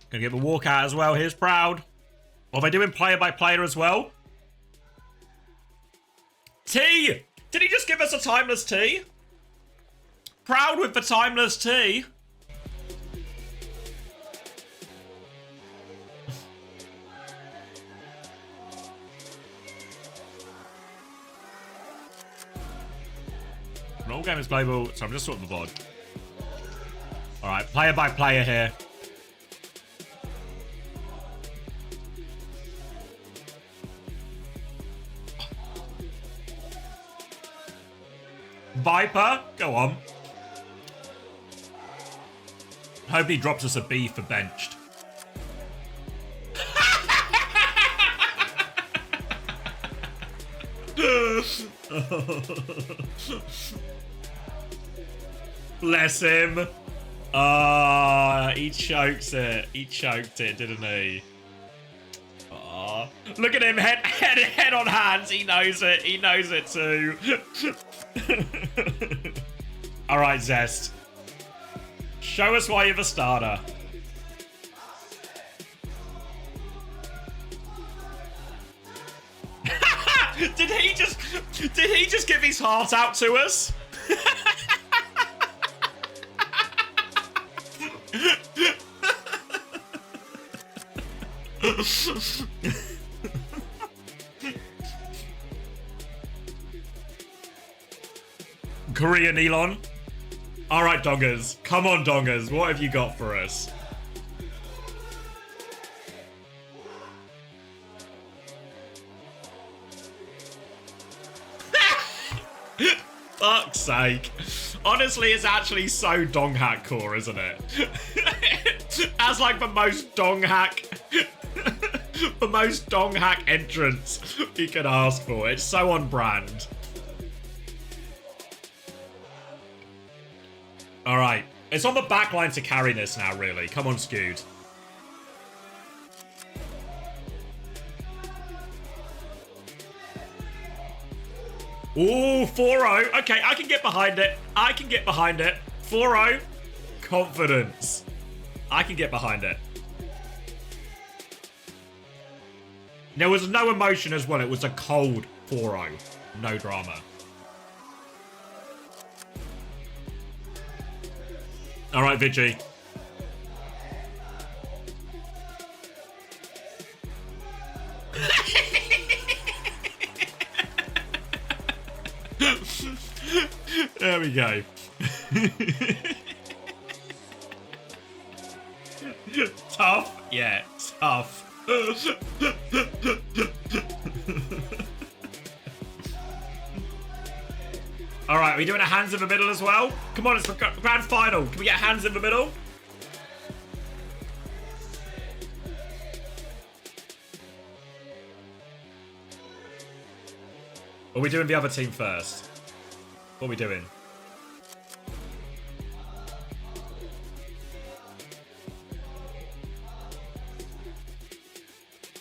Gonna get the walkout as well. Here's Proud. Are they doing player by player as well? T! Did he just give us a timeless T? Proud with the timeless T. Roll game is playable, so I'm just sorting the VOD. Alright, player by player here. Viper, go on. Hope he drops us a B for benched. Bless him. He chokes it. He choked it, didn't he? Look at him, head on hands. He knows it. He knows it too. All right, Zest. Show us why you're the starter. Did he just give his heart out to us? Korean Elon. All right, Dongers. Come on, Dongers. What have you got for us? Fuck's sake. Honestly, it's actually so dong hack core, isn't it? As like the most dong hack the most dong hack entrance you could ask for. It's so on brand. Alright. It's on the back line to carry this now, really. Come on, Scoot. Ooh, 4-0. Okay, I can get behind it. I can get behind it. 4-0. Confidence. I can get behind it. There was no emotion as well. It was a cold 4-0. No drama. All right, Vigi. There we go. Tough? Yeah, tough. All right, are we doing a hands in the middle as well? Come on, it's the grand final. Can we get hands in the middle? Or are we doing the other team first? What are we doing?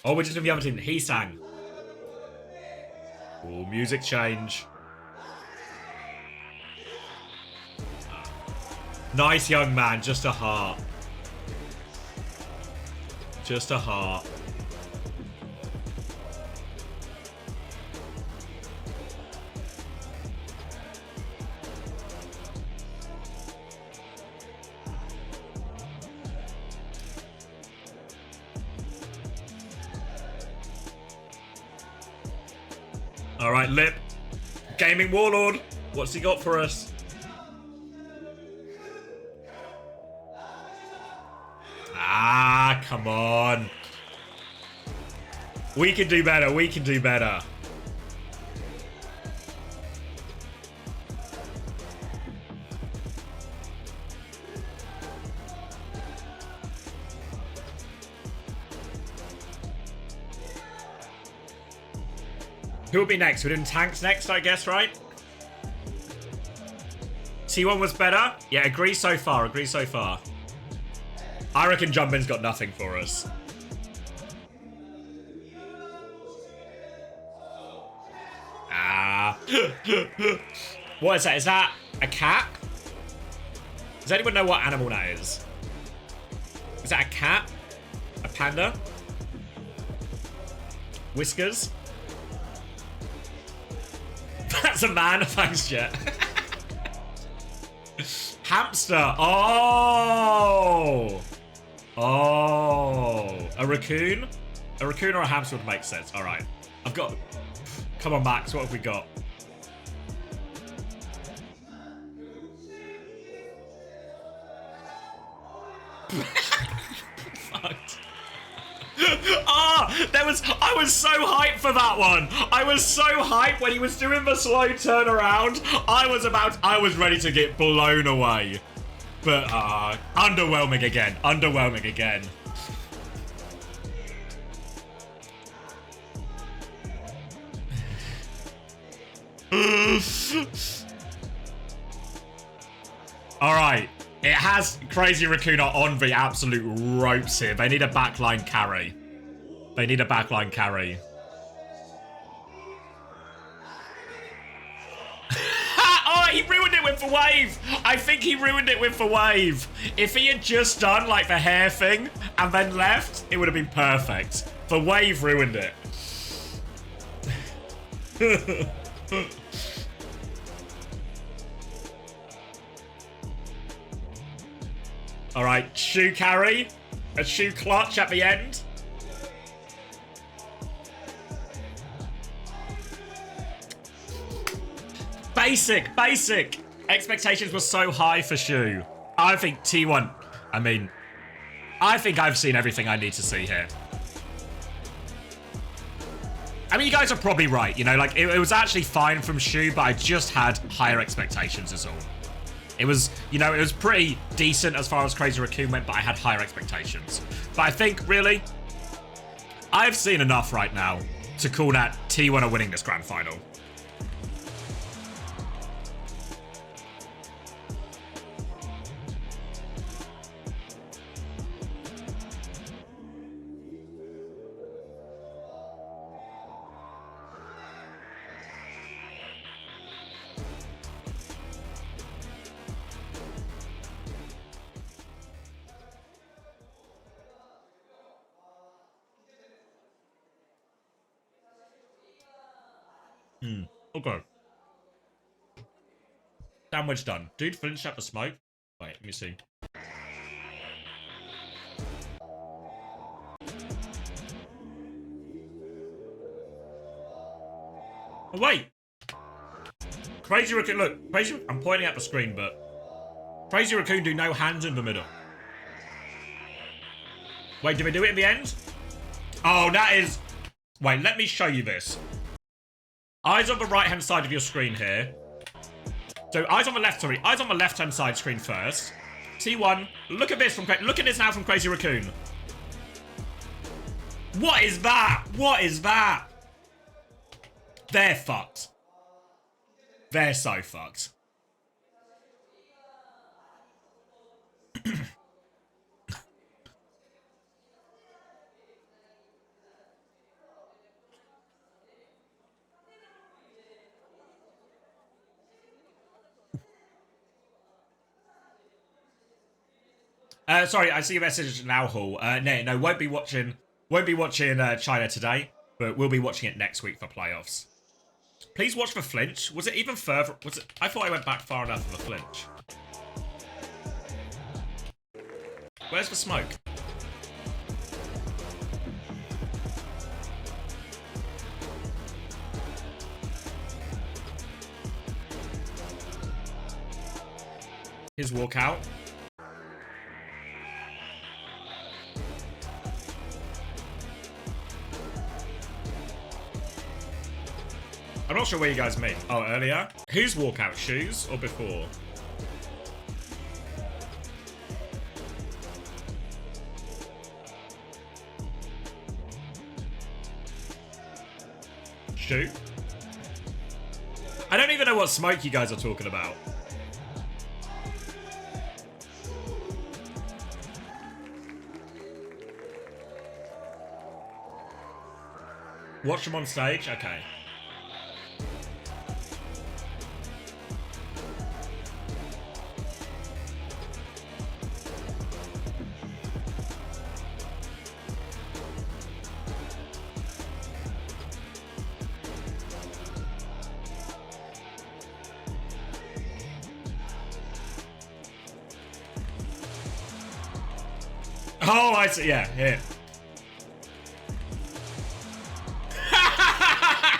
Oh, we're just doing the other team. He sang. Oh, music change. Nice young man, just a heart. Just a heart. All right, Lip. Gaming Warlord. What's he got for us? Ah, come on. We can do better. We can do better. Who will be next? We're doing tanks next, I guess, right? T1 was better? Yeah, agree so far. Agree so far. I reckon Jumpin's got nothing for us. Ah. What is that? Is that a cat? Does anyone know what animal that is? Is that a cat? A panda? Whiskers? That's a man. Thanks, Jet. Hamster. Oh. Oh. A raccoon? A raccoon or a hamster would make sense. All right. I've got... Come on, Max. What have we got? Fucked. I was so hyped for that one. I was so hyped when he was doing the slow turnaround. I was ready to get blown away. But underwhelming again. Underwhelming again. All right. It has Crazy Raccoon on the absolute ropes here. They need a backline carry. They need a backline carry. Oh, he ruined it with the wave. I think he ruined it with the wave. If he had just done like the hair thing and then left, it would have been perfect. The wave ruined it. All right, shoe carry. A shoe clutch at the end. Basic. Expectations were so high for Shu. I think T1, I think I've seen everything I need to see here. I mean, you guys are probably right, you know, like, it was actually fine from Shu, but I just had higher expectations is all. It was, you know, it was pretty decent as far as Crazy Raccoon went, but I had higher expectations. But I think, really, I've seen enough right now to call that T1 are winning this grand final. Okay. Sandwich done. Dude, finish up the smoke. Wait, let me see. Oh, wait. Crazy Raccoon, look. Crazy, I'm pointing at the screen, but Crazy Raccoon do no hands in the middle. Wait, did we do it in the end? Oh, that is... Wait, let me show you this. Eyes on the right-hand side of your screen here. So eyes on the left, sorry. Eyes on the left-hand side screen first. T1. Look at this look at this now from Crazy Raccoon. What is that? What is that? They're fucked. They're so fucked. Sorry, I see your message now, Hall. No, won't be watching China today, but we'll be watching it next week for playoffs. Please watch the flinch. Was it even further? Was it? I thought I went back far enough for the flinch. Where's the smoke? His walkout. I'm not sure where you guys meet. Oh, earlier? Whose walkout? Shoes or before? Shoe? I don't even know what smoke you guys are talking about. Watch them on stage? Okay. Oh, I see. Yeah, here.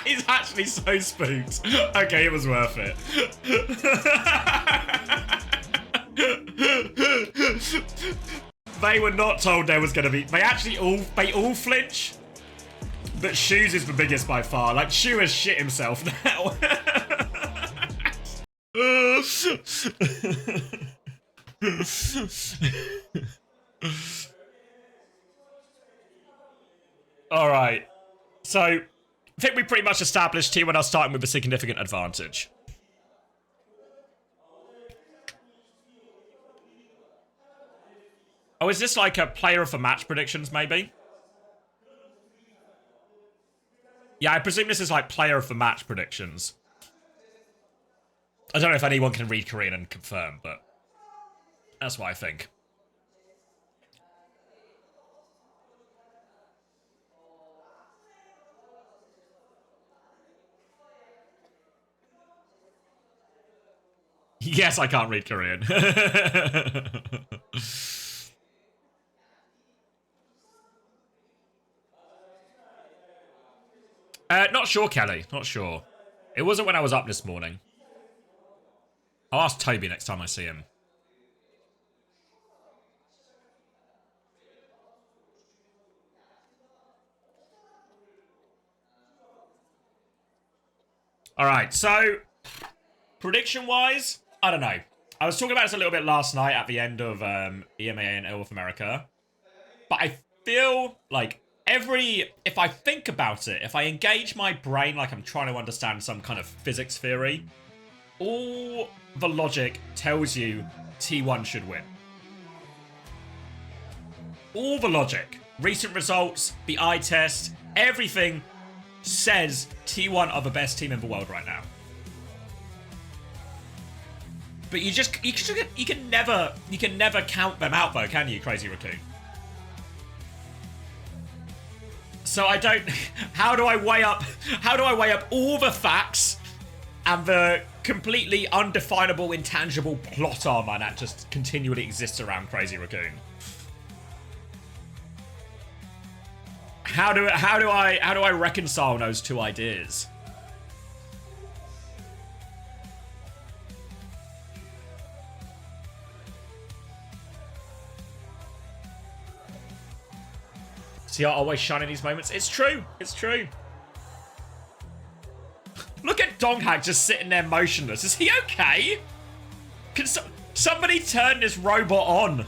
He's actually so spooked. Okay, it was worth it. They were not told there was going to be... They all flinch. But Shoes is the biggest by far. Like, Shoe has shit himself now. All right. So, I think we pretty much established T1 are starting with a significant advantage. Oh, is this like a player of the match predictions, maybe? Yeah, I presume this is like player of the match predictions. I don't know if anyone can read Korean and confirm, but that's what I think. Yes, I can't read Korean. Not sure, Kelly. Not sure. It wasn't when I was up this morning. I'll ask Toby next time I see him. Alright, so... prediction-wise, I don't know. I was talking about this a little bit last night at the end of EMA in North America. But I feel like if I think about it, if I engage my brain like I'm trying to understand some kind of physics theory, all the logic tells you T1 should win. All the logic. Recent results, the eye test, everything says T1 are the best team in the world right now. But you can never count them out though, can you, Crazy Raccoon? So I don't... How do I weigh up all the facts and the completely undefinable, intangible plot armor that just continually exists around Crazy Raccoon? How do I reconcile those two ideas? See, I always shine in these moments. It's true. It's true. Look at Donghack just sitting there motionless. Is he okay? Can somebody turn this robot on?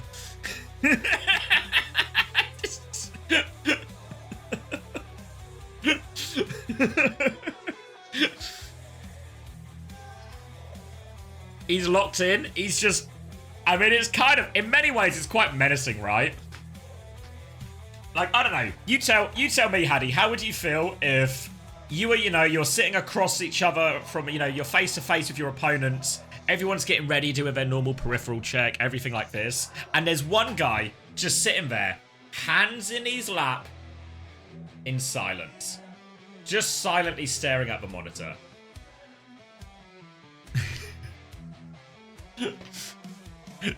He's locked in. He's just... I mean, it's kind of... In many ways, it's quite menacing, right? Like, I don't know. You tell me, Haddy, how would you feel if you were, you're sitting across each other from, you're face to face with your opponents. Everyone's getting ready, doing their normal peripheral check, everything like this. And there's one guy just sitting there, hands in his lap, in silence. Just silently staring at the monitor.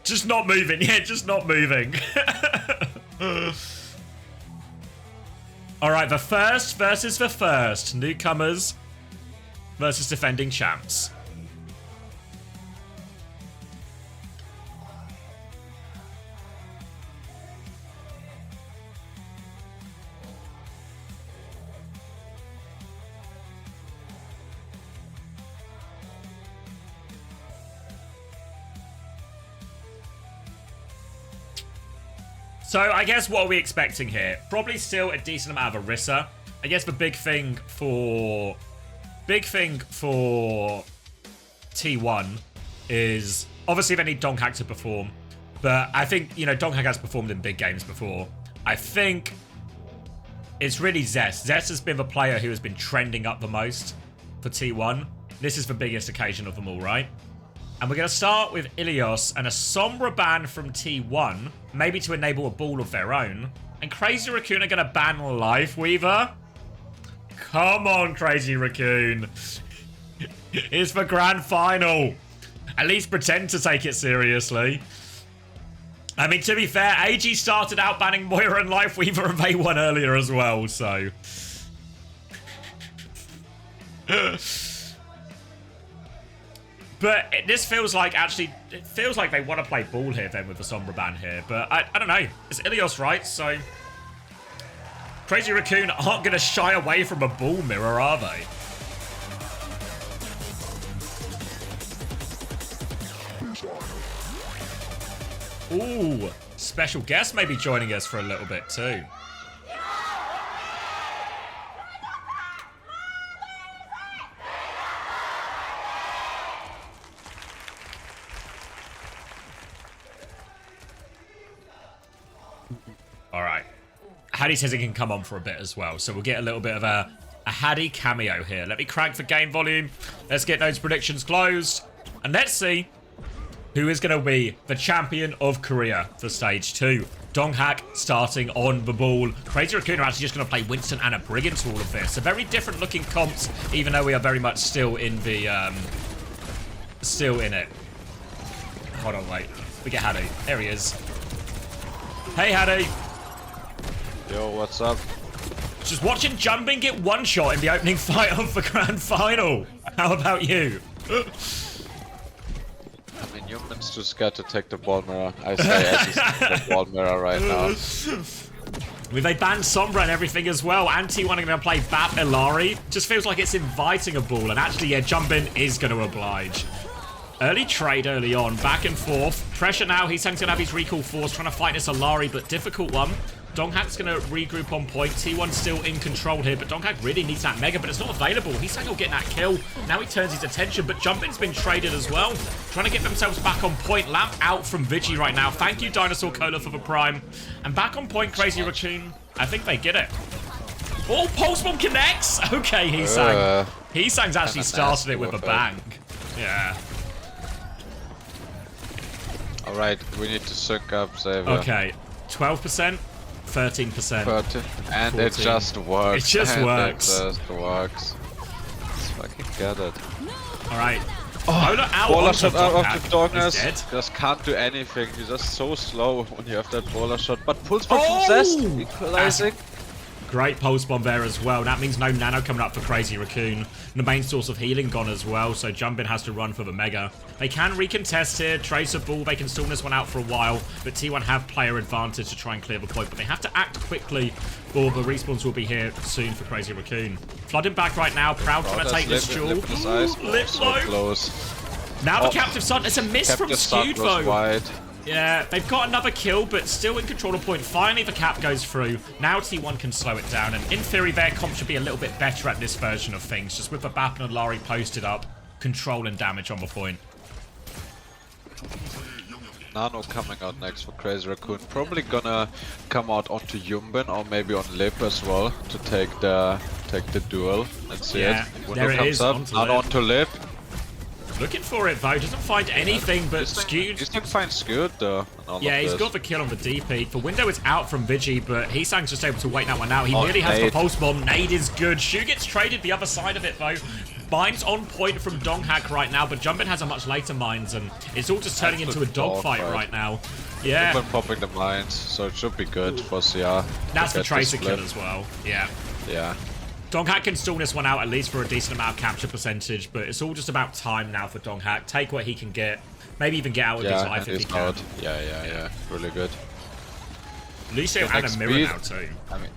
Just not moving. Yeah, just not moving. Alright, the first versus the first. Newcomers versus defending champs. So I guess what are we expecting here? Probably still a decent amount of Orisa. I guess the big thing for T1 is obviously they need Donghack to perform. But I think, Donghack has performed in big games before. I think it's really Zest. Zest has been the player who has been trending up the most for T1. This is the biggest occasion of them all, right? And we're going to start with Ilios and a Sombra ban from T1, maybe to enable a ball of their own. And Crazy Raccoon are going to ban Lifeweaver. Come on, Crazy Raccoon. It's the grand final. At least pretend to take it seriously. I mean, to be fair, AG started out banning Moira and Lifeweaver, and they won earlier as well, so... But this feels like, actually, it feels like they want to play ball here then with the Sombra ban here. But I don't know. It's Ilios, right? So Crazy Raccoon aren't going to shy away from a ball mirror, are they? Ooh, special guest maybe joining us for a little bit too. All right. Hattie says he can come on for a bit as well, so we'll get a little bit of a Hattie cameo here. Let me crank for game volume. Let's get those predictions closed. And let's see who is going to be the champion of Korea for Stage 2. Donghak starting on the ball. Crazy Raccoon are actually just going to play Winston and a Brigand to all of this. So very different looking comps, even though we are very much still in the... still in it. Hold on, wait. We get Hattie. There he is. Hey, Hattie. Yo, what's up? Just watching Jumping get one shot in the opening fight of the grand final. How about you? I mean, humans too scared to take the ball mirror. I say I just take the ball mirror right now. With they banned Sombra and everything as well, and T1 are going to play Bap Ilari. Just feels like it's inviting a ball, and actually, yeah, Jumping is going to oblige. Early trade early on, back and forth. Pressure now, he's going to have his recall force, trying to fight this Ilari, but difficult one. Donghak's going to regroup on point. T1 still in control here, but Donghak really needs that Mega, but it's not available. He's not getting that kill. Now he turns his attention, but Jumping's been traded as well. Trying to get themselves back on point. Lamp out from Vigi right now. Thank you, Dinosaur Cola, for the prime. And back on point, Crazy Raccoon. I think they get it. Oh, Pulse Bomb connects! Okay, Heesang. Heesang's actually started it with a bang. Yeah. Alright, we need to sync up, Xavier. Okay, 12%. 13%. 30. And 14. it just works. It just works. It just works. Let's fucking get it. Alright. Baller shot out of the darkness. Dead. Just can't do anything. He's just so slow when you have that baller shot. But pulse bomb from Zest. Equalizing. Great pulse bomb there as well. That means no nano coming up for Crazy Raccoon. The main source of healing gone as well, so Jumpin has to run for the Mega. They can recontest here, trace a ball, they can stall this one out for a while, but T1 have player advantage to try and clear the point, but they have to act quickly or the respawns will be here soon for Crazy Raccoon. Flooding back right now, Proud trying to take this duel. Lip low. Close. Now the Captive Sun, it's a miss from Skewed though. Wide. Yeah, they've got another kill, but still in control of point. Finally, the cap goes through. Now T1 can slow it down, and in theory, their comp should be a little bit better at this version of things, just with the Bap and Lari posted up, control and damage on the point. Nano coming out next for Crazy Raccoon. Probably gonna come out onto Yumbin or maybe on Lip as well to take the duel. Let's see it. There it is. Nano onto Lip. Looking for it though, doesn't find anything but Skewed. He's gonna find Skewed though. Yeah, he's got the kill on the DP. The window is out from Vigi, but Heesang's just able to wait that one out. He nearly has the pulse bomb. Nade is good. Shu gets traded the other side of it though. Mine's on point from Donghak right now, but Jumpin has a much later mines, and it's all just turning into a dogfight right now. Yeah. They've been popping the mines, so it should be good for CR. That's the Tracer kill as well. Yeah. Yeah. Donghak can stall this one out at least for a decent amount of capture percentage, but it's all just about time now for Donghak. Take what he can get. Maybe even get out with his life if he can. Yeah. Really good. Lucio and a mirror now too.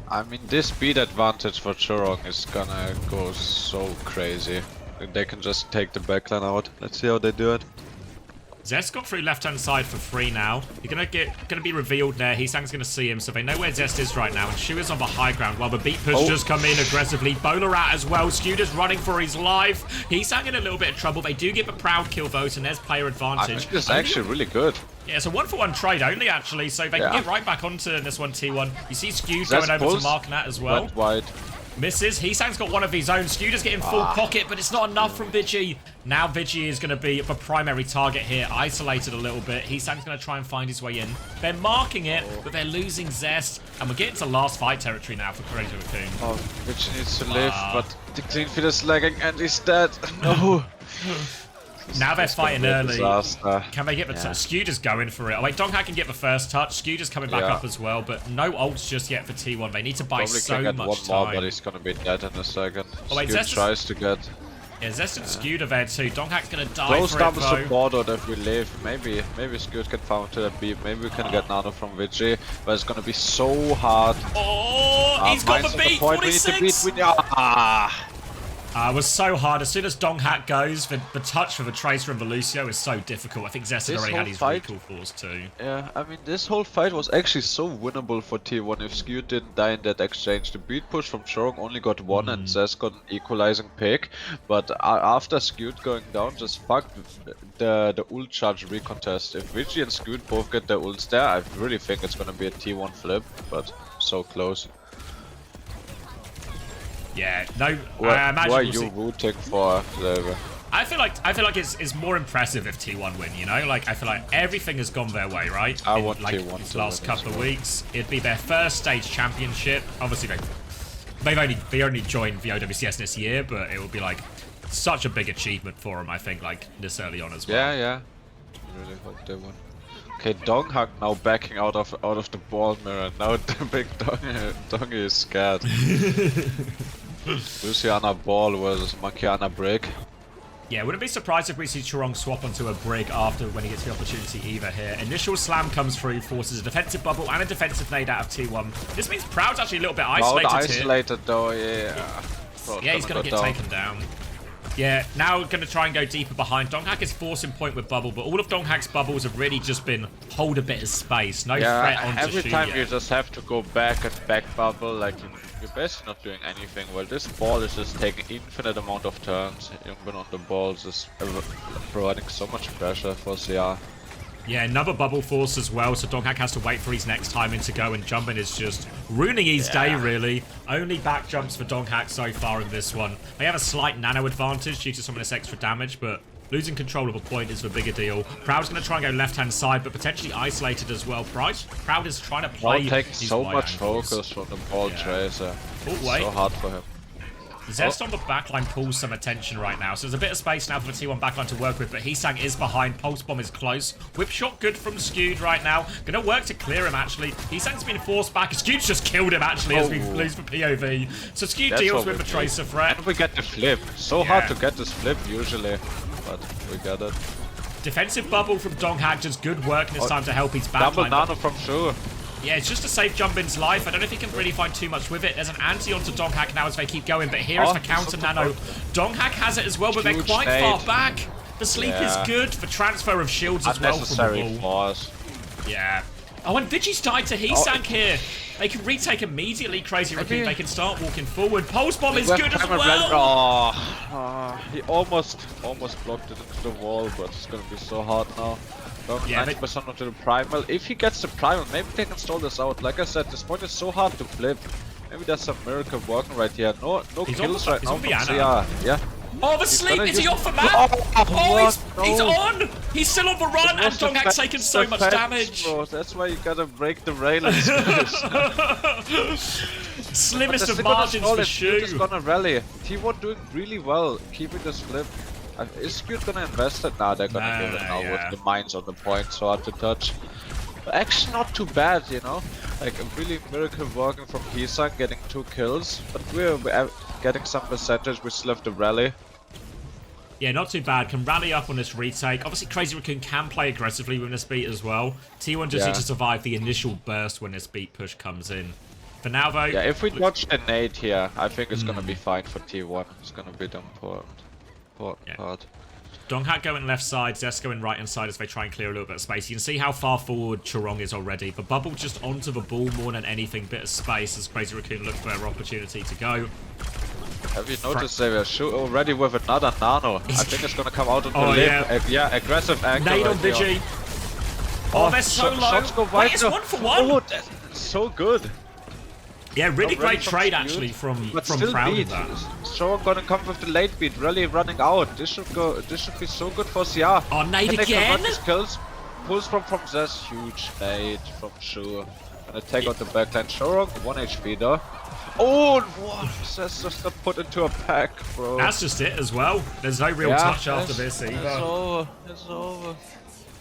I mean, this speed advantage for Churong is gonna go so crazy. They can just take the backline out. Let's see how they do it. Zest got through left-hand side for free now. You're gonna be revealed there. Heesang's gonna see him, so they know where Zest is right now. And Shu is on the high ground while the beat push just come in aggressively. Bowlerat as well. Skewed running for his life. Heesang in a little bit of trouble. They do get the Proud kill though, and there's player advantage. I think it's actually really good. Yeah, it's a 1-for-1 trade only actually, so they can get right back onto this one T1. You see Skewed going over to Marknat as well. Went wide. Misses. Heesang's got one of his own. Skewder's getting full pocket, but it's not enough from Vigi. Now Vigi is going to be the primary target here, isolated a little bit. Heesang's going to try and find his way in. They're marking it, but they're losing Zest. And we're getting to last fight territory now for Crazy Raccoon. Oh, Vigi needs to live, but the clean feed is lagging and he's dead. No. Now they're fighting early. Disaster. Can they get the Skewed is going for it. Oh wait, Donghack can get the first touch. Skewed is coming back up as well, but no ults just yet for T1. They need to buy Probably so can get much one time. more, but he's gonna be dead in a second. Oh, wait, Skewed tries to get... Yeah, Zest and Skewed are there too. Donghack's gonna die Close for double it though. support out if we live. Maybe Skewed can farm to that beat. Maybe we can get Nano from Vigi, but it's gonna be so hard. Oh, he's got the beat. 46. It was so hard. As soon as Donghack goes, the touch for the Tracer and the Lucio is so difficult. I think Zest had already had his recall force too. Yeah, I mean, this whole fight was actually so winnable for T1 if Skewed didn't die in that exchange. The beat push from Chorong only got one and Zest got an equalizing pick. But after Skewed going down, just fucked the ult charge recontest. If Vigi and Skewed both get their ults there, I really think it's gonna be a T1 flip, but so close. Yeah, no. I imagine who are you rooting for, Xavier? I feel like it's more impressive if T1 win. You know, like I feel like everything has gone their way, right? I want like T1 these to last win couple of weeks. It'd be their first stage championship. Obviously, they only joined the OWCS this year, but it will be like such a big achievement for them. I think like this early on as well. Yeah. I really hope they win. Okay, Donghack now backing out of the ball mirror. Now the big Dongy is scared. Luciana Ball versus Monkiana Brick. Yeah, wouldn't be surprised if we see Chorong swap onto a Brig after when he gets the opportunity either here. Initial slam comes through, forces a defensive bubble and a defensive nade out of T1. This means Proud's actually a little bit isolated though, yeah. Yeah, he's gonna get taken down. Yeah, now we're gonna try and go deeper behind. Donghack is forcing point with bubble, but all of Donghack's bubbles have really just been hold a bit of space. No threat onto every time you just have to go back and back bubble, like you're basically not doing anything. Well, this ball is just taking infinite amount of turns. Yungbin on the balls is providing so much pressure for CR. Yeah, another bubble force as well, so Donghack has to wait for his next timing to go, and Jumpin is just ruining his day, really. Only back jumps for Donghack so far in this one. They have a slight nano advantage due to some of this extra damage, but losing control of a point is the bigger deal. Proud's going to try and go left-hand side, but potentially isolated as well. Proud is trying to play takes so much focus from the ball tracer. Oh, wait. So hard for him. Zest on the backline pulls some attention right now, so there's a bit of space now for the T1 backline to work with, but Heesang is behind. Pulse Bomb is close. Whip shot good from Skewed right now. Gonna work to clear him, actually. Heesang's been forced back. Skewed's just killed him, actually, as we lose for POV. So Skewed deals with the Tracer threat. And we get the flip. So hard to get this flip, usually, but we got it. Defensive bubble from Donghack, just good work in this time to help his backline. Double nano from Sure. Yeah, it's just to save Jumpin's life. I don't know if he can really find too much with it. There's an anti onto Donghack now as they keep going, but here is the counter nano. Donghack has it as well, but they're quite far back. The sleep is good. The transfer of shields as well from the wall. Yeah. Oh, and Vigi's died to Heesang here. They can retake immediately, Crazy Raccoon. They can start walking forward. Pulse Bomb is good as well. He almost blocked it into the wall, but it's gonna be so hard now. 90% onto the primal. If he gets the primal, maybe they can stall this out. Like I said, this point is so hard to flip. Maybe there's some miracle working right here. No kills right now from CR. Yeah. Oh, the sleep! Is he off the map? He's on! He's still on the run, and Donghack's taken so much damage. Bro. That's why you gotta break the railings. Slimmest of margins for Shu. He's gonna rally. T1 doing really well, keeping this flip. Is Skewed gonna invest it? Nah, they're gonna give it now with the mines on the point, so hard to touch. But actually not too bad, you know? Like a really miracle working from Heesang, getting 2 kills. But we're getting some percentage, we still have the rally. Yeah, not too bad. Can rally up on this retake. Obviously, Crazy Raccoon can play aggressively with this beat as well. T1 just needs to survive the initial burst when this beat push comes in. For now, though... Yeah, if we dodge the nade here, I think it's gonna be fine for T1. It's gonna be the important part. Donghack going left side, Zest going right hand side as they try and clear a little bit of space. You can see how far forward Chorong is already. The bubble just onto the ball more than anything, bit of space as Crazy Raccoon look for their opportunity to go. Have you noticed they were already with another nano? I think it's gonna come out on the lip. Yeah, aggressive angle. Nade on Vigi. Oh, they're so low. Shots go wide. Wait, it's 1 for 1. Oh, that's so good. Yeah, really great trade actually from Proud in that. Chorong gonna come with the late beat, really running out. This should be so good for CR. Oh, nade again! Kills. Pulls from Zest, huge nade from Sure. Gonna take out the backline. Chorong, 1 HP though. Oh, what? That's just not put into a pack, bro. That's just it as well. There's no real touch after this either. It's over. It's over.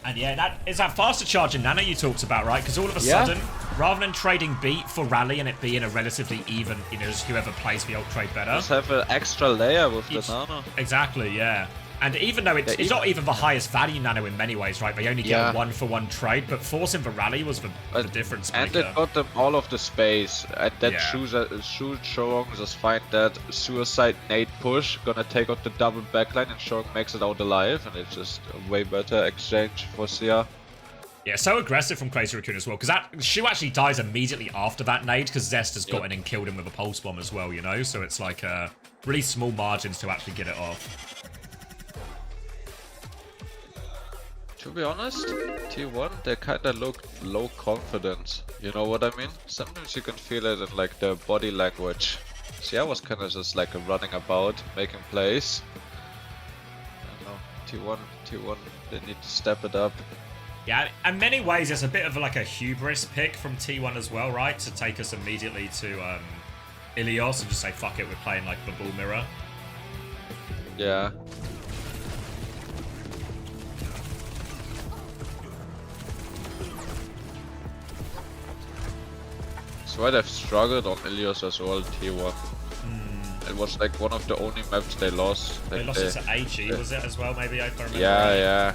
And yeah, that is that faster charging nano you talked about, right? Because all of a sudden, rather than trading beat for rally and it being a relatively even, you know, just whoever plays the ult trade better. Just have an extra layer with the nano. Exactly, yeah. And even though it's not even the highest value nano in many ways, right? They only get a 1-for-1 trade, but forcing the rally was the difference maker. And it got them all of the space. And that shoot Shorong just find that suicide nade push, gonna take out the double backline, and Shorong makes it out alive, and it's just a way better exchange for Sia. Yeah, so aggressive from Crazy Raccoon as well, because Shu actually dies immediately after that nade, because Zest has got in and killed him with a pulse bomb as well, you know? So it's like really small margins to actually get it off. To be honest, T1, they kinda look low confidence, you know what I mean? Sometimes you can feel it in like their body language. Sia was kinda just like running about, making plays. I don't know, T1, they need to step it up. Yeah, in many ways it's a bit of like a hubris pick from T1 as well, right? To take us immediately to Ilios and just say, fuck it, we're playing like the ball mirror. Yeah. So they've struggled on Ilios as well, T1. It was like one of the only maps they lost. They lost it to AG, was it as well, maybe, if I remember Yeah, right? yeah.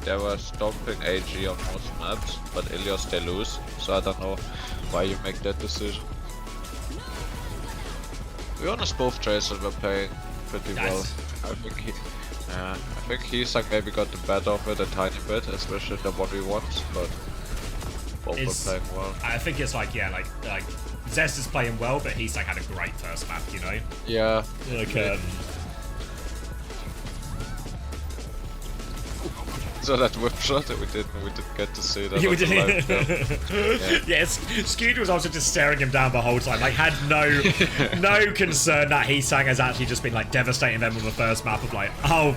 They were stomping AG on most maps, but Ilios they lose. So I don't know why you make that decision. To be honest, both Tracers were playing pretty well. I think Heesang maybe got the better of it a tiny bit, especially the 1v1s, but both were playing well. I think it's like, yeah, like Zest is playing well, but he's like had a great first map, you know? Yeah. Like, so that whip shot that we didn't get to see that. Yeah, we on the did. Yes, Scooter was also just staring him down the whole time, like had no concern that Heesang has actually just been like devastating them on the first map of like, oh,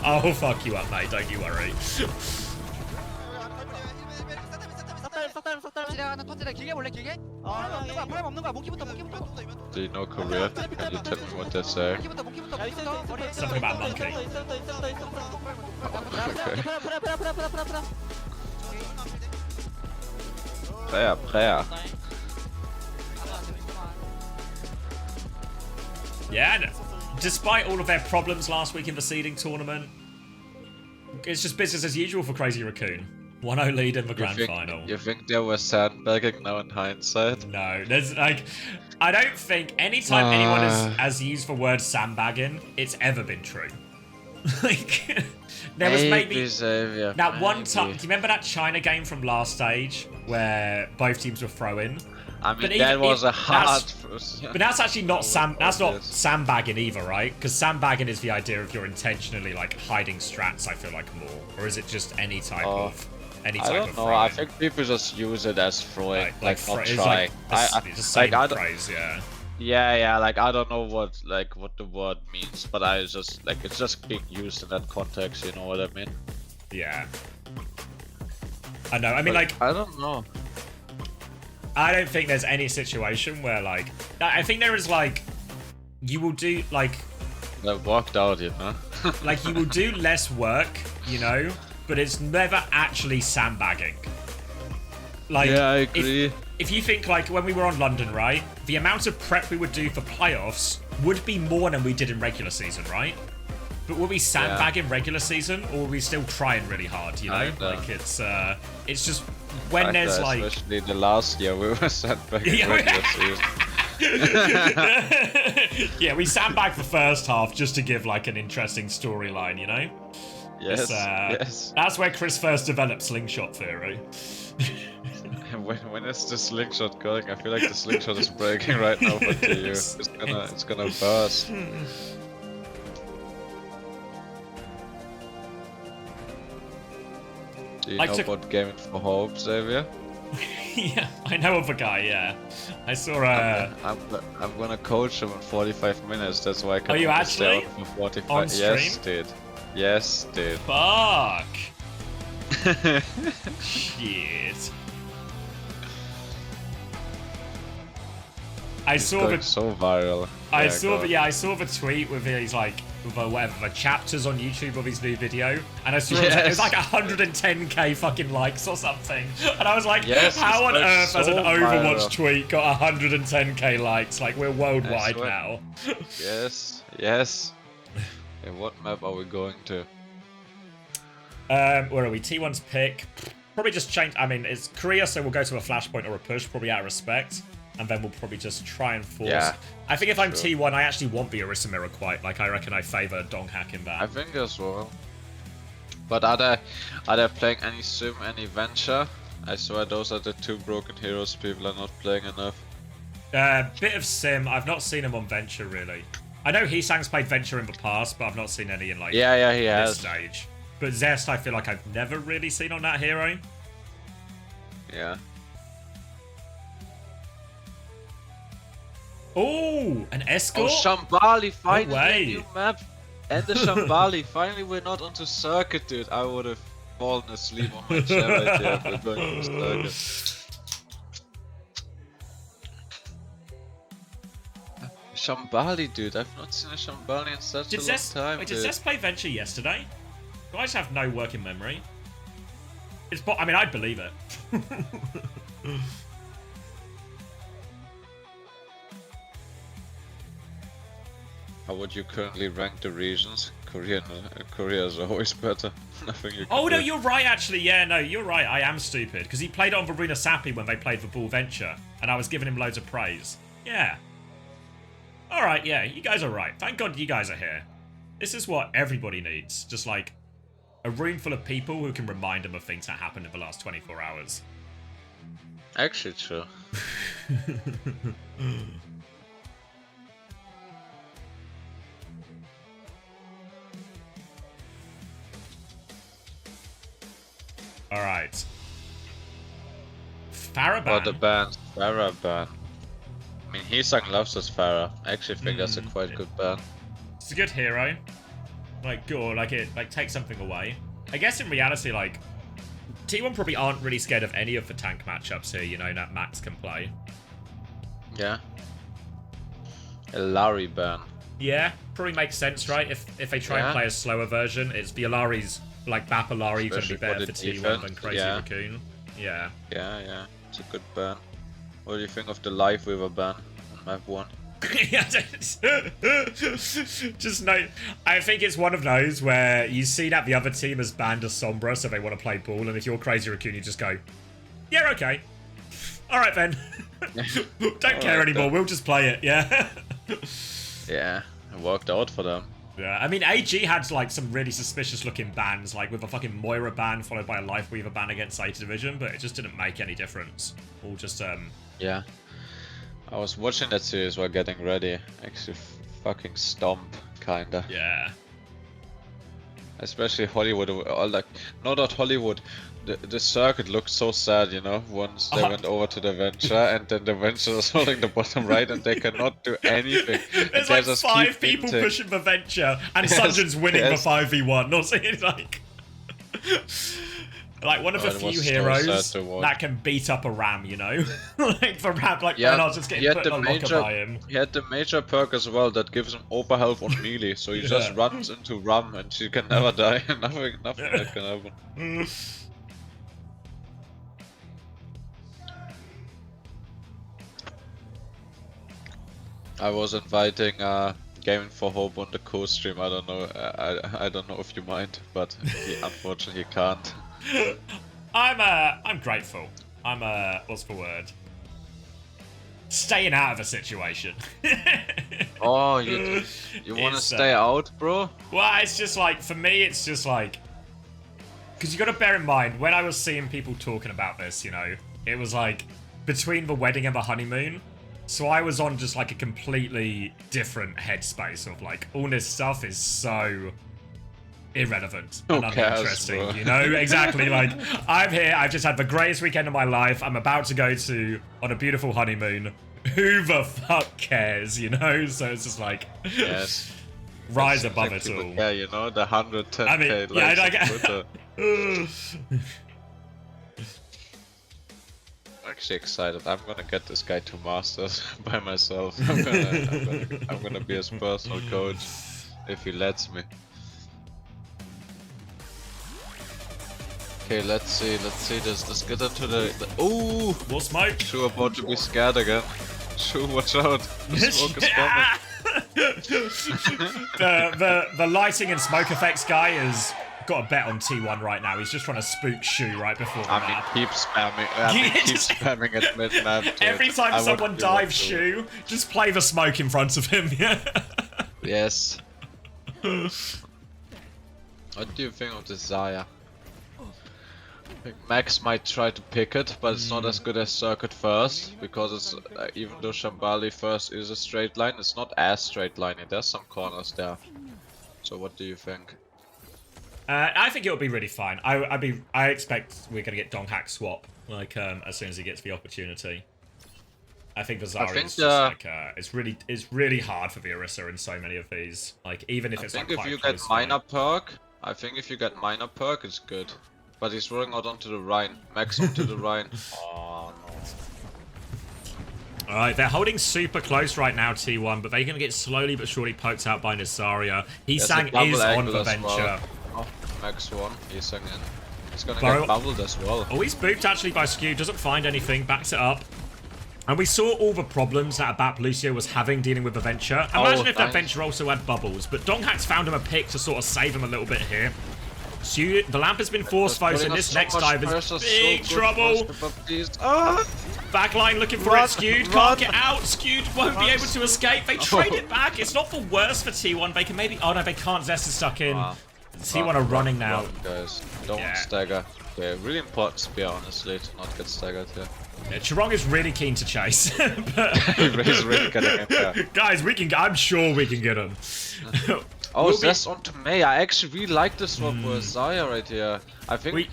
I'll fuck you up, mate, don't you worry. Do you know Korea? Can you tell me what they say? Something about monkey. Okay. Prayer. Yeah, despite all of their problems last week in the seeding tournament, it's just business as usual for Crazy Raccoon. 1-0 lead in the grand final. You think they were sandbagging now in hindsight? No, there's like, I don't think anytime anyone has used the word sandbagging, it's ever been true. Like, there was maybe that one time. Do you remember that China game from last stage where both teams were throwing? I mean, that was a hard. But that's actually not That's not sandbagging either, right? Because sandbagging is the idea of you're intentionally like hiding strats. I feel like more, or is it just any type of? I don't know. I think people just use it as throwing, like not trying. Just saying phrase, yeah. Yeah, like I don't know what the word means, but I just like it's just being used in that context. You know what I mean? Yeah. I know. I mean, like I don't know. I don't think there's any situation where like I think there is like you will do like. They walked out, you know. Like you will do less work, you know. But it's never actually sandbagging. Like, yeah, I agree. If you think, like, when we were on London, right? The amount of prep we would do for playoffs would be more than we did in regular season, right? But will we sandbag in regular season, or will we still trying really hard, you know? Like, it's just when there's, like... Especially the last year, we were sandbagging regular season. Yeah, we sandbagged the first half just to give, like, an interesting storyline, you know? Yes, yes. That's where Chris first developed slingshot theory. when is the slingshot going? I feel like the slingshot is breaking right now for TU. It's gonna burst. Do you know about Gaming for Hope, Xavier? Yeah, I know of a guy, yeah. I saw I'm gonna coach him in 45 minutes, that's why I can you actually? Stay on for 45. On stream? Yes, dude. Yes, dude. Fuck! Shit. I He's saw going the so viral. I Yeah, saw go the on. yeah, I saw the tweet with his like the chapters on YouTube of his new video, and I saw it was like Yes. 110k fucking likes or something, and I was like, Yes, how it's on going earth has an so Overwatch viral. tweet got 110k likes? Like we're worldwide swear. now. Yes, yes. Okay, what map are we going to? Where are we? T1's pick. Probably just change. I mean, it's Korea, so we'll go to a flashpoint or a push, probably out of respect. And then we'll probably just try and force. Yeah, I think if I'm sure. T1, I actually want the Orisa mirror quite. Like, I reckon I favor Donghack in that. I think as well. But are they playing any sim, any venture? I swear those are the two broken heroes people are not playing enough. Bit of sim. I've not seen him on venture really. I know Heesang's played venture in the past, but I've not seen any in like Yeah, he this has. stage. But Zest, I feel like I've never really seen on that hero. Yeah. Oh, an Oh, escort. Shambali, finally way. a new map. And the Shambali, finally we're not onto circuit, dude. I would have fallen asleep on my chair right here if we're going to circuit. Shambali, dude. I've not seen a Shambali in such a long time, Wait, dude. did Zest play venture yesterday? Do I just have no working memory? It's. I mean, I'd believe it. How would you currently rank the regions? Korea is always better. Nothing you can Oh no, do. you're right. Actually, yeah, no, you're right. I am stupid because he played it on Varuna Sapi when they played for Bull Venture, and I was giving him loads of praise. Yeah. All right, yeah, you guys are right. Thank God you guys are here. This is what everybody needs. Just like a room full of people who can remind them of things that happened in the last 24 hours. Actually, true. All right. Farah Or the ban. band, Farah ban. I mean, Heesang loves this Farah. I actually think that's a quite good ban. It's a good hero. Like, good, like it takes something away. I guess in reality, like, T1 probably aren't really scared of any of the tank matchups here, you know, that Max can play. Yeah. A Larry ban. Yeah, probably makes sense, right? If they try and Yeah. play a slower version, it's the Alari's, like, Bap Alari going to be Especially for better the for T1 defense, than Crazy yeah. Raccoon. Yeah. Yeah, it's a good ban. What do you think of the live weaver ban on map 1? Yeah, just no. I think it's one of those where you see that the other team has banned a Sombra, so they want to play ball, and if you're Crazy Raccoon, you just go, yeah, okay. Alright then. Don't care anymore, then. we'll just play it, yeah. Yeah, it worked out for them. Yeah, I mean, AG had like some really suspicious looking bans, like with a fucking Moira ban followed by a Life Weaver ban against A Division, but it just didn't make any difference. All just, Yeah. I was watching that series while getting ready. Actually, fucking stomp, kinda. yeah. Especially Hollywood, or like, no, not Hollywood. The circuit looked so sad, you know, once they went over to the Venture, and then the Venture is holding the bottom right, and they cannot do anything. There's They like just 5 keep people hinting. pushing the Venture, and Yes, Sunjin's winning yes. the 5v1. Not saying it's like... Like one of the it was few so heroes sad to watch. that can beat up a Ram, you know? Like the Ram, like Yeah, Bernard's just he getting had put in a the locker major- by him. He had the major perk as well that gives him overhealth on melee, so he just Yeah. runs into Ram and she can never die. nothing that can happen. I was inviting Gaming for Hope on the co-stream. I don't know. I don't know if you mind, but he unfortunately can't. I'm grateful. What's the word? Staying out of a situation. Oh, you want to It's, stay out, bro? Well, it's just like, for me, it's just like... Because you got to bear in mind, when I was seeing people talking about this, you know, it was like, between the wedding and the honeymoon, so I was on just like a completely different headspace of like, all this stuff is so irrelevant and Who cares, uninteresting, bro? you know? Exactly, like, I'm here, I've just had the greatest weekend of my life, I'm about to go on a beautiful honeymoon. Who the fuck cares, you know? So it's just like, Yes. rise Seems above like it people all. care, you know, the 110k I mean, likes yeah, on Twitter. actually excited. I'm gonna get this guy to Masters by myself. I'm gonna be his personal coach if he lets me. Okay, let's see. Let's get into the. Ooh! More smoke. Shu about to be scared again. Shu, watch out! The smoke is coming. the lighting and smoke effects guy has got a bet on T1 right now. He's just trying to spook Shu right before the map. Keep spamming. Keep spamming at mid-map. Every time someone dives Shu, just play the smoke in front of him. Yes. What do you think of the Zarya? I think Max might try to pick it, but it's not as good as Circuit first, because it's even though Shambali first is a straight line, it's not as straight line. There's some corners there. So what do you think? I think it'll be really fine. I expect we're gonna get Donghack swap like as soon as he gets the opportunity. I think the Zarya is just like it's really hard for the Orisa in so many of these. Like even if it's like quite if you close get minor perk, I think if you get minor perk, it's good. But he's rolling out onto the Rhine. Max onto the Rhine. Oh no. Alright, they're holding super close right now, T1, but they're going to get slowly but surely poked out by Nasaria. Heesang is on the venture. Well. Oh, Max one. Heesang in. He's going to get bubbled as well. Oh, he's booped actually by Skew. Doesn't find anything. Backs it up. And we saw all the problems that Abap Lucio was having dealing with the venture. Imagine if that venture also had bubbles. But Donghack's found him a pick to sort of save him a little bit here. So the lamp has been force focused, and this next dive is big trouble. Backline looking for it, Skewed. Can't get out. Skewed won't be able to escape. They trade it back. It's not for worse for T1. They can maybe. Oh no, they can't. Zest is stuck in. T1 are running now. Guys, don't stagger. Okay, really important spear, honestly, to not get staggered here. Yeah, Chirong is really keen to chase. But He's really getting him there. Guys, we can. I'm sure we can get him. Oh, that's onto May. I actually really like this swap with Zarya right here. I think,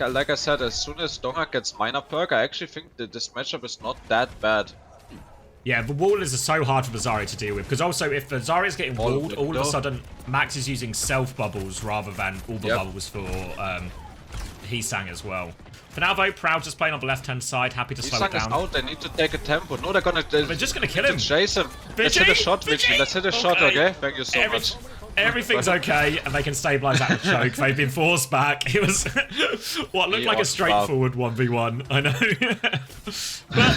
like I said, as soon as Donghack gets minor perk, I actually think that this matchup is not that bad. Yeah, the wall is so hard for the Zarya to deal with, because also if the Zarya is getting walled, all of a sudden Max is using self bubbles rather than all the bubbles for Heesang as well. For now though, Proud just playing on the left-hand side, happy to slow it down. Out, they need to take a tempo. No, they're just gonna kill him. Chase him. Let's hit a shot, Vichy. Let's hit a shot, okay? Thank you so much. Everything's okay, and they can stabilize that with choke. They've been forced back. It was what looked like a straightforward 1v1. I know. But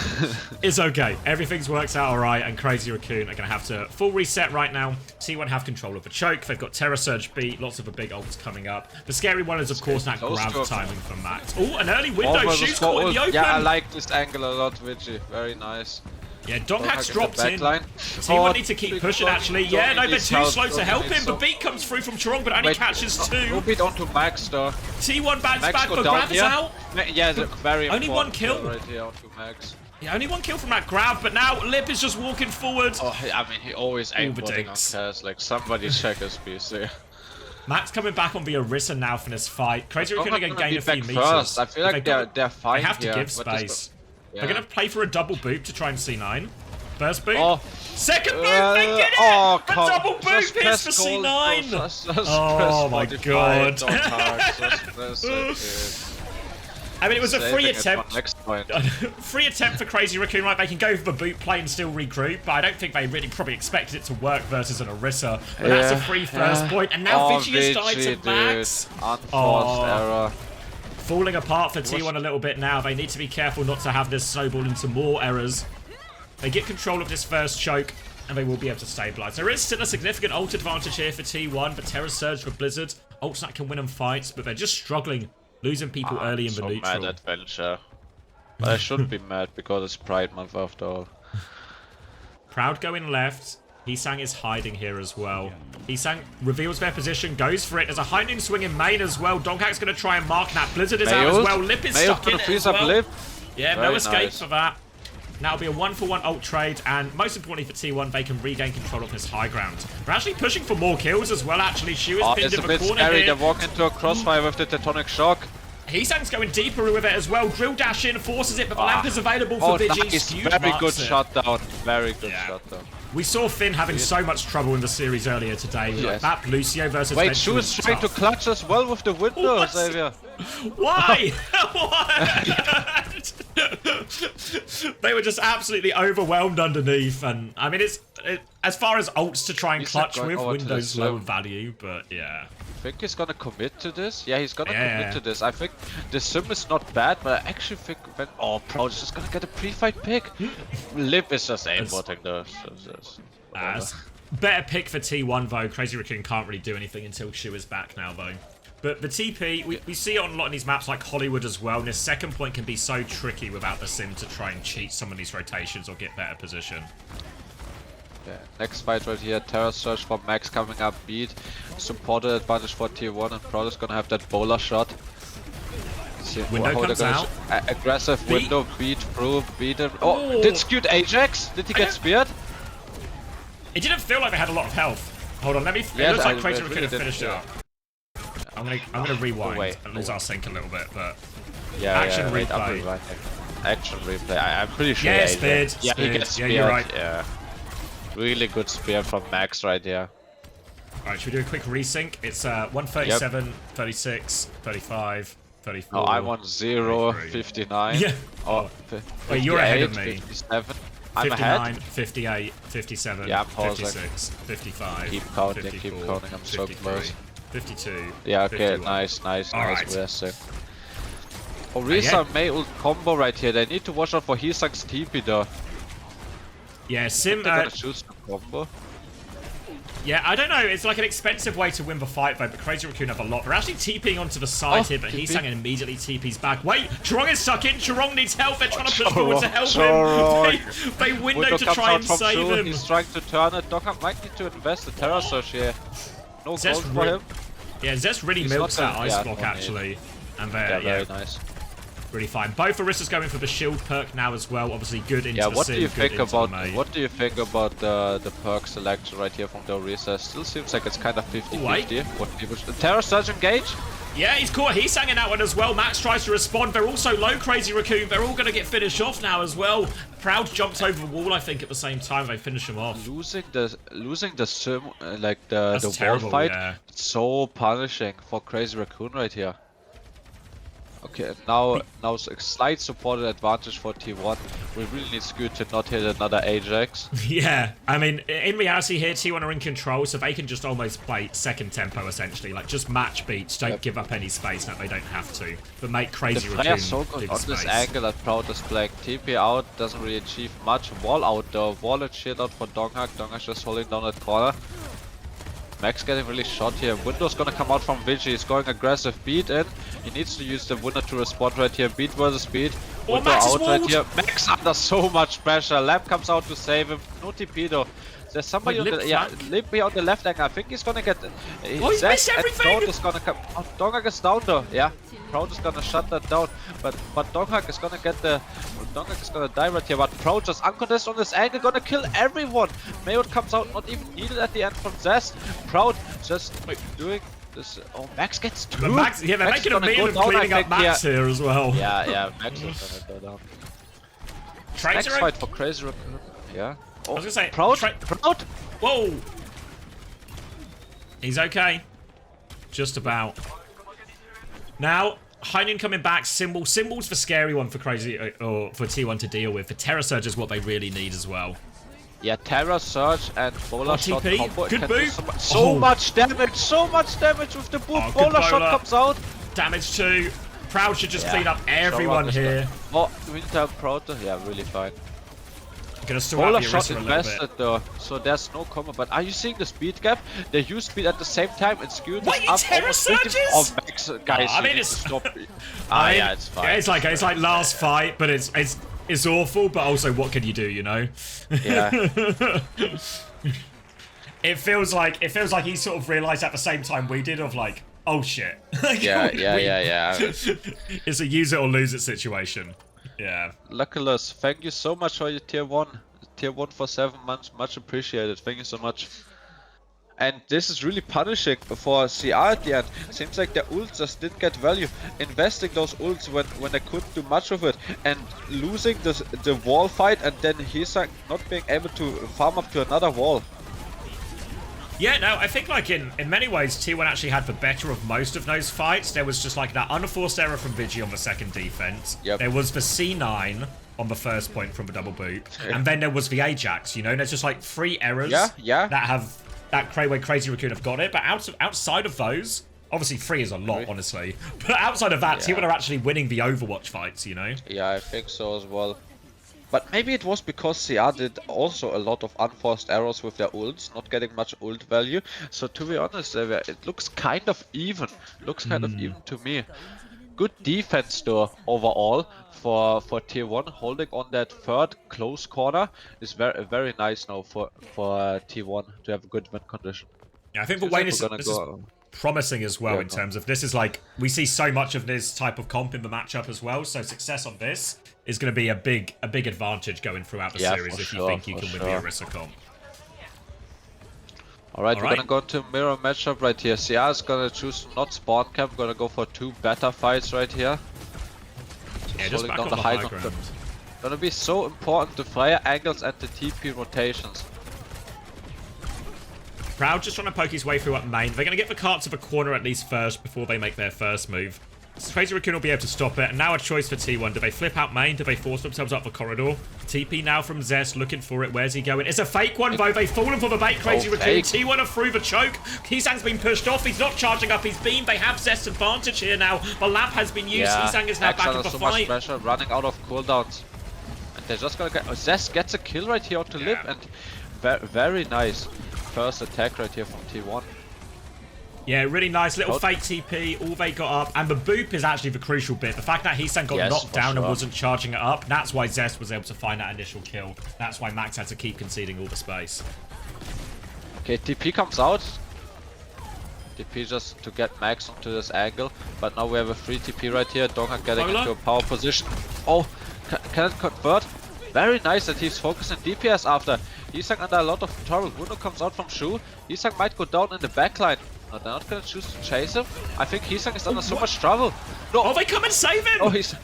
it's okay. Everything's worked out alright, and Crazy Raccoon are going to have to full reset right now. T1 have control of the choke. They've got Terror Surge beat. Lots of the big ults coming up. The scary one is, of course, that grab timing from Max. Oh, an early window. Shoes caught in the open. Yeah, I like this angle a lot, Vichy. Very nice. Yeah, Donghack's dropped in. T1 need to keep pushing, actually. Yeah, no, they're too slow to help him. The beat comes through from Chirong, but only catches two. No beat onto Max, though. T1 backs back, but grab is out. Yeah, very important. Only one kill. Right here onto Max. Yeah, only one kill from that grab, but now Lip is just walking forward. Oh, I mean, he always aimbotting on Cass. Like, somebody check his PC. Max coming back on the Orisa now for this fight. Crazy are going to gain a few meters. First. I feel like they're fine. They have to give space. They're going to play for a double boot to try and C9. First boot. Oh. Second boot, they get it! Oh, a double boot hits for C9! Oh my god. I mean, it was a free attempt. Free attempt for Crazy Raccoon, right? They can go for the boot play and still regroup, but I don't think they really probably expected it to work versus an Orisa. But that's a free first point, and now Vichy has died to Max. Unforced error. Falling apart for T1 a little bit now. They need to be careful not to have this snowball into more errors. They get control of this first choke, and they will be able to stabilize. There is still a significant ult advantage here for T1, but Terror Surge for Blizzard. Ults that can win them fights, but they're just struggling, losing people early in the neutral. I'm so mad at Venture. But I shouldn't be mad because it's Pride Month after all. Proud going left. Heesang is hiding here as well. Heesang reveals their position, goes for it. There's a heightening swing in main as well. Donghack's going to try and mark that. Blizzard is out as well. Lip is stuck in it as well. Yeah, no escape for that. Now it'll be a 1-for-1 ult trade, and most importantly for T1, they can regain control of this high ground. They're actually pushing for more kills as well, actually. Shu is pinned in the corner here. They walk into a crossfire with the Tectonic Shock. Heesang's going deeper with it as well. Drill dash in, forces it, but the lamp is available for Vigi. Nice. Very good shutdown. Very good shutdown. We saw Finn having so much trouble in the series earlier today. Yes. That Lucio versus Wait, Shu is trying to clutch as well with the window, Xavier. Why? What? They were just absolutely overwhelmed underneath, and I mean, as far as ults to try and clutch with, Window's lower value, but yeah. I think he's gonna commit to this. Yeah, he's gonna commit to this. I think the sim is not bad, but I actually think when Proud is just gonna get a pre-fight pick. Lip is just aimbotting those. Better pick for T1 though. Crazy Raccoon can't really do anything until Shu is back now though. But the TP, we see it on a lot of these maps like Hollywood as well, and this second point can be so tricky without the sim to try and cheat some of these rotations or get better position. Yeah, next fight right here, Terror Surge for Max coming up, beat, supported advantage for tier 1, and Proud is gonna have that bowler shot. See Window comes out. Aggressive window, beat through, beat him. Oh, did Skewed Ajax? Did he get speared? It didn't feel like they had a lot of health. Hold on, let me. It looks like Crazy Raccoon have finished it up. I'm gonna rewind and lose our sync a little bit, but action replay. Action replay. I'm pretty sure. Yeah, speared. Yeah, he gets speared. Yeah, you're right. Yeah. Really good spear from Max right here. Alright, should we do a quick resync? It's 137, 36, 35, 34. Oh, I want 0, 59. Yeah. Oh, wait, you're ahead of me. 57. I'm 59, ahead. 58, 57, yeah, I'm pausing. 56, 55. Keep counting, 54, keep counting. I'm so close. 52. Yeah, okay, 51. nice resting. Oh, Yeah. Risa may ult combo right here. They need to watch out for Hisang's TP though. Yeah, Sim. They're gonna choose the combo. Yeah, I don't know. It's like an expensive way to win the fight, though, but Crazy Raccoon have a lot. They're actually TPing onto the side here, but Hisang immediately TPs back. Wait, Chorong is stuck in. Chorong needs help. They're trying to push forward to help him. They window to try and save him. He's trying to turn it. Doghammer might need to invest the Terror Surge here. No gold for him. Yeah, Zest really milks that ice block, actually. And they're, very nice. Really fine. Both Orissa's going for the shield perk now as well. Obviously good into the what sim, do you think about what do you think about the perk selection right here from the Orisa? Still seems like it's kind of 50-50. What people should... Terror Surge engage? Yeah, he's caught. He's sang in that one as well. Max tries to respond. They're also low, Crazy Raccoon. They're all going to get finished off now as well. Proud jumps over the wall, I think, at the same time. They finish him off. Losing the sim, like the terrible, wall fight, yeah. so punishing for Crazy Raccoon right here. Okay, now a slight supported advantage for T1. We really need Scoot to not hit another Ajax. Yeah, I mean, in reality here, T1 are in control, so they can just almost play second tempo, essentially. Like, just match beats, don't give up any space, that they don't have to. But make Crazy Raccoon so good on this angle that Proud is playing. TP out, doesn't really achieve much. Wall out though, wall and shield out for Donghak. Donghak's just holding down that corner. Max getting really shot here. Window's gonna come out from Vigi. He's going aggressive. Beat in. He needs to use the window to respond right here. Beat versus beat. Window out right here. Max under so much pressure. Lamp comes out to save him. No TP though. There's somebody on the Lip here on the left angle. I think he's gonna get. He's missed everything. Is gonna come. Oh, Donghak is down though. Yeah. Proud is gonna shut that down. But Donghak is gonna get the. Donghak is gonna die right here. But Proud just uncontested on this angle, gonna kill everyone. Mayot comes out, not even needed at the end from Zest. Proud just doing this. Oh, Max gets two. Max, yeah, they're making a meal of cleaning up Max here as well. Yeah, Max is gonna go down. Next fight for Crazy Raccoon. Yeah. I was gonna say, Proud. Whoa! He's okay. Just about. Now, Hainan coming back. Symbol's the scary one for Crazy, or for T1 to deal with. For Terror Surge is what they really need as well. Yeah, Terror Surge and Bowler Shot combo. Good move. So much damage with the boot. Bowler Shot comes out. Damage too. Proud should just clean up everyone here. Oh, Winter Proud, yeah, really fine. Gonna still Bowler Shot invested though, so there's no combo. But are you seeing the speed gap? They use speed at the same time and Skewed is up Terror Surges? Oh, Max, guys, I mean, it's stop. yeah, it's fine. Yeah, it's like last fight, but it's awful. But also, what can you do? You know? Yeah. It feels like he sort of realized at the same time we did of like, oh shit. Yeah. It's a use it or lose it situation. Yeah. Luculus, thank you so much for your tier 1. Tier 1 for 7 months, much appreciated. Thank you so much. And this is really punishing for CR at the end. Seems like their ults just didn't get value. Investing those ults when they couldn't do much of it, and losing the wall fight, and then he's like not being able to farm up to another wall. Yeah, no, I think like in many ways T1 actually had the better of most of those fights. There was just like that unforced error from Vigi on the second defense. Yep. There was the C9 on the first point from the double boot. And then there was the Ajax, you know, and there's just like 3 errors that have that way Crazy Raccoon have got it. But outside of those, obviously 3 is a lot, honestly. But outside of that, T1 are actually winning the Overwatch fights, you know? Yeah, I think so as well. But maybe it was because CR did also a lot of unforced errors with their ults, not getting much ult value. So to be honest, it looks kind of even. Looks kind of even to me. Good defense though overall for tier 1. Holding on that third close corner is very nice now for tier 1 to have a good win condition. Yeah, I think for Wayne this is promising as well in terms of this is like we see so much of this type of comp in the matchup as well. So success on this is going to be a big advantage going throughout the series if you think you can win the Orisa comp. Alright, we're gonna go into mirror matchup right here. CR is gonna choose not spawn camp, gonna go for 2 better fights right here. Yeah, just back on the high ground. Gonna be so important, the fire angles and the TP rotations. Proud just trying to poke his way through up main. They're going to get the cart to the corner at least first before they make their first move. Crazy Raccoon will be able to stop it. And now a choice for T1. Do they flip out main? Do they force themselves up the corridor? TP now from Zest looking for it. Where's he going? It's a fake one though. They've fallen for the bait. Crazy Raccoon. T1 are through the choke. Heesang's been pushed off. He's not charging up his beam. They have Zest's advantage here now. The lamp has been used. Heesang is now back in the so fight. Much pressure, running out of cooldowns. And they're just gonna get... Zest gets a kill right here onto Lip. And very nice. First attack right here from T1. Yeah, really nice little fake TP, all they got up, and the boop is actually the crucial bit. The fact that Heesang got knocked down and wasn't charging it up, that's why Zest was able to find that initial kill. That's why Max had to keep conceding all the space. Okay, TP comes out. TP just to get Max onto this angle, but now we have a free TP right here. Donghak getting into a power position. Oh, can it convert? Very nice that he's focusing DPS after. Heesang under a lot of trouble. Bruno comes out from Shu. Heesang might go down in the backline. No, they're not gonna choose to chase him. I think Heesang is under so much trouble. No. Oh, they come and save him! Oh, he's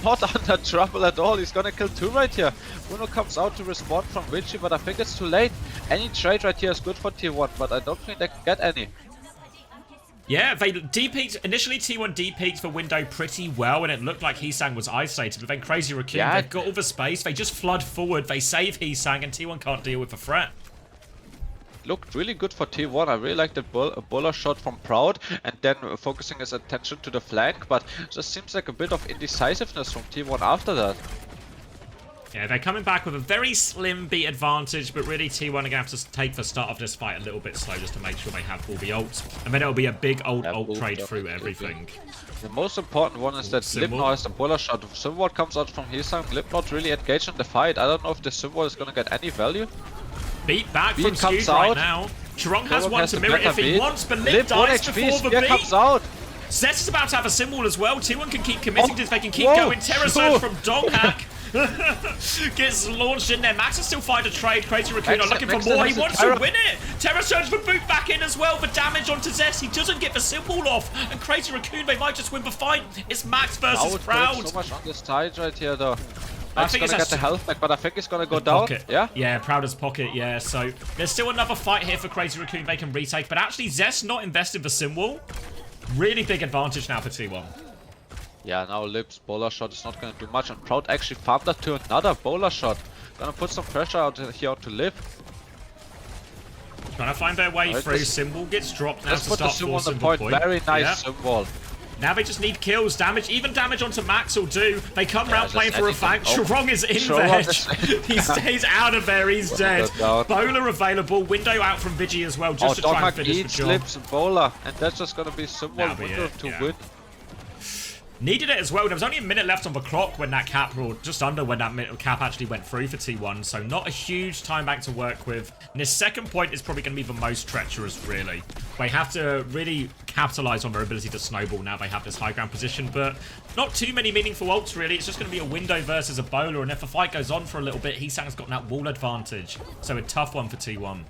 not under trouble at all. He's gonna kill 2 right here. Bruno comes out to respond from Richie, but I think it's too late. Any trade right here is good for tier 1, but I don't think they can get any. Yeah, they D-peaked, initially T1 D-peaked the window pretty well, and it looked like Heesang was isolated, but then Crazy Raccoon, they've got all the space, they just flood forward, they save Heesang, and T1 can't deal with the threat. Looked really good for T1. I really liked the bowler shot from Proud, and then focusing his attention to the flank, but just seems like a bit of indecisiveness from T1 after that. Yeah, they're coming back with a very slim beat advantage, but really T1 are going to have to take the start of this fight a little bit slow just to make sure they have all the ults. And then it'll be a big ult trade through everything. The most important one is that Lip now has the bowler shot. If Symbol comes out from Heesang, Lip not really engaged in the fight. I don't know if the Symbol is going to get any value. Beat back from Skewed right now. Chirong has one to mirror if he wants, but Lip dies before the beat. Comes out. Zest is about to have a symbol as well. T1 can keep committing to this. They can keep going. Terror Surge from Donghak. Gets launched in there. Max is still fighting a trade. Crazy Raccoon are looking for more. He wants to win it. Terror Surge for Boot back in as well. The damage onto Zest. He doesn't get the symbol off. And Crazy Raccoon, they might just win the fight. It's Max versus Proud. So much on this side right here though. I think he's gonna get the health back, but I think he's gonna go down. Pocket. Yeah? Yeah, Proud's pocket, yeah. So there's still another fight here for Crazy Raccoon they can retake, but actually Zest not invested the symbol. Really big advantage now for T1. Yeah, now Lip's bowler shot is not gonna do much, and Proud actually farmed that to another bowler shot. Gonna put some pressure out here onto Lip. Trying to find their way through. Symbol gets dropped now to start the symbol on the point. Very nice symbol. Now they just need kills, damage, even damage onto Max will do. They come round playing for a flank. Chirong is in there. He stays out of there, he's dead. Bowler available, window out from Vigi as well, just to try and finish the job. Lips bowler, and that's just gonna be symbol window to win. Needed it as well. There was only a minute left on the clock when that cap, or just under when that cap actually went through for T1, so not a huge time back to work with. And his second point is probably going to be the most treacherous, really. They have to really capitalize on their ability to snowball now they have this high ground position, but not too many meaningful ults, really. It's just going to be a window versus a bowler, and if the fight goes on for a little bit, Heesang's got that wall advantage. So a tough one for T1.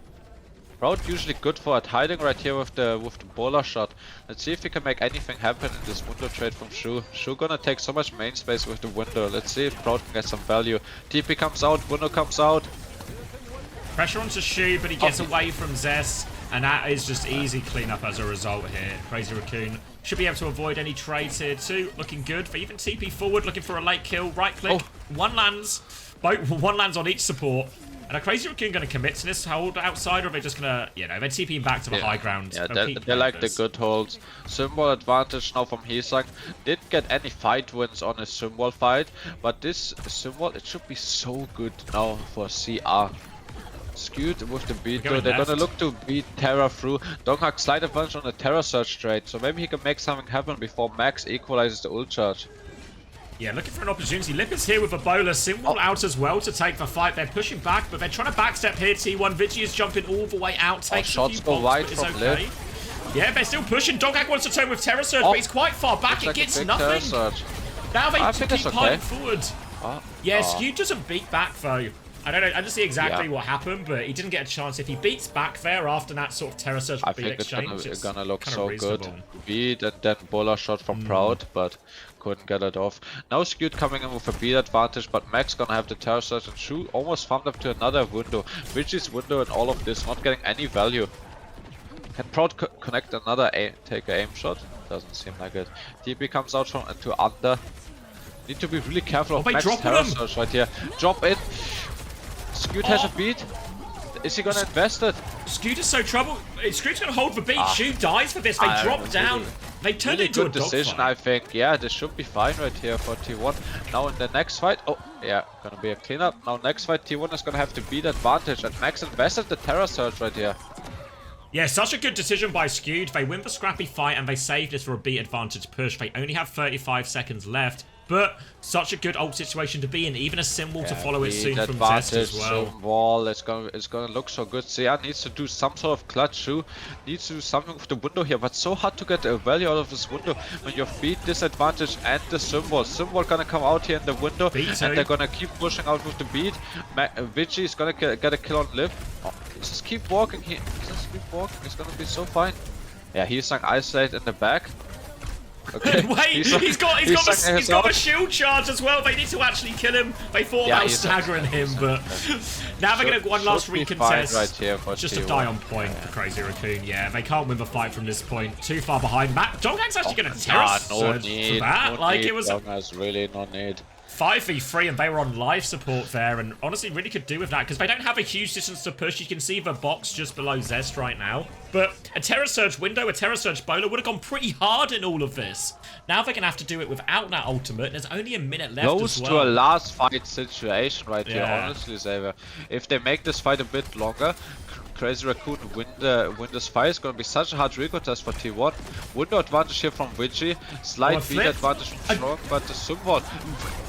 Proud usually good for it, hiding right here with the bowler shot. Let's see if we can make anything happen in this window trade from Shu. Shu gonna take so much main space with the window. Let's see if Proud can get some value. TP comes out, window comes out. Pressure onto Shu, but he gets away from Zest. And that is just easy cleanup as a result here. Crazy Raccoon should be able to avoid any trades here too. Looking good. They even TP forward, looking for a late kill. Right click. One lands. One lands on each support. And a Crazy Raccoon going to commit to this hold outside, or are they just going to, you know, they're TPing back to the high ground? Yeah, they like the good holds. Symbol advantage now from Hisang. Didn't get any fight wins on his Symbol fight, but this Symbol, it should be so good now for CR. Skewed with the beat though, they're gonna look to beat Terra through. Donghak slight advantage on the Terra Surge trade, so maybe he can make something happen before Max equalizes the ult charge. Yeah, looking for an opportunity. Lip is here with a bowler. Symbol out as well to take the fight. They're pushing back, but they're trying to backstep here. T1 Vigi is jumping all the way out. Takes shots go wide from Lip. Yeah, they're still pushing. Donghak wants to turn with Terra Surge, but he's quite far back. It gets nothing. Now they keep piling forward. Yeah, Skew doesn't beat back though. I don't know. I don't see exactly what happened, but he didn't get a chance. If he beats baat there after that sort of Terra Surge beat exchange, it's gonna look so good. Beat and then bowler shot from Proud, but couldn't get it off. Now Skewed coming in with a beat advantage, but Max gonna have the Terra Surge and Shu almost farmed up to another window. Vigi's window and all of this not getting any value. Can Proud connect another take a aim shot? Doesn't seem like it. TP comes out from into under. Need to be really careful of Max Terra Surge right here. Drop it. Skewed has a beat. Is he gonna invest it? Skewed is so trouble. Skewed's gonna hold the beat. Shu dies for this. They drop down. They turned it into a decision, I think. Yeah, this should be fine right here for T1. Now in the next fight, gonna be a cleanup. Now next fight, T1 is gonna have the beat advantage, and Max invested the Terra Surge right here. Yeah, such a good decision by Skewed. They win the scrappy fight and they save this for a beat advantage push. They only have 35 seconds left. But such a good ult situation to be in, even a symbol to follow it soon from Zest as well. Wall, it's gonna look so good. CR needs to do some sort of clutch. Shu needs to do something with the window here, but so hard to get a value out of this window when you have beat disadvantage and the symbol. Symbol gonna come out here in the window, and they're gonna keep pushing out with the beat. Vigi is gonna get a kill on Liv. Just keep walking here. Just keep walking. It's gonna be so fine. Yeah, he's like isolated in the back. Okay. Wait, he's got a shield charge as well. They need to actually kill him. They thought about staggering him, but now they're going to one last recontest. Right here for just to die on point for Crazy Raccoon. Yeah, they can't win the fight from this point. Too far behind. Donghak's actually going to Terra Surge for that. It was really no need. 5v3 and they were on life support there, and honestly really could do with that because they don't have a huge distance to push. You can see the box just below Zest right now, but a Terra Surge window, a Terra Surge bowler would have gone pretty hard in all of this. Now they're gonna have to do it without that ultimate, and there's only a minute left Close as well. To a last fight situation right here, honestly, Xavier. If they make this fight a bit longer, Crazy Raccoon win this fight. It's gonna be such a hard recontest for T1. Window advantage here from Vigi. Slight beat advantage from Strong, but the symbol.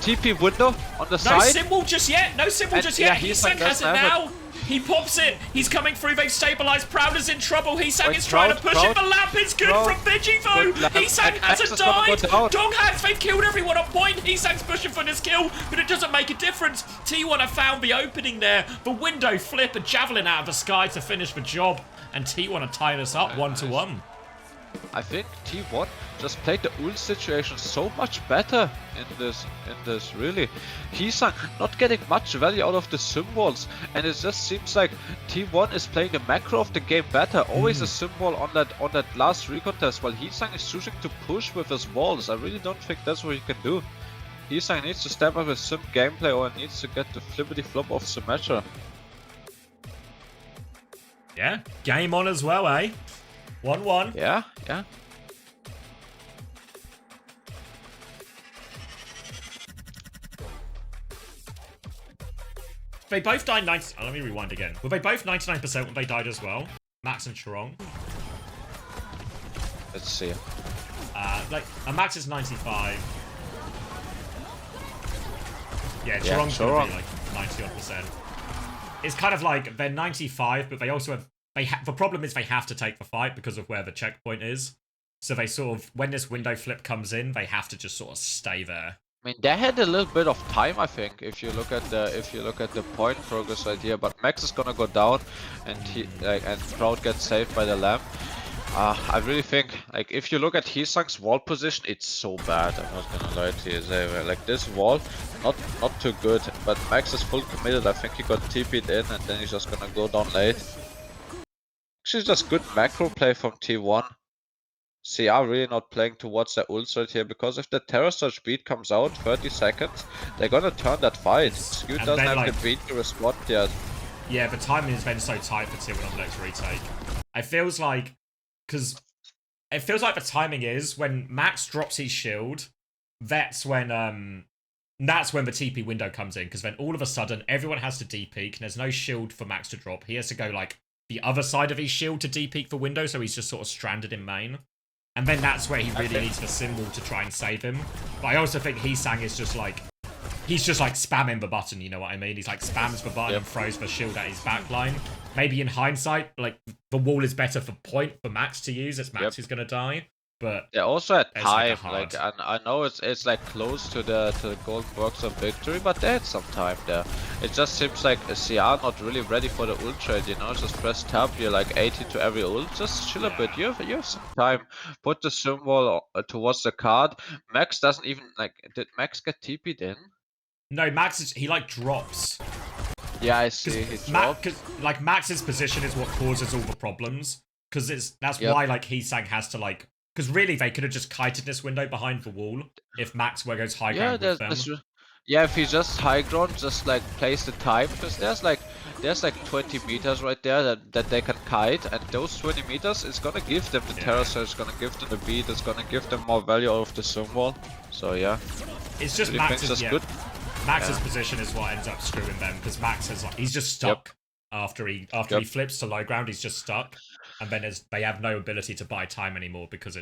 TP window on the side. No symbol just yet. No symbol just yet. Hisang has it now. He pops it. He's coming through. They've stabilized. Proud is in trouble. Hisang is trying to push it. The lamp is good from Vigi though. Hisang hasn't died. Donghak, they've killed everyone on point. Hisang's pushing for this kill, but it doesn't make a difference. T1 have found the opening there. The window flip, a javelin out of the sky to finish the job. And T1 are tying us up 1-1. I think T1 just played the ult situation so much better in this really. Hisang not getting much value out of the symbols, and it just seems like T1 is playing the macro of the game better. Always a symbol on that last recontest, while Hisang is choosing to push with his walls. I really don't think that's what he can do. Hisang needs to step up his sim gameplay, or needs to get the flippity flop of Symmetra. Yeah, game on as well, eh? 1-1. Yeah. They both died 90. Oh, let me rewind again. Were they both 99% when they died as well? Max and Charong. Let's see. Max is 95. Yeah, Charong's gonna be like 90-odd%. It's kind of like they're 95, but they also have. The problem is they have to take the fight because of where the checkpoint is. So they sort of, when this window flip comes in, they have to just sort of stay there. I mean, they had a little bit of time, I think, if you look at the point progress right here. But Max is gonna go down, and Proud gets saved by the lamp. I really think, like, if you look at Hisang's wall position, it's so bad. I'm not gonna lie to you. Like, this wall, not too good. But Max is full committed. I think he got TP'd in, and then he's just gonna go down late. Actually, just good macro play from T1. CR really not playing towards their ult right here, because if the Terror Surge beat comes out 30 seconds, they're gonna turn that fight. Scoot And doesn't then, have like, the beat to respond yet. yeah, the timing has been so tight for T1 on the next retake. It feels like, because it feels like the timing is when Max drops his shield, that's when the TP window comes in, because then all of a sudden everyone has to D-peek and there's no shield for Max to drop. He has to go like the other side of his shield to D-peek for window, so he's just sort of stranded in main. And then that's where he really needs the symbol to try and save him. But I also think Heesang is just like, he's just like spamming the button, you know what I mean? He's like spams the button and throws the shield at his backline. Maybe in hindsight, like the wall is better for point for Max to use, as Max is gonna die. But they also had time, like and I know it's like close to the golden box of victory, but they had some time there. It just seems like a CR not really ready for the ult trade, you know. Just press tab, you're like 80 to every ult. Just chill a bit. You have some time. Put the symbol towards the card. Max doesn't even like. Did Max get TP'd in? no, Max is, he like drops. Yeah, I see. He dropped. Like Max's position is what causes all the problems. Because that's why like Heesang has to like. Because really, they could have just kited this window behind the wall if Max were goes high ground with them. Yeah, if he just high ground, just like plays the time, because there's like 20 meters right there that they can kite, and those 20 meters is gonna give them the Terror Surge, it's gonna give them the beat, it's gonna give them more value out of the symbol. So yeah, it's just Max's good. Max's position is what ends up screwing them, because Max is like, he's just stuck after he flips to low ground. He's just stuck, and then they have no ability to buy time anymore, because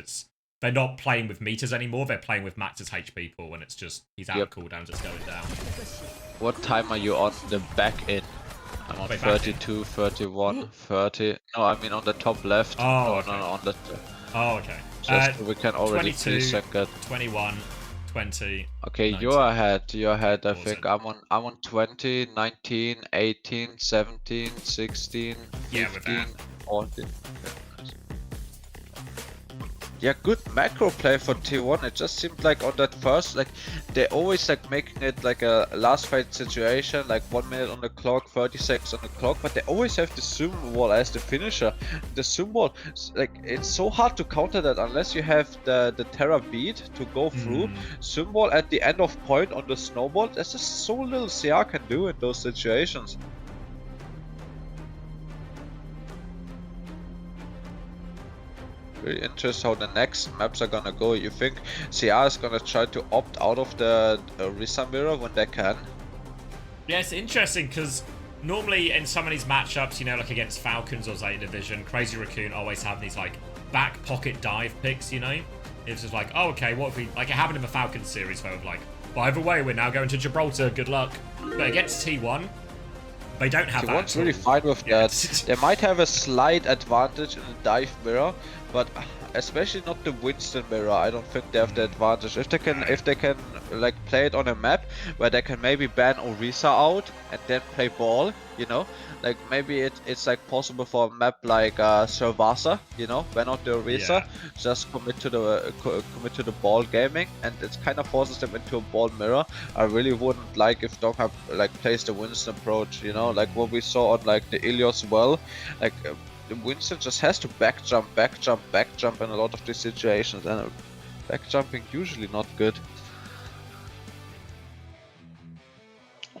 they're not playing with meters anymore. They're playing with Max's HP pool, and it's just he's out of cooldowns. It's going down. What time are you on the back end? I'm on 32, 31, 30. No, I mean on the top left. Oh, no, on the. Oh, okay. Just we can already 22, 2 21, 20. Okay, 19. you're ahead. I think I'm on 20, 19, 18, 17, 16, 15, 14. Yeah, good macro play for T1. It just seemed like on that first, like they always like making it like a last fight situation, like 1 minute on the clock, 30 seconds on the clock, but they always have the Zoom wall as the finisher. The Zoom wall, like it's so hard to counter that unless you have the Terra beat to go through. Zoom wall at the end of point on the snowball, there's just so little CR can do in those situations. Very interesting how the next maps are gonna go. You think CR is gonna try to opt out of the Risa mirror when they can? Yeah, it's interesting because normally in some of these matchups, you know, like against Falcons or Zeta Division, Crazy Raccoon always have these like back pocket dive picks, you know? It's just like, oh, okay, what if we, like it happened in the Falcons series where like, by the way, we're now going to Gibraltar, good luck. But against T1, they don't have that. T1's really fine with that. They might have a slight advantage in the dive mirror, but especially not the Winston mirror. I don't think they have the advantage. If they can like play it on a map where they can maybe ban Orisa out and then play ball, you know, like maybe it's like possible for a map like Servasa, you know, ban out the Orisa, just commit to the ball gaming, and it kind of forces them into a ball mirror. I really wouldn't like if Donghak like plays the Winston approach, you know, like what we saw on like the Ilios well, like. Winston just has to back jump in a lot of these situations, and back jumping usually not good.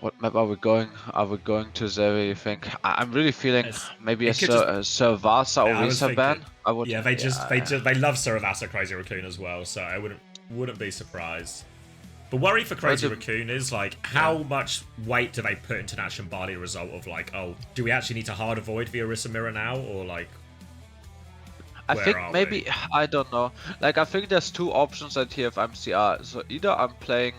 What map are we going? Are we going to Zevi, you think? I'm really feeling maybe a Servasa or Risa ban. I would. Yeah, they love Servasa Crazy Raccoon as well, so I wouldn't be surprised. The worry for Crazy Raccoon is like how much weight do they put into that Shambali result of like, oh, do we actually need to hard avoid the Orisa mirror now, or like? I think maybe I don't know. Like I think there's two options right here if I'm CR. So either I'm playing,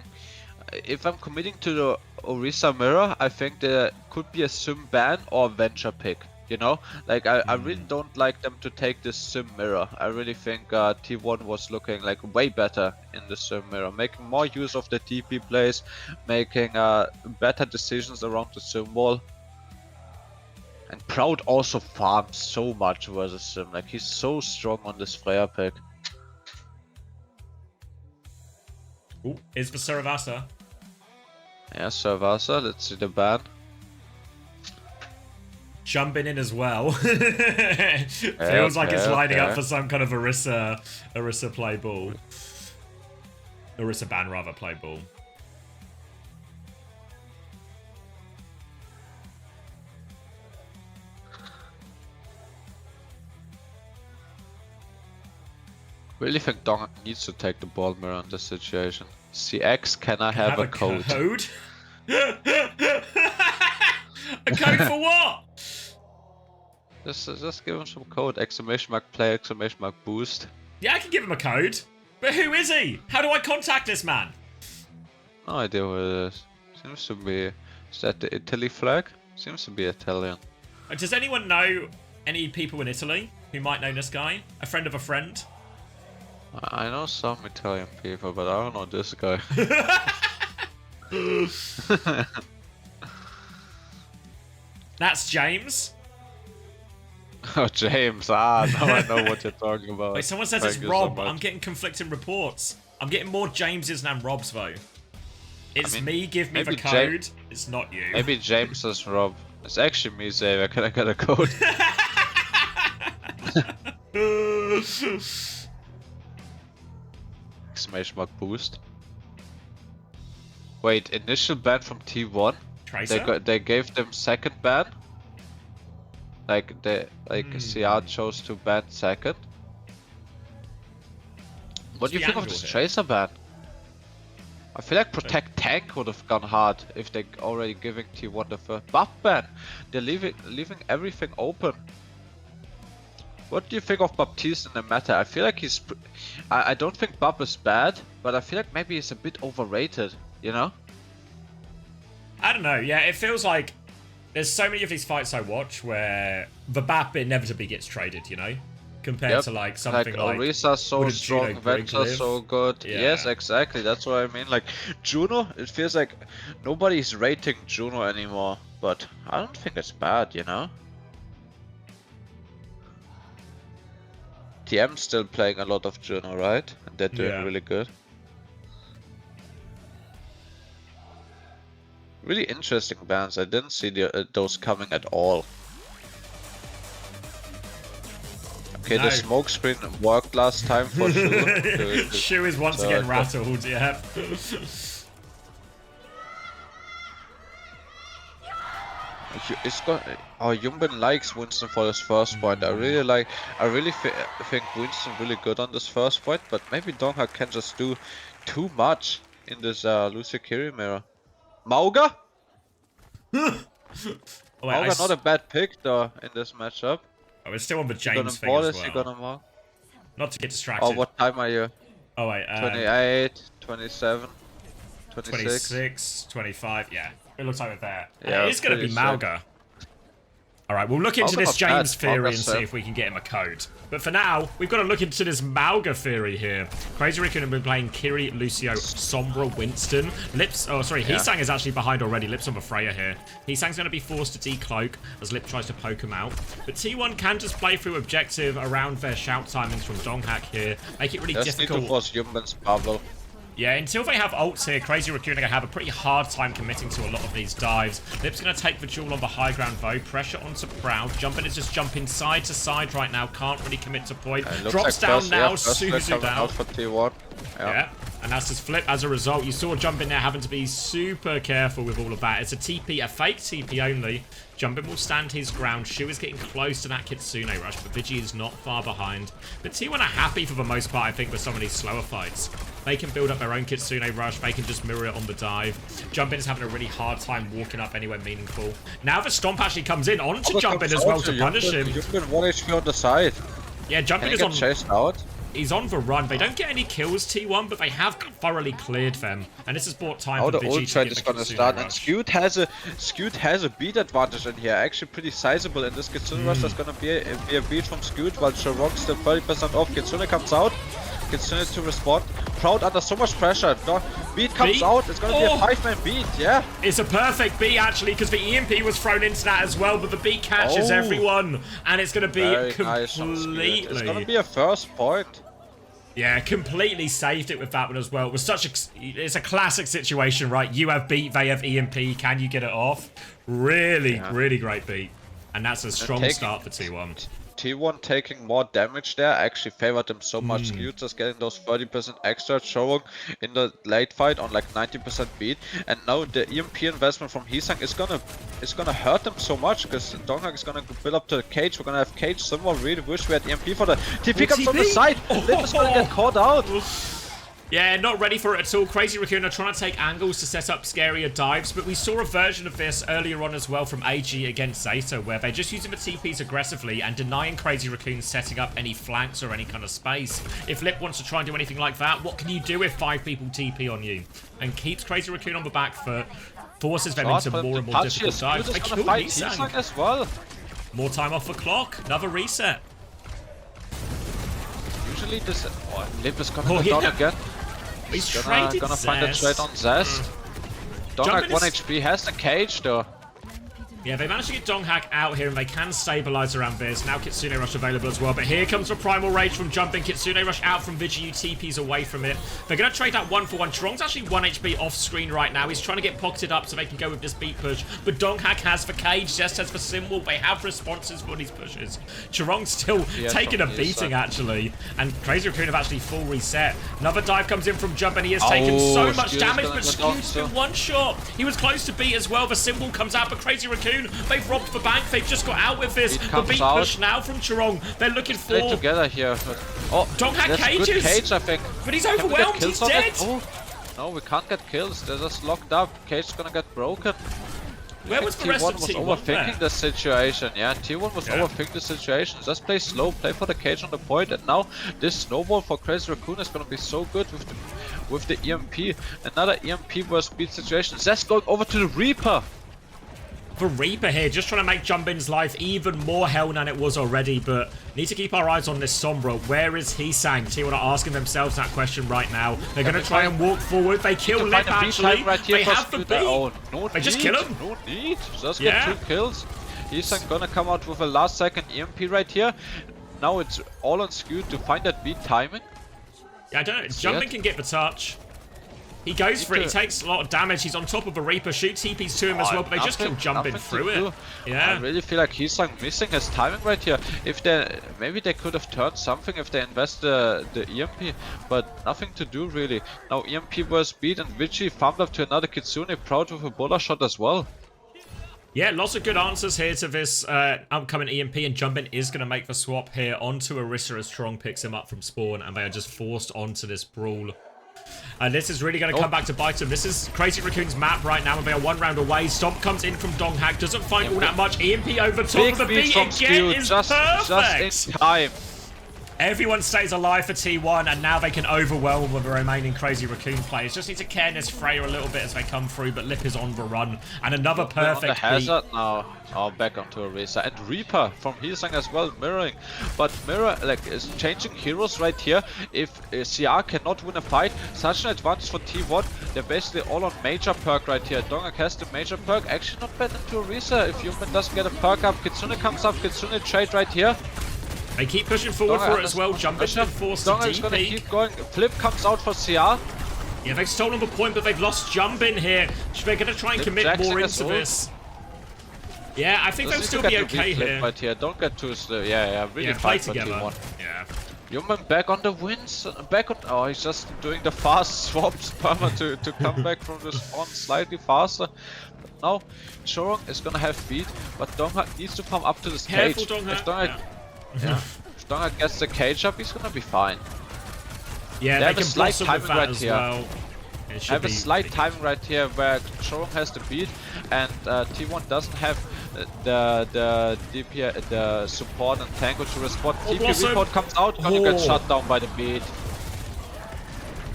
if I'm committing to the Orisa mirror, I think there could be a sim ban or venture pick. You know, like I really don't like them to take this sim mirror. I really think T1 was looking like way better in the sim mirror, making more use of the TP plays, making better decisions around the sim wall. And Proud also farms so much versus sim, like he's so strong on this Freya pick. Ooh, is for Servasa. Yeah, Servasa, let's see the ban. jumping in as well. Feels like it's lining up for some kind of Orisa play ball. Orisa ban rather play ball. Really think Dong needs to take the ball mirror in this situation. CX, can I have a code? Code? A code for what? Just give him some code. Exclamation mark play, exclamation mark boost. Yeah, I can give him a code. But who is he? How do I contact this man? No idea who it is. Seems to be... Is that the Italy flag? Seems to be Italian. Does anyone know any people in Italy who might know this guy? A friend of a friend? I know some Italian people, but I don't know this guy. That's James. Oh, James. Now I know what you're talking about. Wait, someone says Thank it's you Rob. so much. I'm getting conflicting reports. I'm getting more Jameses than Robs, though. It's me, give me the code. It's not you. Maybe James is Rob. It's actually me, Xavier. Can I get a code? Exclamation mark boost. Wait, initial ban from T1? Tracer? They gave them second ban? Like CR chose to ban second? What do you think of this Tracer ban? I feel like Protect Tank would have gone hard if they already giving T1 the first buff ban. They're leaving everything open. What do you think of Baptiste in the meta? I feel like he's... I don't think Bap is bad, but I feel like maybe he's a bit overrated, you know? I don't know, yeah, it feels like there's so many of these fights I watch where the Bap inevitably gets traded, you know? Compared to like something like... Orisa's so strong, Venture's so good. Yeah. Yes, exactly, that's what I mean. Like, Juno, it feels like nobody's rating Juno anymore, but I don't think it's bad, you know? TM's still playing a lot of Juno, right? And they're doing really good. Really interesting bans. I didn't see those coming at all. Okay, the smoke screen worked last time for sure. Shu is once again rattled, yeah. Yumbin likes Winston for his first point. I really think Winston really good on this first point, but maybe Donghak can just do too much in this Lucio Kiri mirror. Mauga? Mauga not a bad pick though in this matchup. Oh, we're still on the James thing as well. Not to get distracted. Oh, what time are you? Oh wait, 28, 27, 26, 26, 25, yeah. It looks like we're there. Yeah, it's going to be Mauga. Alright, we'll look into this James theory and see if we can get him a code. But for now, we've got to look into this Mauga theory here. Crazy Raccoon have been playing Kiri, Lucio, Sombra, Winston. Heesang is actually behind already. Lips on the Freya here. Heesang's going to be forced to decloak as Lip tries to poke him out. But T1 can just play through objective around their shout timings from Donghak here. Make it really difficult. Need to force Yumbin's Pablo. Yeah, until they have ults here, Crazy Raccoon are going to have a pretty hard time committing to a lot of these dives. Lip's going to take the duel on the high ground though. Pressure onto Proud. Jumping is just jumping side to side right now. Can't really commit to point. Drops down now. Suzu down. For T1. Yeah. And that's his flip. As a result, you saw Jumpin there having to be super careful with all of that. It's a TP, a fake TP only. Jumpin will stand his ground. Shu is getting close to that Kitsune rush, but Vigi is not far behind. But T1 are happy for the most part, I think, with some of these slower fights. They can build up their own Kitsune rush. They can just mirror it on the dive. Jumpin is having a really hard time walking up anywhere meaningful. Now the Stomp actually comes in onto Jumpin as well to punish him. You've been 1 HP on the side. Yeah, Jumpin is on... chased out? He's on the run. They don't get any kills, T1, but they have thoroughly cleared them. And this has bought time for Vigi to get the is gonna start. And Skewed has a beat advantage in here, actually pretty sizable in this Kitsune rush. There's gonna be a beat from Skewed while Sharok's still 30% off. Kitsune comes out. Kitsune to respond. Proud under so much pressure. Beat comes out. It's gonna be a 5-man beat, yeah. It's a perfect beat actually, because the EMP was thrown into that as well, but the beat catches everyone. And it's gonna be completely... It's gonna be a first point. Yeah, completely saved it with that one as well. It was it's a classic situation, right? You have beat, they have EMP. Can you get it off? Really, really great beat. And that's a strong start for T1. T1 taking more damage there actually favored them so much. Skewed just getting those 30% extra, showing in the late fight on like 90% beat, and now the EMP investment from Heesang is gonna hurt them so much because Donghak is gonna build up to the cage. We're gonna have cage. Someone really wish we had EMP for the TP comes from the side. Lip is gonna get caught out. Yeah, not ready for it at all. Crazy Raccoon are trying to take angles to set up scarier dives, but we saw a version of this earlier on as well from AG against Zeta, where they're just using the TPs aggressively and denying Crazy Raccoon setting up any flanks or any kind of space. If Lip wants to try and do anything like that, what can you do if 5 people TP on you? And keeps Crazy Raccoon on the back foot, forces them into more and more difficult dives. They killed Heesang as well. More time off the clock, another reset. Usually this... Oh, Lip is gonna go down again. He's gonna find a trade on Zest. Donghak 1 HP has the cage though. Yeah, they managed to get Donghak out here and they can stabilize around this. Now Kitsune Rush available as well, but here comes the Primal Rage from Jumping. Kitsune Rush out from Vigi, TP's away from it. They're going to trade that 1-for-1. Chirong's actually 1 HP off screen right now. He's trying to get pocketed up so they can go with this beat push, but Donghak has the cage, Zest has the symbol. They have responses for these pushes. Chirong's still taking a beating actually, and Crazy Raccoon have actually full reset. Another dive comes in from Jump and he has taken so much damage, but Skew's been one shot. He was close to beat as well. The symbol comes out, but Crazy Raccoon, they've robbed the bank. They've just got out with this. The beat push now from Chirong. They're looking for... Stay together here. Oh, Donghak cages. Good cage, I think. But he's overwhelmed. He's dead. Oh. No, we can't get kills. They're just locked up. Cage is gonna get broken. Where was the rest of T1 was overthinking the situation. Yeah, T1 was overthinking the situation. Just play slow, play for the cage on the point, and now this snowball for Crazy Raccoon is gonna be so good with the EMP. Another EMP versus speed situation. Zest going over to the Reaper. For Reaper here, just trying to make Jumbin's life even more hell than it was already, but need to keep our eyes on this Sombra. Where is Heesang? T1 are asking themselves that question right now. They're going to try and walk forward. They kill Lip actually. They have the beat. Oh, no they just kill him. No need. Just get 2 kills. Heesang gonna come out with a last second EMP right here. Now it's all on Skewed to find that beat timing. Yeah, I don't know. Jumbin can get the touch. He goes for it, he takes a lot of damage, he's on top of a Reaper, shoot TPs to him as well, but they just kill Jumpin through it. Yeah. I really feel like he's like missing his timing right here. If they, maybe they could have turned something if they invest the EMP, but nothing to do really. Now EMP was beat and Vigi farmed up to another Kitsune, proud with a bullet shot as well. Yeah, lots of good answers here to this upcoming EMP, and Jumpin is going to make the swap here onto Orisa as Strong picks him up from spawn, and they are just forced onto this brawl. And this is really going to come back to bite him. This is Crazy Raccoon's map right now, and they are 1 round away. Stomp comes in from Donghak, doesn't find all that much. EMP over top of the beat again is perfect. Just in time. Everyone stays alive for T1, and now they can overwhelm with the remaining Crazy Raccoon players. Just need to careless Freya a little bit as they come through, but Lip is on the run. And another perfect hazard now. Oh, back onto Orisa. And Reaper from Heesang as well, mirroring. But Mirror is changing heroes right here. If CR cannot win a fight, such an advantage for T1. They're basically all on major perk right here. Donghak has the major perk. Actually not bad into Orisa. If Human doesn't get a perk up, Kitsune comes up. Kitsune trade right here. They keep pushing forward for it as well. Jumpin forced to DP. Gonna keep going. Flip comes out for CR. Yeah, they've stolen the point, but they've lost Jumpin here. They're going to try and commit more into this. Yeah, I think they'll still be okay here. Right here. Don't get too slow. Yeah, really play fight together. For T1. Yeah. Human back on the wins. Back on. Oh, he's just doing the fast swaps, Perma, to come back from the spawn slightly faster. But now, Chorong is gonna have beat, but Donghak needs to come up to this cage. Careful, Donghak. If Donghak gets the cage up, he's gonna be fine. Yeah, they have a slight timing right here. Well. I have a slight timing right here where Chorong has the beat and T1 doesn't have the DP, the support and tango to respond. TP report comes out, gonna get shut down by the beat.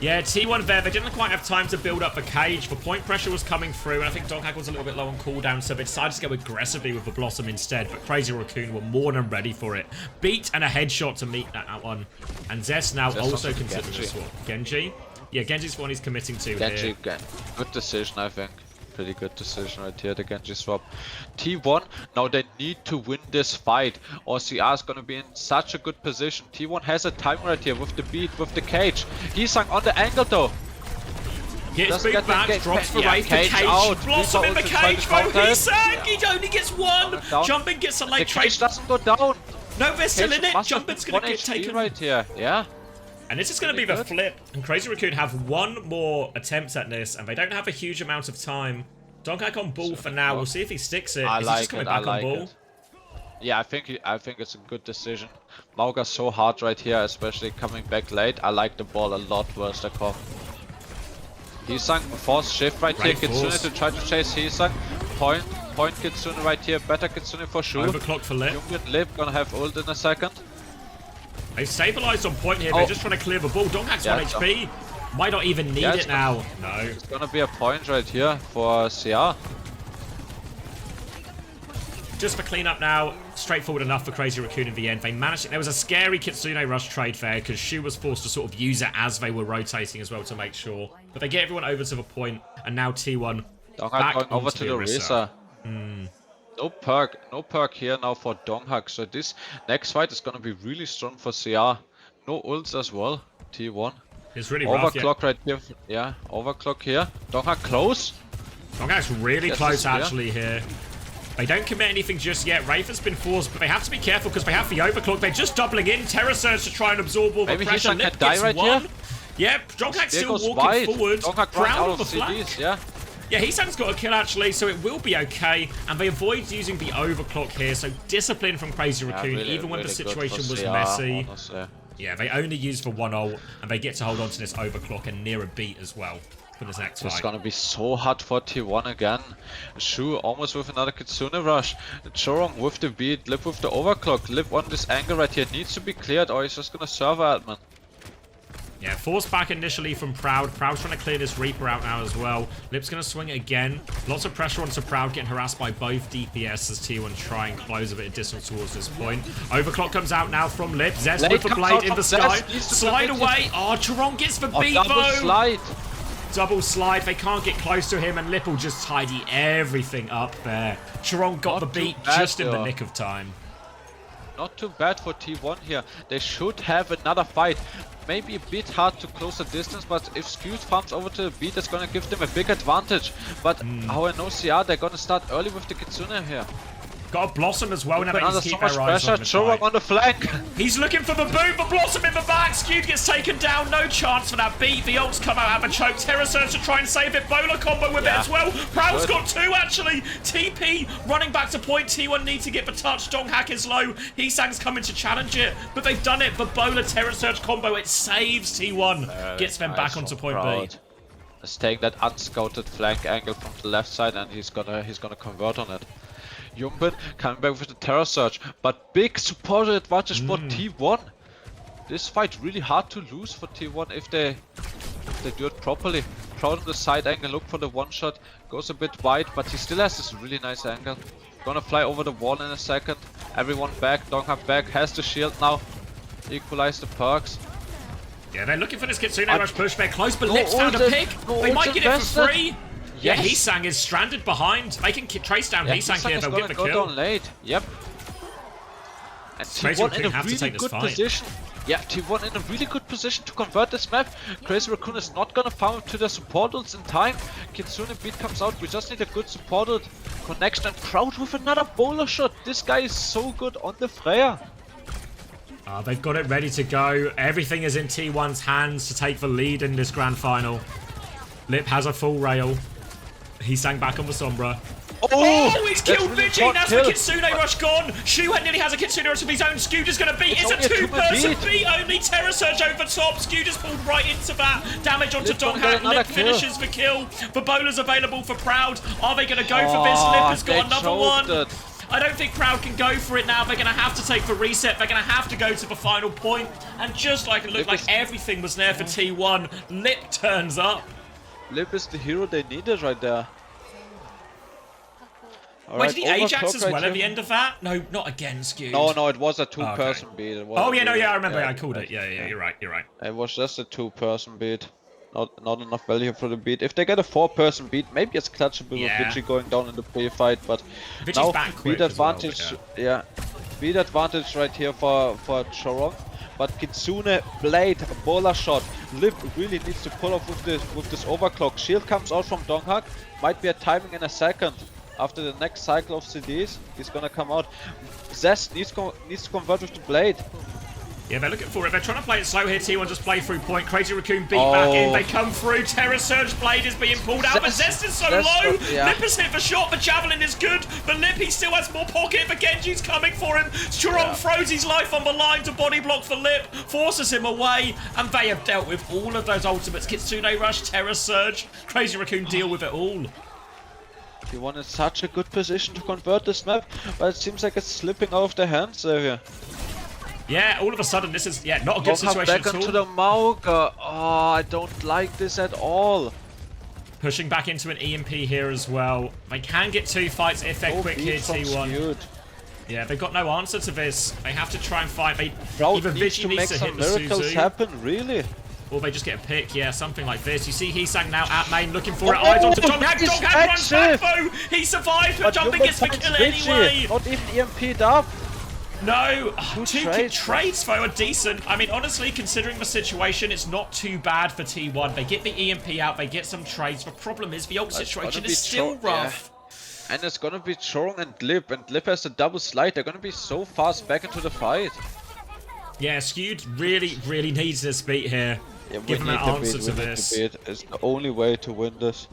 Yeah, T1 there, they didn't quite have time to build up the cage. The point pressure was coming through, and I think Donghak was a little bit low on cooldown, so they decided to go aggressively with the Blossom instead, but Crazy Raccoon were more than ready for it. Beat and a headshot to meet that one. And Zest now also considering this one. Genji? Yeah, Genji's one he's committing to Genji, here. good decision, I think. Pretty good decision right here, the Genji swap. T1, now they need to win this fight, or CR is gonna be in such a good position. T1 has a time right here with the beat, with the cage. Heesang on the angle though. Gets Just boot get the back, drops for yeah, Wraith, the cage cage, out. Blossom in the People try to cage, though, counter it. Hisang, he only gets one! Jumping gets a The late trade. cage doesn't go down. No, they're still Cage in it, must have Jumping's been gonna 1 get HP taken. right here, yeah. And this is going to be the flip, and Crazy Raccoon have one more attempt at this, and they don't have a huge amount of time. Donghak on ball for now, we'll see if he sticks it. I Is he like just coming it, back I like on ball? it. Yeah, I think it's a good decision. Mauga's so hard right here, especially coming back late. I like the ball a lot versus the Koch. Hisang, force shift right here. Kitsune to try to chase Hisang. Point Kitsune right here. Better Kitsune for sure. Overclock for Lip. Jungbin Lip gonna have ult in a second. They've stabilized on point here, they're just trying to clear the ball. Donghak's 1 HP. Might not even need it now. No. It's gonna be a point right here for CR. Just for cleanup now, straightforward enough for Crazy Raccoon in the end. They managed it. There was a scary Kitsune rush trade there because Shu was forced to sort of use it as they were rotating as well to make sure. But they get everyone over to the point, and now T1 Donghak back going over onto to the Orisa. No perk here now for Donghak. So this next fight is gonna be really strong for CR. No ults as well. T1. It's really rough, Overclock right here. Yeah, overclock here. Donghak close. Donghak's really close actually here. They don't commit anything just yet. Wraith has been forced, but they have to be careful because they have the overclock. They're just doubling in. Terror Surge to try and absorb all the pressure. Maybe Lip die gets right one. here. Yep, Donghak's still walking forward. Donghak Proud out of the of flank. CDs, yeah. Yeah, Hisang's got a kill actually, so it will be okay. And they avoid using the overclock here, so discipline from Crazy Raccoon, really, even when the really situation was CR, messy. honestly. Yeah, they only use for 1 ult, and they get to hold on to this overclock and near a beat as well for this next fight. It's gonna be so hard for T1 again. Shu almost with another Kitsune rush. Chorong with the beat, Lip with the overclock. Lip on this angle right here needs to be cleared or he's just gonna server admin. Yeah, forced back initially from Proud. Proud's trying to clear this Reaper out now as well. Lip's going to swing it again. Lots of pressure onto Proud, getting harassed by both DPS as T1 try and close a bit of distance towards this point. Overclock comes out now from Lip. Zest with the blade in the sky. Slide away. Oh, Chorong gets the beat though. Double slide. Double slide. They can't get close to him, and Lip will just tidy everything up there. Chorong got the beat just in the nick of time. Not too bad for T1 here. They should have another fight. Maybe a bit hard to close the distance, but if Skewed farms over to the beat, that's gonna give them a big advantage. But how I know CR, they're gonna start early with the Kitsune here. Got a Blossom as well, now they Under keep so their much eyes pressure, on the Chorong fight. on the flank. He's looking for the boot, but Blossom in the back. Skewed gets taken down. No chance for that beat. The ults come out, have a choke. Terror Surge to try and save it. Bowler combo with it as well. Proud's got 2 actually. TP running back to point. T1 need to get the touch. Donghak is low. Hisang's coming to challenge it, but they've done it. The Bowler Terror Surge combo, it saves T1. Gets them back onto point B. Let's take that unscouted flank angle from the left side, and he's gonna convert on it. Jungbin coming back with the Terror Surge, but big support advantage for T1. This fight really hard to lose for T1 if they do it properly. Proud on the side angle, look for the one shot, goes a bit wide, but he still has this really nice angle. Gonna fly over the wall in a second. Everyone back, Donghak back, has the shield now. Equalize the perks. Yeah, they're looking for this Kitsune rush push. They're close, but Lip's found a pick. They might get it for free. Yeah, Hisang is stranded behind. They can trace down Hisang here, they'll get the kill. Down late. Yep. And T1 in a really good position. Yeah, T1 in a really good position to convert this map. Crazy Raccoon is not gonna farm to the support ults in time. Kitsune beat comes out. We just need a good support ult connection, and Proud with another bowler shot. This guy is so good on the Freya. They've got it ready to go. Everything is in T1's hands to take the lead in this grand final. Lip has a full rail. Hisang back on the Sombra. Oh, he's killed really Vigi! That's the Kitsune rush gone! Shu nearly has a Kitsune rush of his own. Skewed is going to beat. It's a 2-person beat only. Terror Surge over top. Skewed is pulled right into that. Damage onto Donghak. Lip finishes the kill. The bowler's available for Proud. Are they going to go for this? Lip has got another one. I don't think Proud can go for it now. They're going to have to take the reset. They're going to have to go to the final point. And just like it looked like everything was there for T1, Lip turns up. Lip is the hero they needed right there. Wait, did he Ajax as well at the end of that? No, not again, Skewed. No, it was a 2-person beat. Oh, yeah, I remember. I called it. Yeah, you're right. It was just a 2-person beat. Not enough value for the beat. If they get a 4-person beat, maybe it's clutchable with Vigi going down in the pre-fight, but Vigi's now beat advantage, beat advantage right here for Chorong. but Kitsune, Blade, Bola Shot. Lip really needs to pull off with this overclock. Shield comes out from Donghak. Might be a timing in a second. After the next cycle of CDs, he's gonna come out. Zest needs to convert with the Blade. Yeah, they're looking for it. They're trying to play it slow here. T1 just play through point. Crazy Raccoon beat back in. They come through. Terror Surge Blade is being pulled out, but Zest is so low. Lip has hit the shot. The Javelin is good, but Lip, he still has more pocket. The Genji's coming for him. Strong throws his life on the line to body block for Lip, forces him away, and they have dealt with all of those ultimates. Kitsune Rush, Terror Surge, Crazy Raccoon deal with it all. T1 in such a good position to convert this map, but it seems like it's slipping out of their hands here. Yeah, all of a sudden this is not a good situation back at all. onto the Mauga. Oh, I don't like this at all. Pushing back into an EMP here as well. They can get 2 fights if they're quick here, T1. Yeah, they've got no answer to this. They have to try and fight. Either Vici needs to hit the miracles happen, really. Or they just get a pick, something like this. You see Heesang now at main looking for it. Eyes onto Donghak. Donghak runs back though. He survived, but jumping gets the kill anyway. Not even EMP'd up. No, 2 trades though are decent. I mean, honestly, considering the situation, it's not too bad for T1. They get the EMP out, they get some trades. The problem is the ult situation is still rough. Yeah. And it's gonna be Chorong and Lip has a double slide. They're gonna be so fast back into the fight. Yeah, Skewed really needs this beat here. Yeah, give them an answer to this. It's the only way to win this.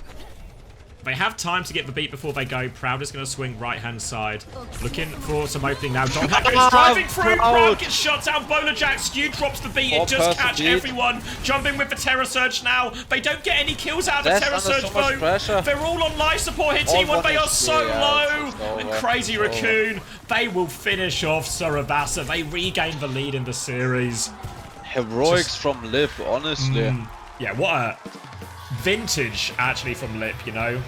They have time to get the beat before they go. Proud is going to swing right-hand side. Looking for some opening now. Donghak is driving through. Proud gets shot down. Bowler Jack. Skew drops the beat. It just catch everyone. Jumping with the Terror Surge now. They don't get any kills out of the Terror Surge though. They're all on life support here. T1, they are so low. And Crazy Raccoon, they will finish off Surabasa. They regain the lead in the series. Heroics from Lip, honestly. Yeah, what a vintage actually from Lip, you know.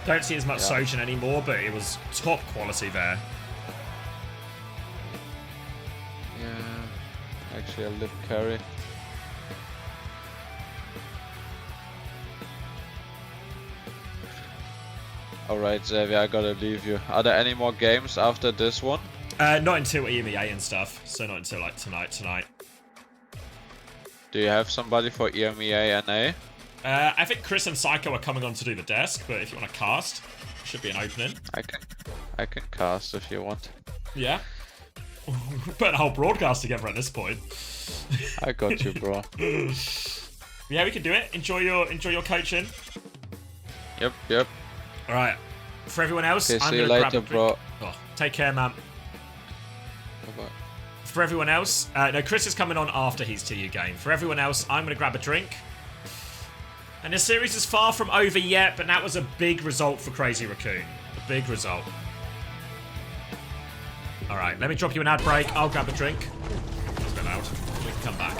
Don't see as much Sojin anymore, but it was top quality there. Yeah, actually a Lip carry. Alright, Xavier, I gotta leave you. Are there any more games after this one? Not until EMEA and stuff, so not until like tonight. Do you have somebody for EMEA NA? I think Chris and Psycho are coming on to do the desk, but if you want to cast, should be an opening. I can cast if you want. Yeah. Put a whole broadcast together at this point. I got you, bro. Yeah, we can do it. Enjoy your coaching. Yep. All right. For everyone else, okay, I'm see you gonna later, grab a bro. Oh, take care, man. Bye-bye. For everyone else, no, Chris is coming on after his TU game. For everyone else, I'm going to grab a drink. And the series is far from over yet, but that was a big result for Crazy Raccoon. A big result. Alright, let me drop you an ad break. I'll grab a drink. It's a bit loud. We can come back.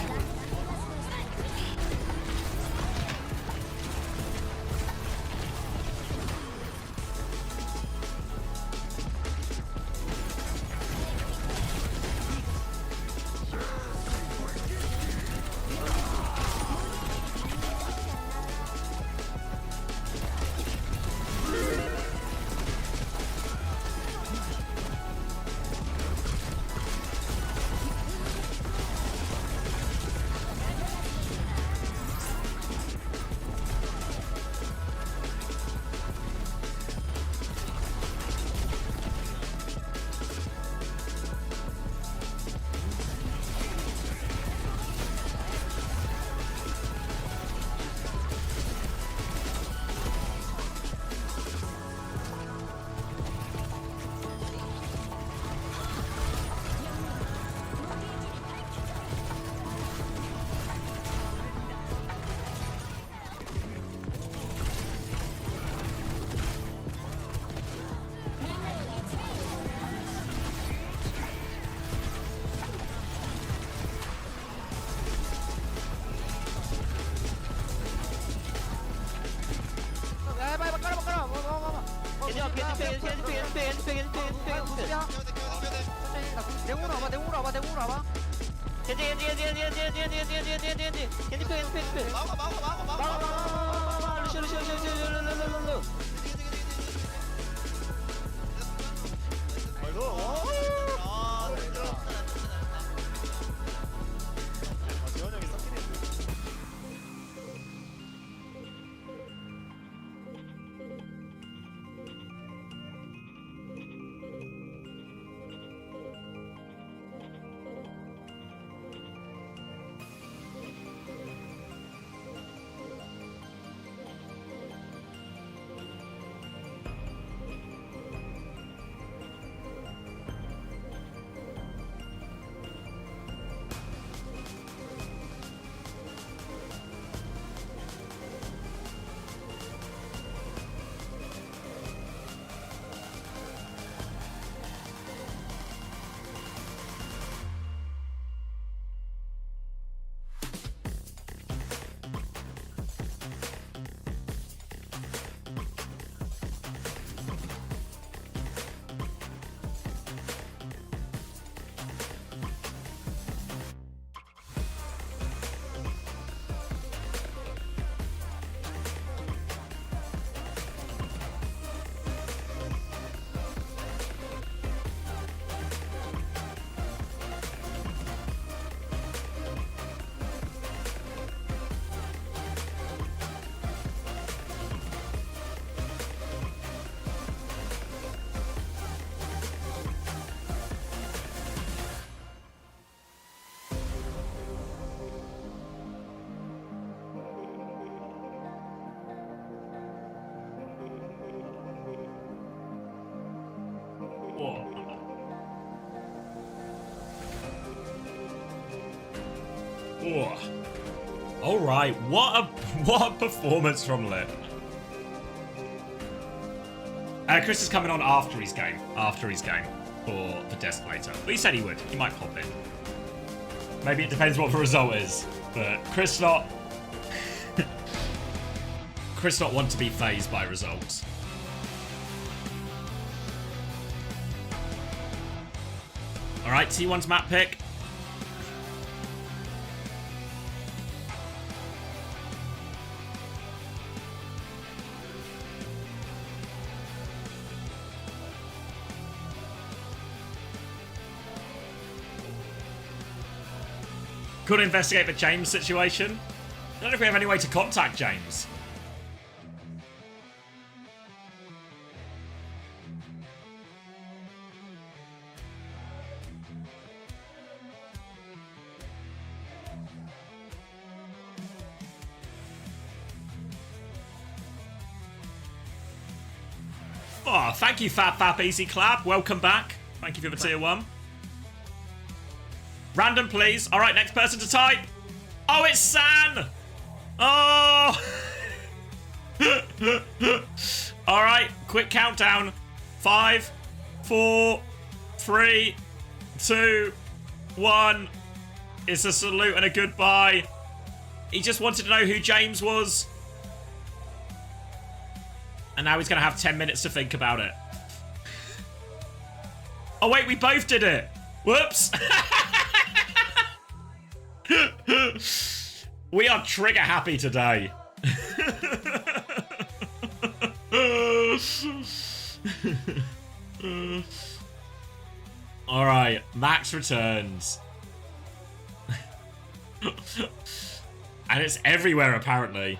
Oh. Oh. All right, what a performance from Lit. Chris is coming on after his game. For the Desolator. But he said he would. He might pop in. Maybe it depends what the result is. But Chris not want to be fazed by results. Alright, T1's map pick. Could investigate the James situation. I don't know if we have any way to contact James. Oh, thank you, Fab Easy Clap. Welcome back. Thank you for the tier 1. Random, please. All right, next person to type. Oh, it's San. Oh. All right, quick countdown. 5, 4, 3, 2, 1. It's a salute and a goodbye. He just wanted to know who James was. And now he's going to have 10 minutes to think about it. Oh, wait, we both did it. Whoops. We are trigger happy today. All right, Max returns. And it's everywhere, apparently.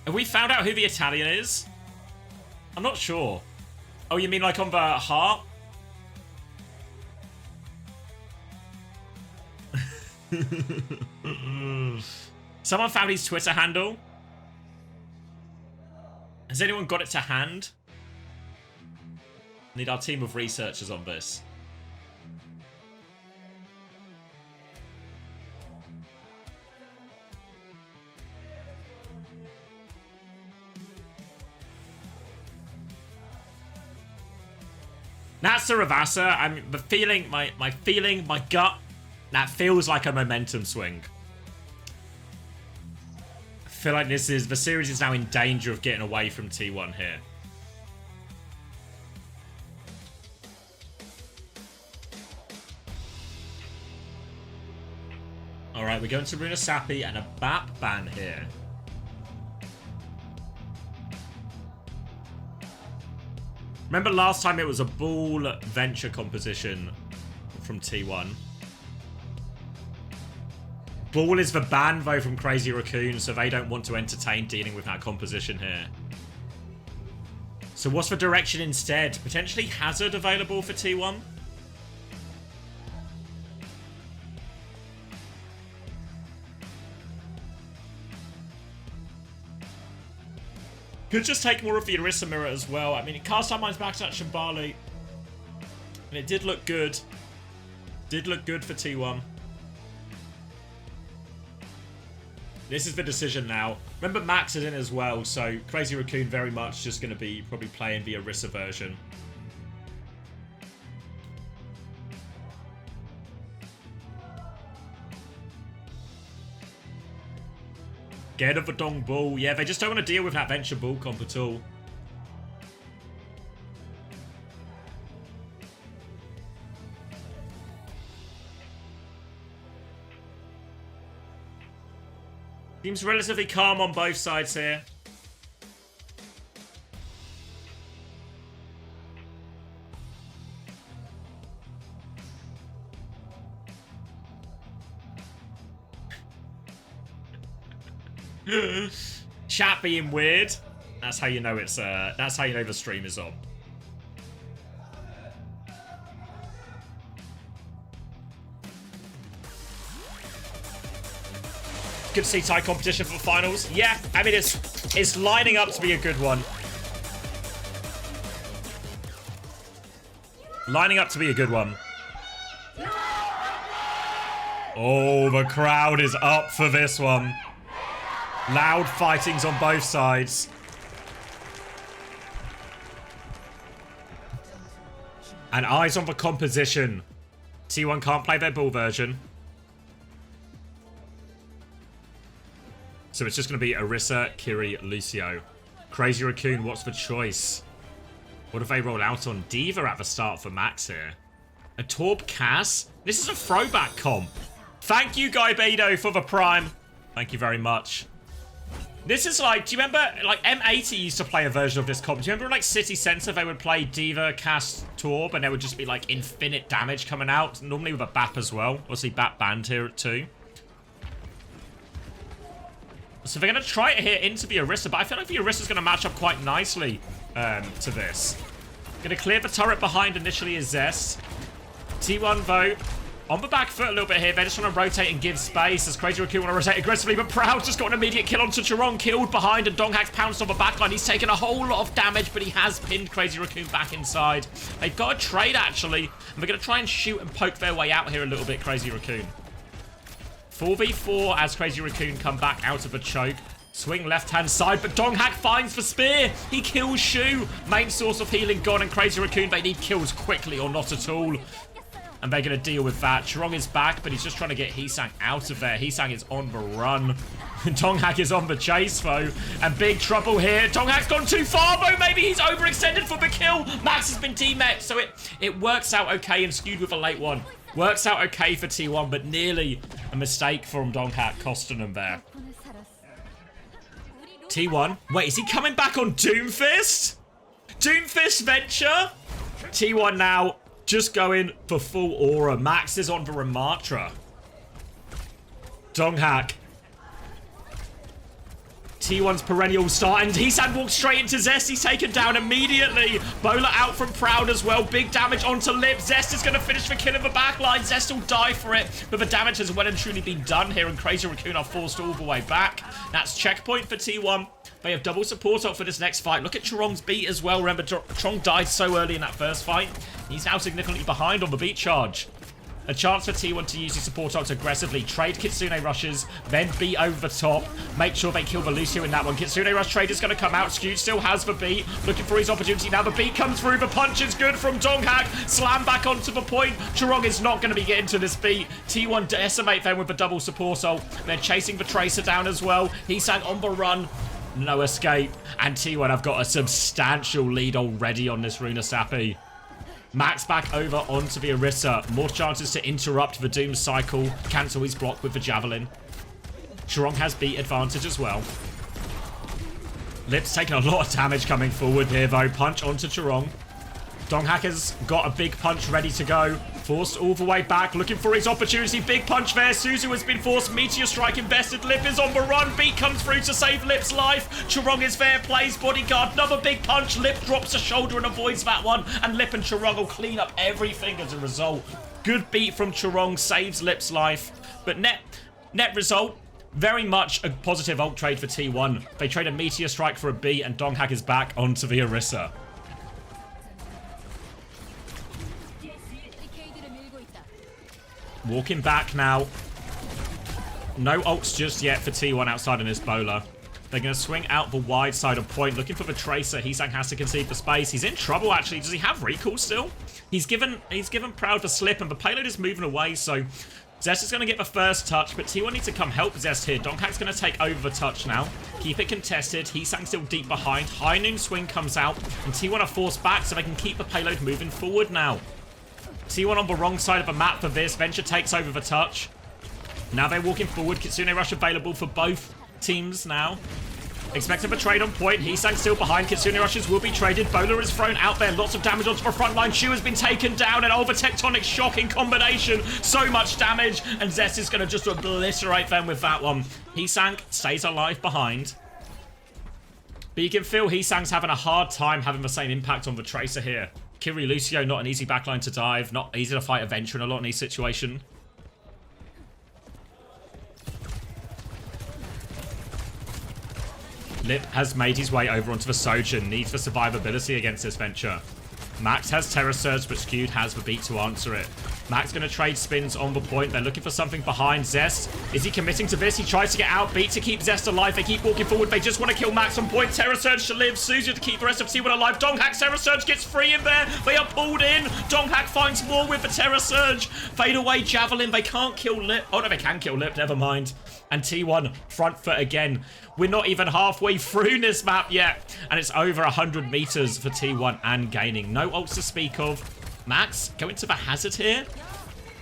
Have we found out who the Italian is? I'm not sure. Oh, you mean like on the heart? Someone found his Twitter handle. Has anyone got it to hand? Need our team of researchers on this. That's the Ravassa. I'm the feeling, my feeling, my gut. That feels like a momentum swing. I feel like the series is now in danger of getting away from T1 here. All right, we're going to Runa Sappy and a BAP ban here. Remember last time it was a Ball Venture composition from T1. Ball is the ban, though, from Crazy Raccoons, so they don't want to entertain dealing with that composition here. So what's the direction instead? Potentially Hazard available for T1? Could just take more of the Orisa mirror as well. I mean, it cast our minds back to that Shambali. And it did look good. Did look good for T1. This is the decision now. Remember, Max is in as well, so Crazy Raccoon very much just going to be probably playing the Orisa version. Scared of a Dong Bull. Yeah, they just don't want to deal with that Venture Bull comp at all. Seems relatively calm on both sides here. Chat being weird. That's how you know it's that's how you know the stream is on. Good to see Thai competition for the finals. Yeah, I mean it's lining up to be a good one. Lining up to be a good one. Oh, the crowd is up for this one. Loud fightings on both sides. And eyes on the composition. T1 can't play their bull version. So it's just going to be Orisa, Kiri, Lucio. Crazy Raccoon, what's the choice? What have they rolled out on? Diva at the start for Max here. A Torb Cass? This is a throwback comp. Thank you, Guy Bedo, for the prime. Thank you very much. This is like, do you remember, like, M80 used to play a version of this comp. Do you remember, like, City Center, they would play Diva, Cass, Torb, and there would just be, like, infinite damage coming out, normally with a BAP as well. Obviously, BAP banned here too. So they're going to try it here into the Orisa, but I feel like the Orisa's going to match up quite nicely to this. Going to clear the turret behind initially is Zest. T1, though, on the back foot a little bit here. They're just trying to rotate and give space as Crazy Raccoon want to rotate aggressively, but Proud just got an immediate kill onto Chiron, killed behind, and Donghack's pounced on the backline. He's taken a whole lot of damage, but he has pinned Crazy Raccoon back inside. They've got a trade, actually, and they're going to try and shoot and poke their way out here a little bit, Crazy Raccoon. 4v4 as Crazy Raccoon come back out of a choke. Swing left-hand side, but Donghack finds the spear. He kills Shu. Main source of healing gone, and Crazy Raccoon, they need kills quickly or not at all. And they're going to deal with that. Chirong is back, but he's just trying to get Heesang out of there. Heesang is on the run. Donghack is on the chase, though. And big trouble here. Donghack's gone too far, though. Maybe he's overextended for the kill. Max has been team-met, so it works out okay and skewed with a late one. Works out okay for T1, but nearly a mistake from Donghack costing him there. T1. Wait, is he coming back on Doomfist? Doomfist Venture? T1 now just going for full aura. Max is on the Ramatra. Donghack. T1's perennial start, and Heesang walks straight into Zest. He's taken down immediately. Bola out from Proud as well. Big damage onto Lip. Zest is going to finish the kill in the backline. Zest will die for it, but the damage has well and truly been done here, and Crazy Raccoon are forced all the way back. That's checkpoint for T1. They have double support up for this next fight. Look at Chirong's beat as well. Remember, Chirong died so early in that first fight. He's now significantly behind on the beat charge. A chance for T1 to use his support ult aggressively. Trade Kitsune rushes, then beat over the top. Make sure they kill the Lucio in that one. Kitsune rush trade is going to come out. Skewed still has the beat. Looking for his opportunity. Now the beat comes through. The punch is good from Donghack. Slam back onto the point. Chirong is not going to be getting to this beat. T1 decimate them with the double support ult. They're chasing the Tracer down as well. Heesang on the run. No escape. And T1 have got a substantial lead already on this Runa Sappy. Max back over onto the Orisa. More chances to interrupt the Doom cycle. Cancel his block with the Javelin. Chirong has beat advantage as well. Lip's taking a lot of damage coming forward here, though. Punch onto Chirong. Donghack has got a big punch ready to go. Forced all the way back, looking for his opportunity. Big punch there. Suzu has been forced. Meteor Strike invested. Lip is on the run. Beat comes through to save Lip's life. Chirong is there, plays bodyguard. Another big punch. Lip drops a shoulder and avoids that one. And Lip and Chirong will clean up everything as a result. Good beat from Chirong, saves Lip's life. But net result, very much a positive ult trade for T1. They trade a Meteor Strike for a beat, and Donghack is back onto the Orisa. Walking back now. No ults just yet for T1 outside in this bowler. They're going to swing out the wide side of point, looking for the Tracer. Heesang has to concede the space. He's in trouble, actually. Does he have recall still? He's given Proud the slip, and the payload is moving away, so Zest is going to get the first touch, but T1 needs to come help Zest here. Donghack's going to take over the touch now. Keep it contested. Heesang still deep behind. High Noon swing comes out, and T1 are forced back, so they can keep the payload moving forward now. T1 on the wrong side of the map for this. Venture takes over the touch. Now they're walking forward. Kitsune Rush available for both teams now. Expecting a trade on point. Heesang still behind. Kitsune Rushes will be traded. Bowler is thrown out there. Lots of damage onto the front line. Shu has been taken down. And over Tectonic Shock in combination. So much damage. And Zest is going to just obliterate them with that one. Heesang stays alive behind. But you can feel Heesang's having a hard time having the same impact on the Tracer here. Kiri Lucio, not an easy backline to dive. Not easy to fight a Venture in a lot in these situations. Lip has made his way over onto the Sojin. Needs for survivability against this Venture. Max has Terror Surge, but Skewed has the beat to answer it. Max going to trade spins on the point. They're looking for something behind Zest. Is he committing to this? He tries to get out. Beat to keep Zest alive. They keep walking forward. They just want to kill Max on point. Terror Surge to live. Suzu to keep the rest of T1 alive. Donghack, Terror Surge gets free in there. They are pulled in. Donghack finds more with the Terror Surge. Fade away Javelin. They can't kill Lip. Oh, no, they can kill Lip. Never mind. And T1 front foot again. We're not even halfway through this map yet. And it's over 100 meters for T1 and gaining. No ults to speak of. Max going to the hazard here.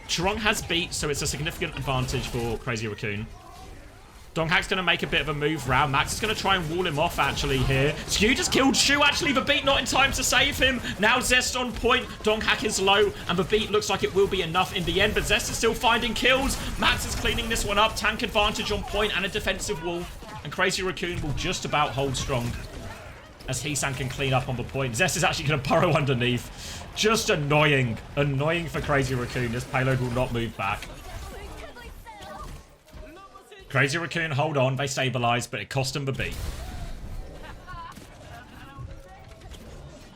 Chorong has beat, so it's a significant advantage for Crazy Raccoon. Donghack's going to make a bit of a move round. Max is going to try and wall him off, actually, here. Skew just killed Shu, actually. The beat not in time to save him. Now Zest on point. Donghack is low, and the beat looks like it will be enough in the end, but Zest is still finding kills. Max is cleaning this one up. Tank advantage on point and a defensive wall, and Crazy Raccoon will just about hold strong as Heesan can clean up on the point. Zest is actually going to burrow underneath. Just annoying. Annoying for Crazy Raccoon. This payload will not move back. Crazy Raccoon hold on. They stabilize, but it cost them the beat.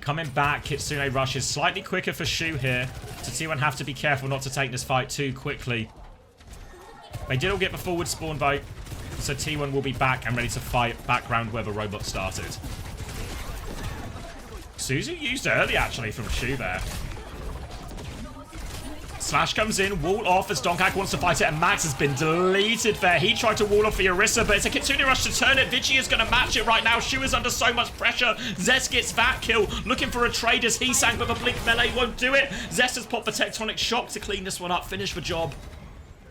Coming back, Kitsune Rush is slightly quicker for Shu here. So T1 have to be careful not to take this fight too quickly. They did all get the forward spawn vote, so T1 will be back and ready to fight back round where the robot started. Suzu used early, actually, from Shu there. Slash comes in, wall off as Donghack wants to fight it, and Max has been deleted there. He tried to wall off the Orisa, but it's a Kitsune Rush to turn it. Vici is going to match it right now. Shu is under so much pressure. Zest gets that kill, looking for a trade as Heesan with a blink melee won't do it. Zest has popped the Tectonic Shock to clean this one up, finish the job.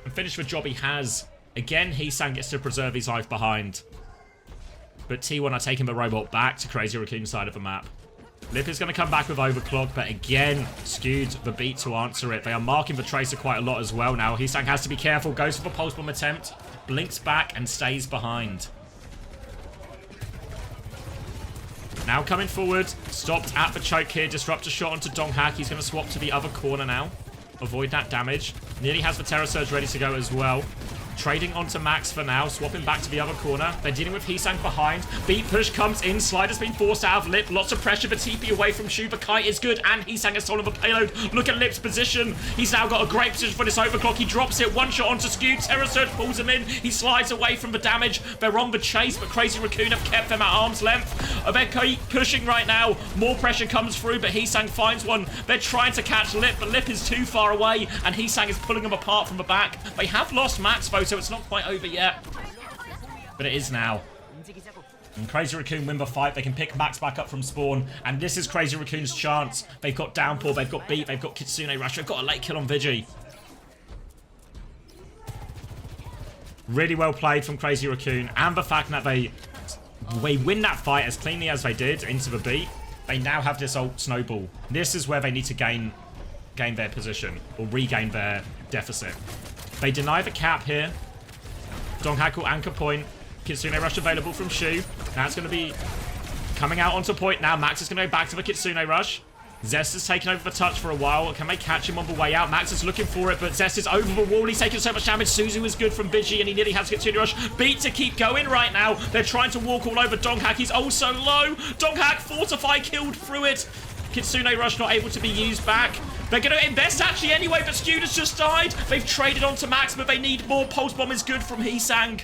And finish the job he has. Again, Heesan gets to preserve his life behind. But T1 are taking the robot back to Crazy Raccoon's side of the map. Lip is going to come back with Overclock, but again, Skewed the beat to answer it. They are marking the Tracer quite a lot as well now. Heesang has to be careful, goes for the Pulse Bomb attempt, blinks back and stays behind. Now coming forward, stopped at the choke here, Disruptor shot onto Donghack. He's going to swap to the other corner now, avoid that damage. Nearly has the Terror Surge ready to go as well. Trading onto Max for now, swapping back to the other corner. They're dealing with Heesang behind. Beat push comes in. Slider's been forced out of Lip. Lots of pressure for TP away from Shu. The kite is good, and Heesang has stolen the payload. Look at Lip's position. He's now got a great position for this overclock. He drops it. One shot onto Skew. Terror Surge pulls him in. He slides away from the damage. They're on the chase, but Crazy Raccoon have kept them at arm's length. They're pushing right now. More pressure comes through, but Heesang finds one. They're trying to catch Lip, but Lip is too far away, and Heesang is pulling them apart from the back. They have lost Max, though, so it's not quite over yet, but it is now. And Crazy Raccoon win the fight. They can pick Max back up from spawn, and this is Crazy Raccoon's chance. They've got Downpour, they've got Beat, they've got Kitsune Rush, they've got a late kill on Vigi. Really well played from Crazy Raccoon, and the fact that they win that fight as cleanly as they did into the Beat. They now have this ult Snowball. This is where they need to gain their position, or regain their deficit. They deny the cap here. Donghack will anchor point. Kitsune Rush available from Shu. Now it's going to be coming out onto point now. Max is going to go back to the Kitsune Rush. Zest has taken over the touch for a while. Can they catch him on the way out? Max is looking for it, but Zest is over the wall. He's taking so much damage. Suzu is good from Vigi, and he nearly has Kitsune Rush. Beat to keep going right now. They're trying to walk all over Donghack. He's also low. Donghack Fortify killed through it. Kitsune Rush not able to be used back. They're going to invest actually anyway, but Skewed has just died. They've traded onto Max, but they need more. Pulse Bomb is good from Heesang.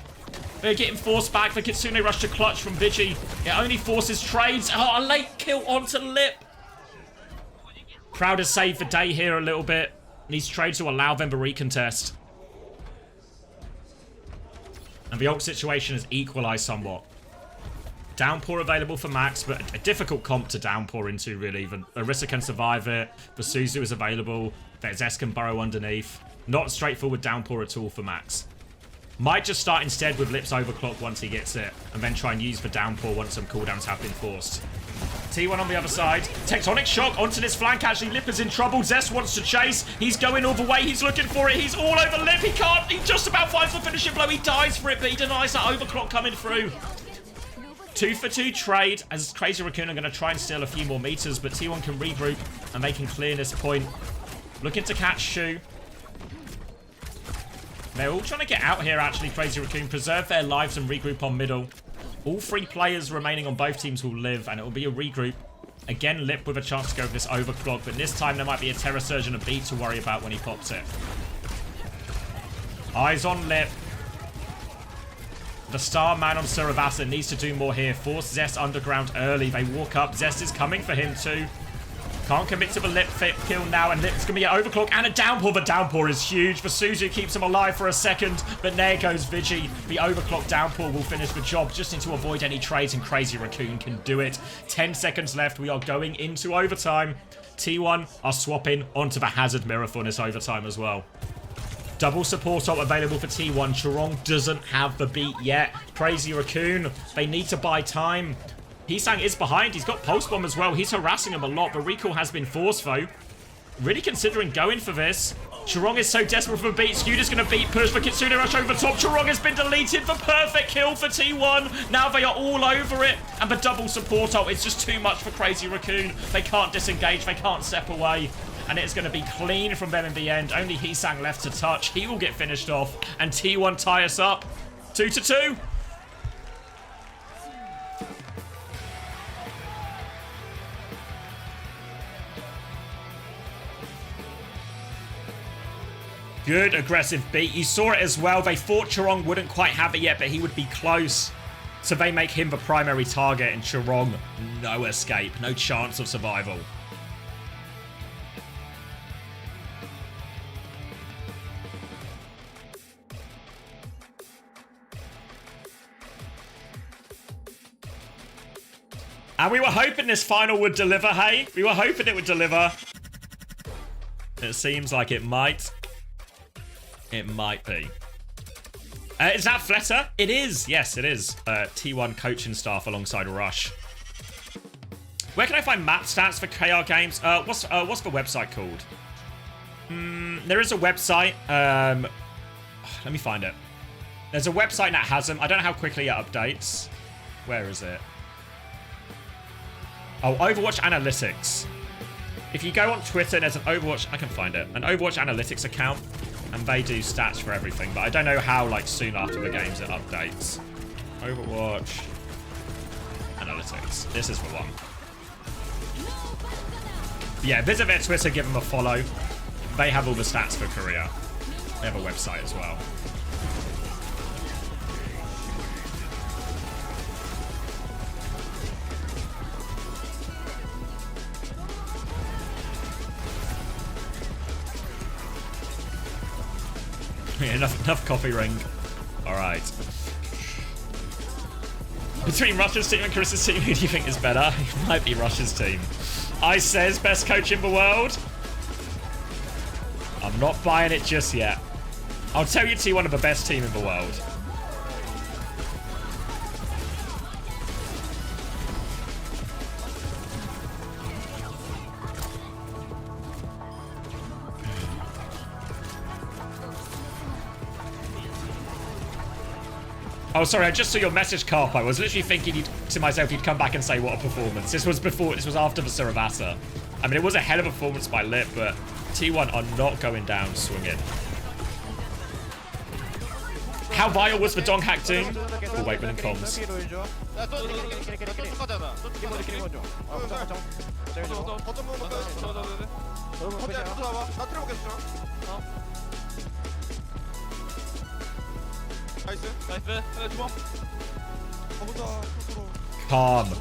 They're getting forced back for Kitsune Rush to clutch from Vigi. It only forces trades. Oh, a late kill onto Lip. Crowd has saved the day here a little bit. Needs trades to allow them to recontest. And the ult situation has equalized somewhat. Downpour available for Max, but a difficult comp to Downpour into, really. The Orisa can survive it. The Suzu is available. There's Zest can burrow underneath. Not straightforward Downpour at all for Max. Might just start instead with Lip's Overclock once he gets it, and then try and use the Downpour once some cooldowns have been forced. T1 on the other side. Tectonic Shock onto this flank. Actually, Lip is in trouble. Zest wants to chase. He's going all the way. He's looking for it. He's all over Lip. He can't. He just about finds the finishing blow. He dies for it, but he denies that Overclock coming through. 2 for 2 trade as Crazy Raccoon are going to try and steal a few more meters, but T1 can regroup and they can clear this point. Looking to catch Shu. They're all trying to get out here, actually, Crazy Raccoon. Preserve their lives and regroup on middle. All 3 players remaining on both teams will live, and it will be a regroup. Again, Lip with a chance to go for this overclock, but this time there might be a Terror Surge and a beat to worry about when he pops it. Eyes on Lip. The star man on Saravasa needs to do more here. Force Zest underground early. They walk up. Zest is coming for him too. Can't commit to the Lip kill now, and Lip's going to be an overclock and a downpour. The downpour is huge. The Suzu keeps him alive for a second, but there goes Vigi. The overclock downpour will finish the job. Just need to avoid any trades, and Crazy Raccoon can do it. 10 seconds left. We are going into overtime. T1 are swapping onto the Hazard Mirror for this overtime as well. Double support ult available for T1. Chorong doesn't have the beat yet. Crazy Raccoon, they need to buy time. Hisang is behind. He's got Pulse Bomb as well. He's harassing him a lot. The recall has been forced, though. Really considering going for this. Chorong is so desperate for a beat. Scooter's going to beat push for Kitsune Rush over the top. Chorong has been deleted. The perfect kill for T1. Now they are all over it. And the double support ult is just too much for Crazy Raccoon. They can't disengage. They can't step away. And it's going to be clean from them in the end. Only Hisang left to touch. He will get finished off. And T1 tie us up. 2-2. Good aggressive beat. You saw it as well. They thought Chorong wouldn't quite have it yet, but he would be close. So they make him the primary target. And Chorong, no escape. No chance of survival. And we were hoping this final would deliver, hey? We were hoping it would deliver. It seems like it might. It might be. Is that Fletter? It is. Yes, it is. T1 coaching staff alongside Rush. Where can I find map stats for KR games? What's the website called? There is a website. Let me find it. There's a website that has them. I don't know how quickly it updates. Where is it? Oh, Overwatch Analytics. If you go on Twitter, there's an Overwatch... I can find it. An Overwatch Analytics account. And they do stats for everything. But I don't know how, like, soon after the games it updates. Overwatch Analytics. This is the one. Yeah, visit their Twitter, give them a follow. They have all the stats for Korea. They have a website as well. Yeah, enough coffee ring. Alright. Between Russia's team and Chris's team, who do you think is better? It might be Russia's team. I says best coach in the world. I'm not buying it just yet. I'll tell you T1 are the best team in the world. Oh, sorry, I just saw your message, Carp. I was literally thinking to myself you'd come back and say, what a performance. This was after the Saravasa. I mean, it was a hell of a performance by Lip, but T1 are not going down swinging. How vile was the Dong Hack Doom? Oh, wait, within comms.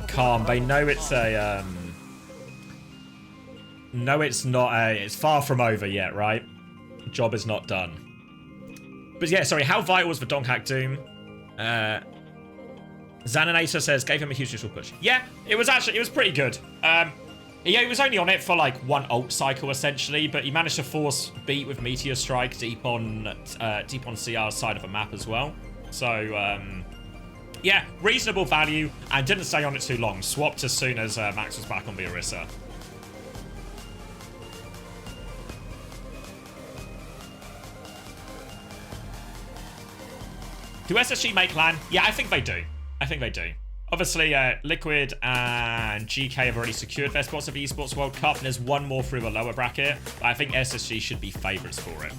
Calm. They know it's a, no, it's not it's far from over yet, right? Job is not done. But yeah, sorry, how vital was the Dong Hack Doom? Xananator says, gave him a huge useful push. Yeah, it was pretty good. Yeah, he was only on it for like one ult cycle essentially, but he managed to force beat with Meteor Strike deep on CR's side of the map as well. So, yeah, reasonable value, and didn't stay on it too long. Swapped as soon as Max was back on the Orisa. Do SSG make LAN? Yeah, I think they do. Obviously, Liquid and GK have already secured their spots at the Esports World Cup, and there's one more through the lower bracket. I think SSG should be favourites for it.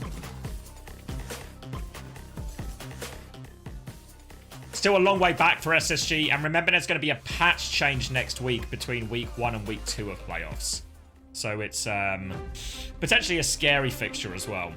Still a long way back for SSG, and remember there's going to be a patch change next week between week 1 and week 2 of playoffs. So it's potentially a scary fixture as well.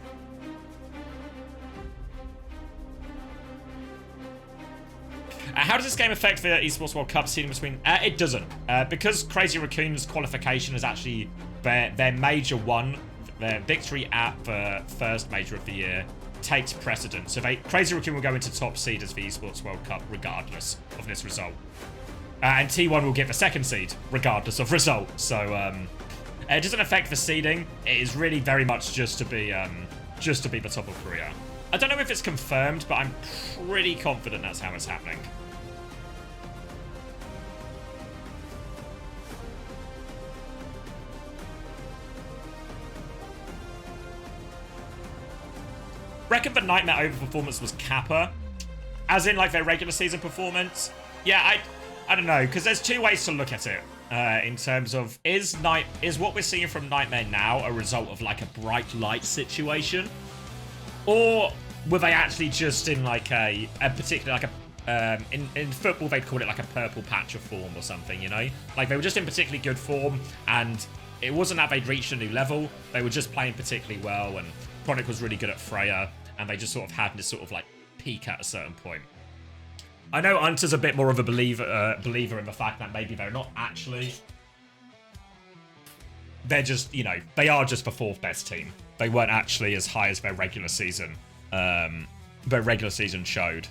How does this game affect the Esports World Cup seeding between... it doesn't. Because Crazy Raccoons' qualification is actually their major one, their victory at the first major of the year takes precedence. So Crazy Raccoon will go into top seed as the Esports World Cup regardless of this result. And T1 will get the second seed regardless of result. So it doesn't affect the seeding. It is really very much just to be the top of Korea. I don't know if it's confirmed, but I'm pretty confident that's how it's happening. Reckon the Nightmare overperformance was Kappa, as in like their regular season performance. Yeah, I don't know, because there's two ways to look at it. In terms of is what we're seeing from Nightmare now a result of like a bright light situation, or were they actually just in like a particular like a in football they'd call it like a purple patch of form or something, you know? Like they were just in particularly good form, and it wasn't that they'd reached a new level. They were just playing particularly well, and Chronic was really good at Freya, and they just sort of had this sort of like peak at a certain point. I know Hunter's a bit more of a believer in the fact that maybe they're not actually. They're just, you know, they are just the 4th best team. They weren't actually as high as their regular season. Their regular season showed.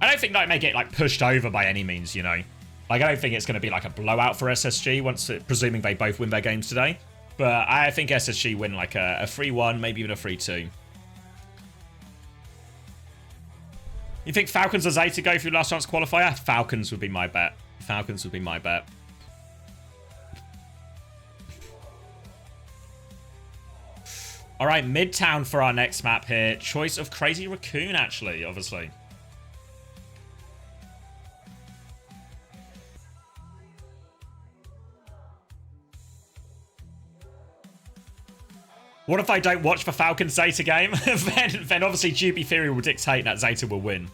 I don't think Night may get like pushed over by any means, you know. Like I don't think it's going to be like a blowout for SSG once, presuming they both win their games today. But I think SSG win like a 3-1, maybe even a 3-2. You think Falcons or Zeta go through last chance qualifier? Falcons would be my bet. Falcons would be my bet. All right, Midtown for our next map here. Choice of Crazy Raccoon, actually, obviously. What if I don't watch the Falcons Zeta game? then obviously Juby Theory will dictate that Zeta will win.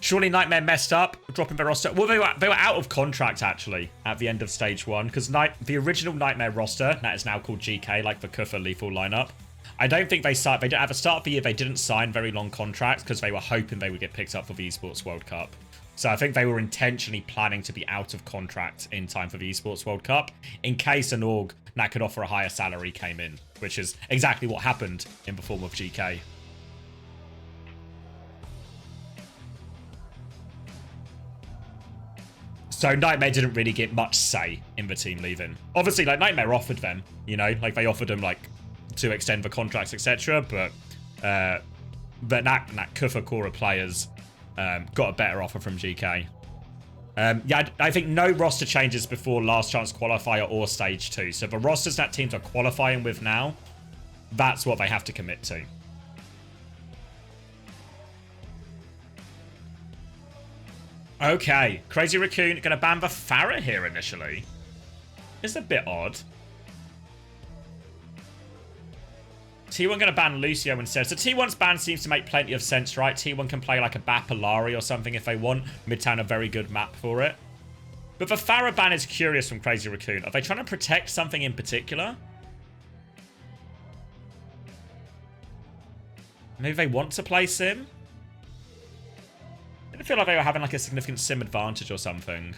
Surely Nightmare messed up, dropping their roster. Well, they were out of contract, actually, at the end of Stage 1, because the original Nightmare roster, that is now called GK, like the Kufa lethal lineup, I don't think they signed. They didn't, at the start of the year, they didn't sign very long contracts, because they were hoping they would get picked up for the Esports World Cup. So I think they were intentionally planning to be out of contract in time for the Esports World Cup, in case an org that could offer a higher salary came in, which is exactly what happened in the form of GK. So Nightmare didn't really get much say in the team leaving. Obviously, like Nightmare offered them, you know, like they offered them like to extend the contracts, etc. But that Kufa Korea players got a better offer from GK. Yeah, I think no roster changes before last chance qualifier or stage 2. So the rosters that teams are qualifying with now, that's what they have to commit to. Okay, Crazy Raccoon gonna ban the Farah here initially. It's a bit odd. T1 gonna ban Lucio instead. So T1's ban seems to make plenty of sense, right? T1 can play like a Bapalari or something if they want. Midtown a very good map for it. But the Farah ban is curious from Crazy Raccoon. Are they trying to protect something in particular? Maybe they want to play Sim? I didn't feel like they were having like a significant Sim advantage or something.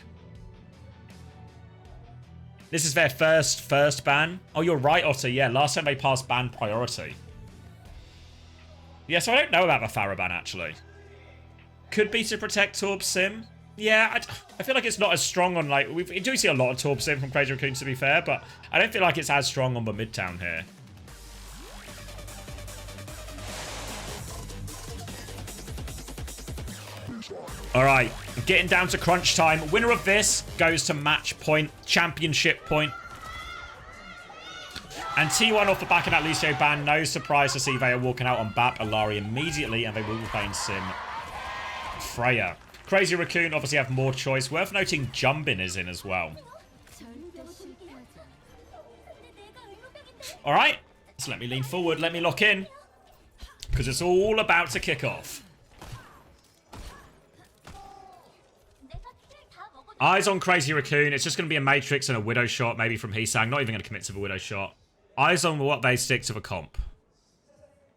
This is their first ban. Oh, you're right, Otter. Yeah, last time they passed ban priority. Yeah, so I don't know about the Farah ban, actually. Could be to protect Torb Sim. Yeah, I feel like it's not as strong on, like... We do see a lot of Torb Sim from Crazy Raccoon, to be fair, but I don't feel like it's as strong on the Midtown here. All right, getting down to crunch time. Winner of this goes to match point, championship point. And T1 off the back of that Lucio ban. No surprise to see they are walking out on Bap Alari immediately, and they will be playing Sim Freya. Crazy Raccoon obviously have more choice. Worth noting Jumbin is in as well. All right. So let me lean forward. Let me lock in. Because it's all about to kick off. Eyes on Crazy Raccoon. It's just going to be a Matrix and a Widow shot, maybe from Heesang. Not even going to commit to the Widow shot. Eyes on what they stick to the comp.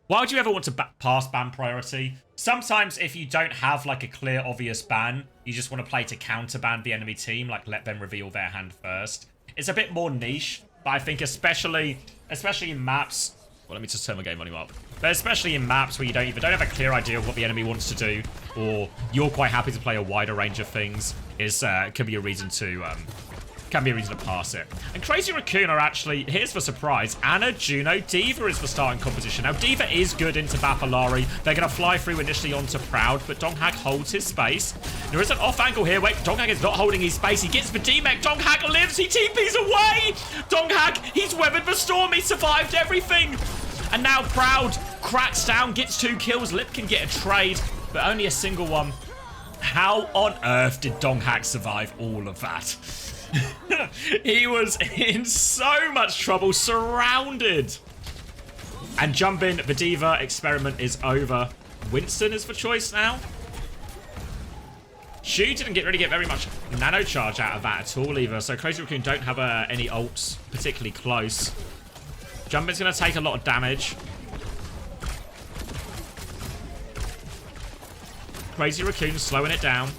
Why would you ever want to pass ban priority? Sometimes if you don't have like a clear, obvious ban, you just want to play to counterban the enemy team, like let them reveal their hand first. It's a bit more niche, but I think especially in maps. Well, let me just turn my game volume up. But especially in maps where you don't have a clear idea of what the enemy wants to do, or you're quite happy to play a wider range of things, can be a reason to pass it. And Crazy Raccoon are actually, here's the surprise, Ana, Juno, D.Va is the starting composition. Now, D.Va is good into Bapalari. They're going to fly through initially onto Proud, but Donghak holds his space. There is an off angle here. Wait, Donghak is not holding his space. He gets the D-Mech. Donghak lives. He TPs away. Donghak, he's weathered the storm. He survived everything. And now Proud cracks down, gets 2 kills. Lip can get a trade, but only a single one. How on earth did Donghak survive all of that? He was in so much trouble, surrounded. And jump in, the D.Va experiment is over. Winston is the choice now. Shu didn't really get very much nano charge out of that at all either, so Crazy Raccoon don't have any ults particularly close. Jumpin's going to take a lot of damage. Crazy Raccoon slowing it down.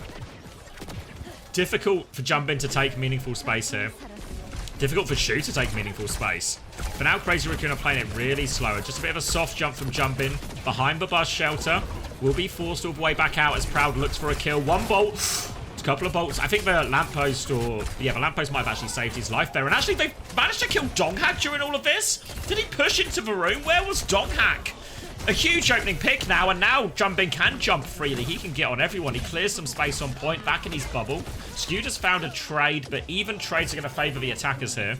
Difficult for Jumpin to take meaningful space here. Difficult for Shu to take meaningful space. But now Crazy Raccoon are playing it really slow. Just a bit of a soft jump from Jumpin. Behind the bus shelter. Will be forced all the way back out as Proud looks for a kill. 1 bolt. A couple of bolts. I think the lamppost the lamppost might have actually saved his life there. And actually they managed to kill Donghak during all of this. Did he push into the room? Where was Donghak? A huge opening pick now, and now Jumpin can jump freely. He can get on everyone. He clears some space on point, back in his bubble. Skew just found a trade, but even trades are going to favour the attackers here.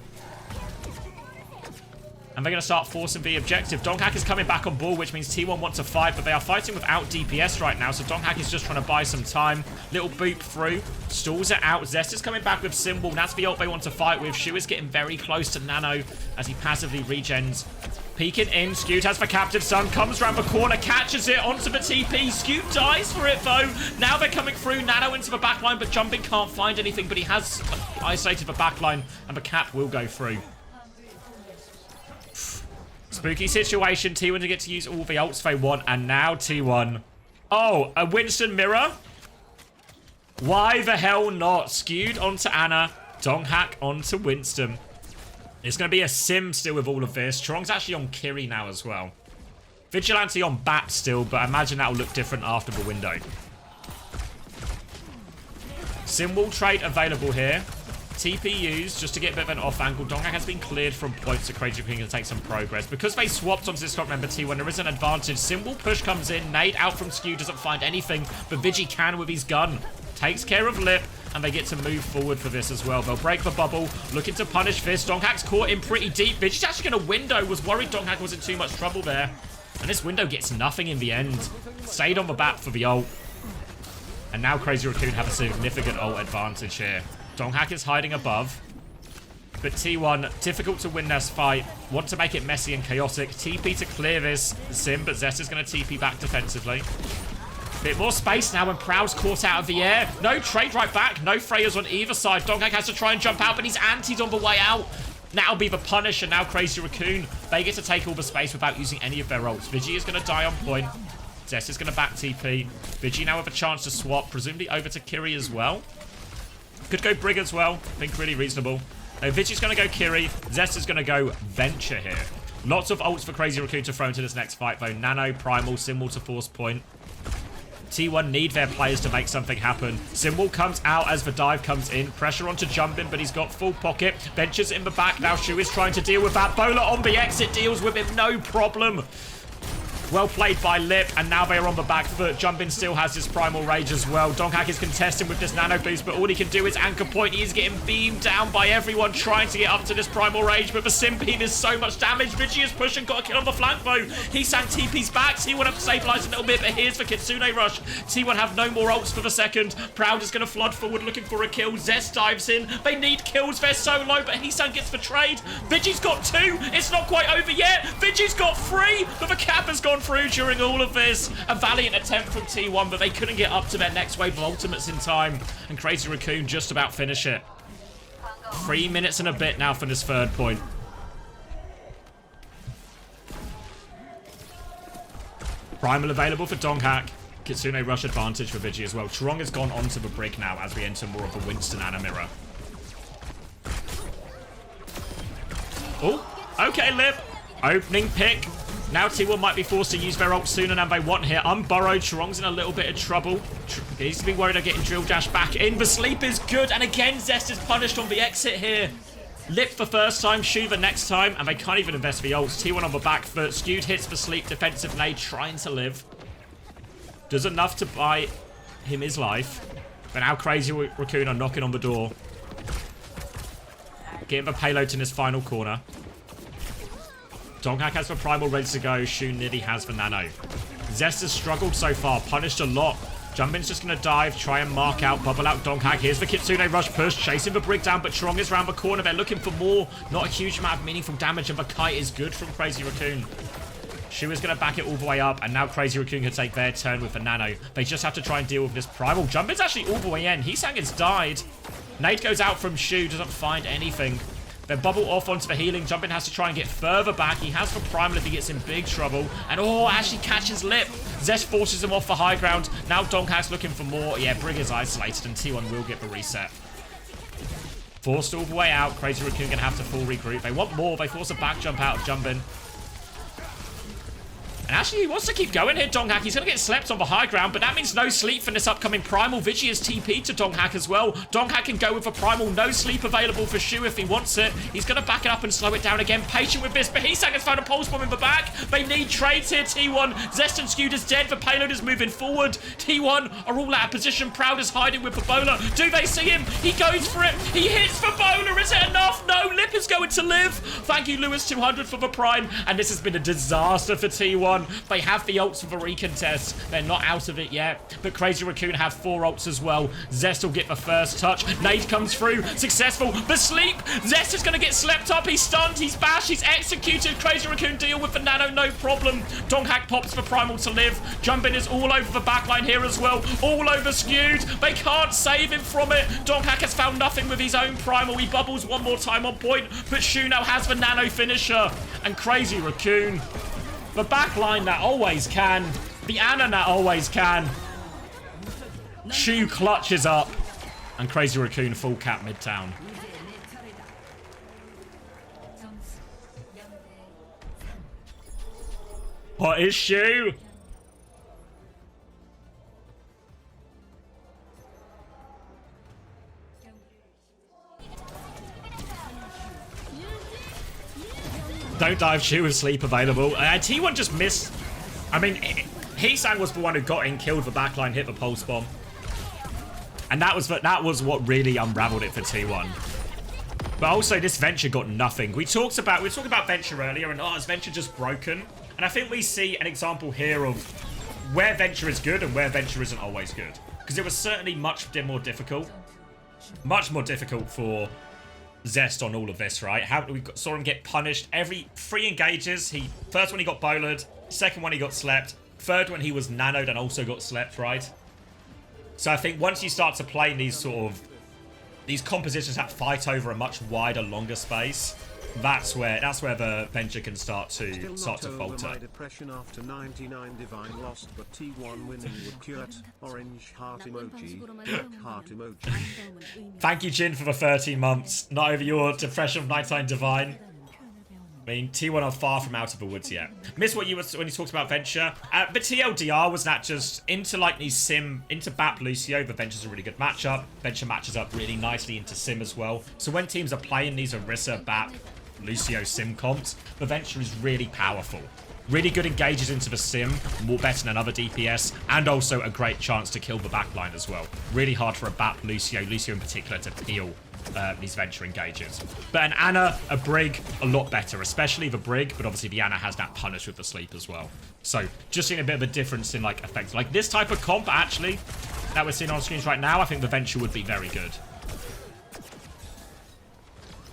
And they're going to start forcing the objective. Donghak is coming back on board, which means T1 want to fight, but they are fighting without DPS right now, so Donghak is just trying to buy some time. Little boop through. Stalls it out. Zest is coming back with Symbol. That's the ult they want to fight with. Shu is getting very close to Nano as he passively regens. Peeking in, Skewed has the captive son, comes around the corner, catches it onto the TP. Skewed dies for it though. Now they're coming through, Nano into the backline, but Jumpin can't find anything, but he has isolated the backline, and the cap will go through. Spooky situation, T1 to get to use all the ults they want, and now T1. Oh, a Winston mirror? Why the hell not? Skewed onto Ana, Donghak onto Winston. It's going to be a sim still with all of this. Chorong's actually on Kiri now as well. Vigilante on Bat still, but I imagine that will look different after the window. Sim wall trade available here. TP used just to get a bit of an off angle. Donghak has been cleared from points, so Crazy Raccoon to take some progress. Because they swapped onto this top member T when there is an advantage. Sim wall push comes in. Nade out from Skew, doesn't find anything, but Vigi can with his gun. Takes care of Lip, and they get to move forward for this as well. They'll break the bubble, looking to punish this. Donghak's caught in pretty deep. Vigi's actually going to window, was worried Donghak was in too much trouble there. And this window gets nothing in the end. Stayed on the bat for the ult. And now Crazy Raccoon have a significant ult advantage here. Donghak is hiding above. But T1, difficult to win this fight. Want to make it messy and chaotic. TP to clear this sim, but Zest is going to TP back defensively. Bit more space now when Proud's caught out of the air. No trade right back. No Freyas on either side. Donghak has to try and jump out, but he's antied on the way out. That'll be the punish, and now Crazy Raccoon. They get to take all the space without using any of their ults. Vigi is going to die on point. Zest is going to back TP. Vigi now with a chance to swap, presumably over to Kiri as well. Could go Brig as well. I think really reasonable. No, Vigi's going to go Kiri. Zest is going to go Venture here. Lots of ults for Crazy Raccoon to throw into this next fight, though. Nano, Primal, Symbol to force point. T1 need their players to make something happen. Symbol comes out as the dive comes in. Pressure onto Jumpin, but he's got full pocket. Ventures in the back. Now Shu is trying to deal with that. Bowler on the exit deals with him. No problem. Well played by Lip, and now they're on the back foot. Jumpin still has his Primal Rage as well. Donghak is contesting with this Nano Boost, but all he can do is anchor point. He is getting beamed down by everyone trying to get up to this Primal Rage, but the Sim Beam is so much damage. Vigi is pushing, got a kill on the flank though. T-Sang TP's back. T1 have to stabilize a little bit, but here's the Kitsune Rush. T1 have no more ults for the second. Proud is going to flood forward looking for a kill. Zest dives in. They need kills. They're so low, but Heesan gets the trade. Vigi's got 2. It's not quite over yet. Vigi's got 3, but the cap has gone through during all of this. A valiant attempt from T1, but they couldn't get up to their next wave of ultimates in time. And Crazy Raccoon just about finish it. 3 minutes and a bit now for this third point. Primal available for Donghak. Kitsune rush advantage for Vigi as well. Trong has gone onto the brig now as we enter more of a Winston and a mirror. Oh, okay, Lip. Opening pick. Now T1 might be forced to use their ult sooner than they want here. Unburrowed. Chorong's in a little bit of trouble. He needs to be worried of getting Drill Dash back in. The sleep is good. And again, Zest is punished on the exit here. Lip the first time, Shu the next time. And they can't even invest the ults. T1 on the back foot. Skewed hits the sleep. Defensive nade trying to live. Does enough to buy him his life. But now Crazy Raccoon are knocking on the door. Getting the payload in his final corner. Donghak has the Primal ready to go. Shu nearly has the Nano. Zest has struggled so far. Punished a lot. Jumpin's just going to dive. Try and mark out. Bubble out Donghak. Here's the Kitsune rush push. Chasing the brig down. But Trong is around the corner. They're looking for more. Not a huge amount of meaningful damage. And the kite is good from Crazy Raccoon. Shu is going to back it all the way up. And now Crazy Raccoon can take their turn with the Nano. They just have to try and deal with this Primal. Jumpin's actually all the way in. Heesan has died. Nade goes out from Shu. Doesn't find anything. Then bubble off onto the healing. Jumpin has to try and get further back. He has the Primal if he gets in big trouble. And actually catches Lip. Zest forces him off the high ground. Now Donghak's looking for more. Yeah, Brig is isolated and T1 will get the reset. Forced all the way out. Crazy Raccoon going to have to full regroup. They want more. They force a back jump out of Jumpin. And actually, he wants to keep going here, Donghak. He's going to get slept on the high ground, but that means no sleep for this upcoming Primal. Vigi is TP'd to Donghak as well. Donghak can go with a Primal. No sleep available for Shu if he wants it. He's going to back it up and slow it down again. Patient with this, but Heesan has found a pulse bomb in the back. They need trades here, T1. Zest and Skewed is dead. The payload is moving forward. T1 are all out of position. Proud is hiding with the bowler. Do they see him? He goes for it. He hits the bowler. Is it enough? No, Lip is going to live. Thank you, Lewis 200 for the prime. And this has been a disaster for T1. They have the ults for the recontest. They're not out of it yet. But Crazy Raccoon have 4 ults as well. Zest will get the first touch. Nade comes through. Successful. The sleep. Zest is going to get slept up. He's stunned. He's bashed. He's executed. Crazy Raccoon deal with the Nano. No problem. Donghak pops for Primal to live. Jumpin is all over the backline here as well. All over Skewed. They can't save him from it. Donghak has found nothing with his own Primal. He bubbles one more time on point. But Shu now has the Nano finisher. And Crazy Raccoon, the backline that always can. The Ana that always can. Shu clutches up. And Crazy Raccoon full cap midtown. What is Shu? Don't dive, Shu with sleep available. T1 just missed. I mean, Heesan was the one who got in, killed the backline, hit the pulse bomb. And that was what really unraveled it for T1. But also, this Venture got nothing. We talked about Venture earlier, and is Venture just broken? And I think we see an example here of where Venture is good and where Venture isn't always good. Because it was certainly much more difficult. Much more difficult for Zest on all of this, right? We saw him get punished every 3 engages. First one he got bowlered, second one he got slept, third one he was nanoed and also got slept, right? So I think once you start to play in these compositions that fight over a much wider, longer space, that's where the Venture can start to falter. My depression after 99 divine lost, but T1 winning would cure it. Orange heart emoji, black heart emoji. Thank you, Jin, for the 13 months. Not over your depression of 99 divine. I mean, T1 are far from out of the woods yet. Missed what you were when you talked about Venture. But TLDR was that just into BAP Lucio. The Venture's a really good matchup. Venture matches up really nicely into Sim as well. So when teams are playing these Orisa, BAP, Lucio Sim comps, the Venture is really powerful. Really good engages into the sim, more better than another DPS, and also a great chance to kill the backline as well. Really hard for a BAP Lucio in particular, to peel these venture engages. But an Ana, a Brig, a lot better, especially the Brig, but obviously the Ana has that punish with the sleep as well. So just seeing a bit of a difference in like effects. Like this type of comp actually that we're seeing on screens right now, I think the venture would be very good.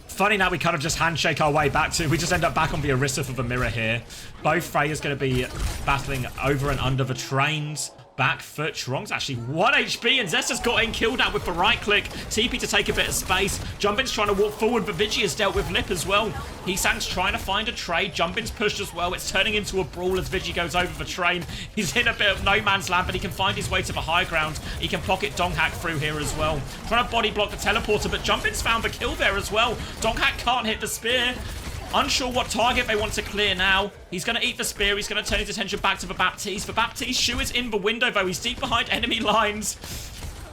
Funny now we kind of just handshake our way back to, we just end up back on the Orisa for the mirror here. Both Freya's going to be battling over and under the trains. Back foot. Chorong's actually 1 HP, and Zesta's got in killed out with the right click. TP to take a bit of space. Jumpin's trying to walk forward, but Vigi has dealt with Lip as well. Heesang's trying to find a trade. Jumpin's pushed as well. It's turning into a brawl as Vigi goes over the train. He's in a bit of no man's land, but he can find his way to the high ground. He can pocket Donghack through here as well. Trying to body block the teleporter, but Jumpin's found the kill there as well. Donghack can't hit the spear. Unsure what target they want to clear now. He's going to eat the spear. He's going to turn his attention back to the Baptiste. The Baptiste, Shu is in the window, though. He's deep behind enemy lines.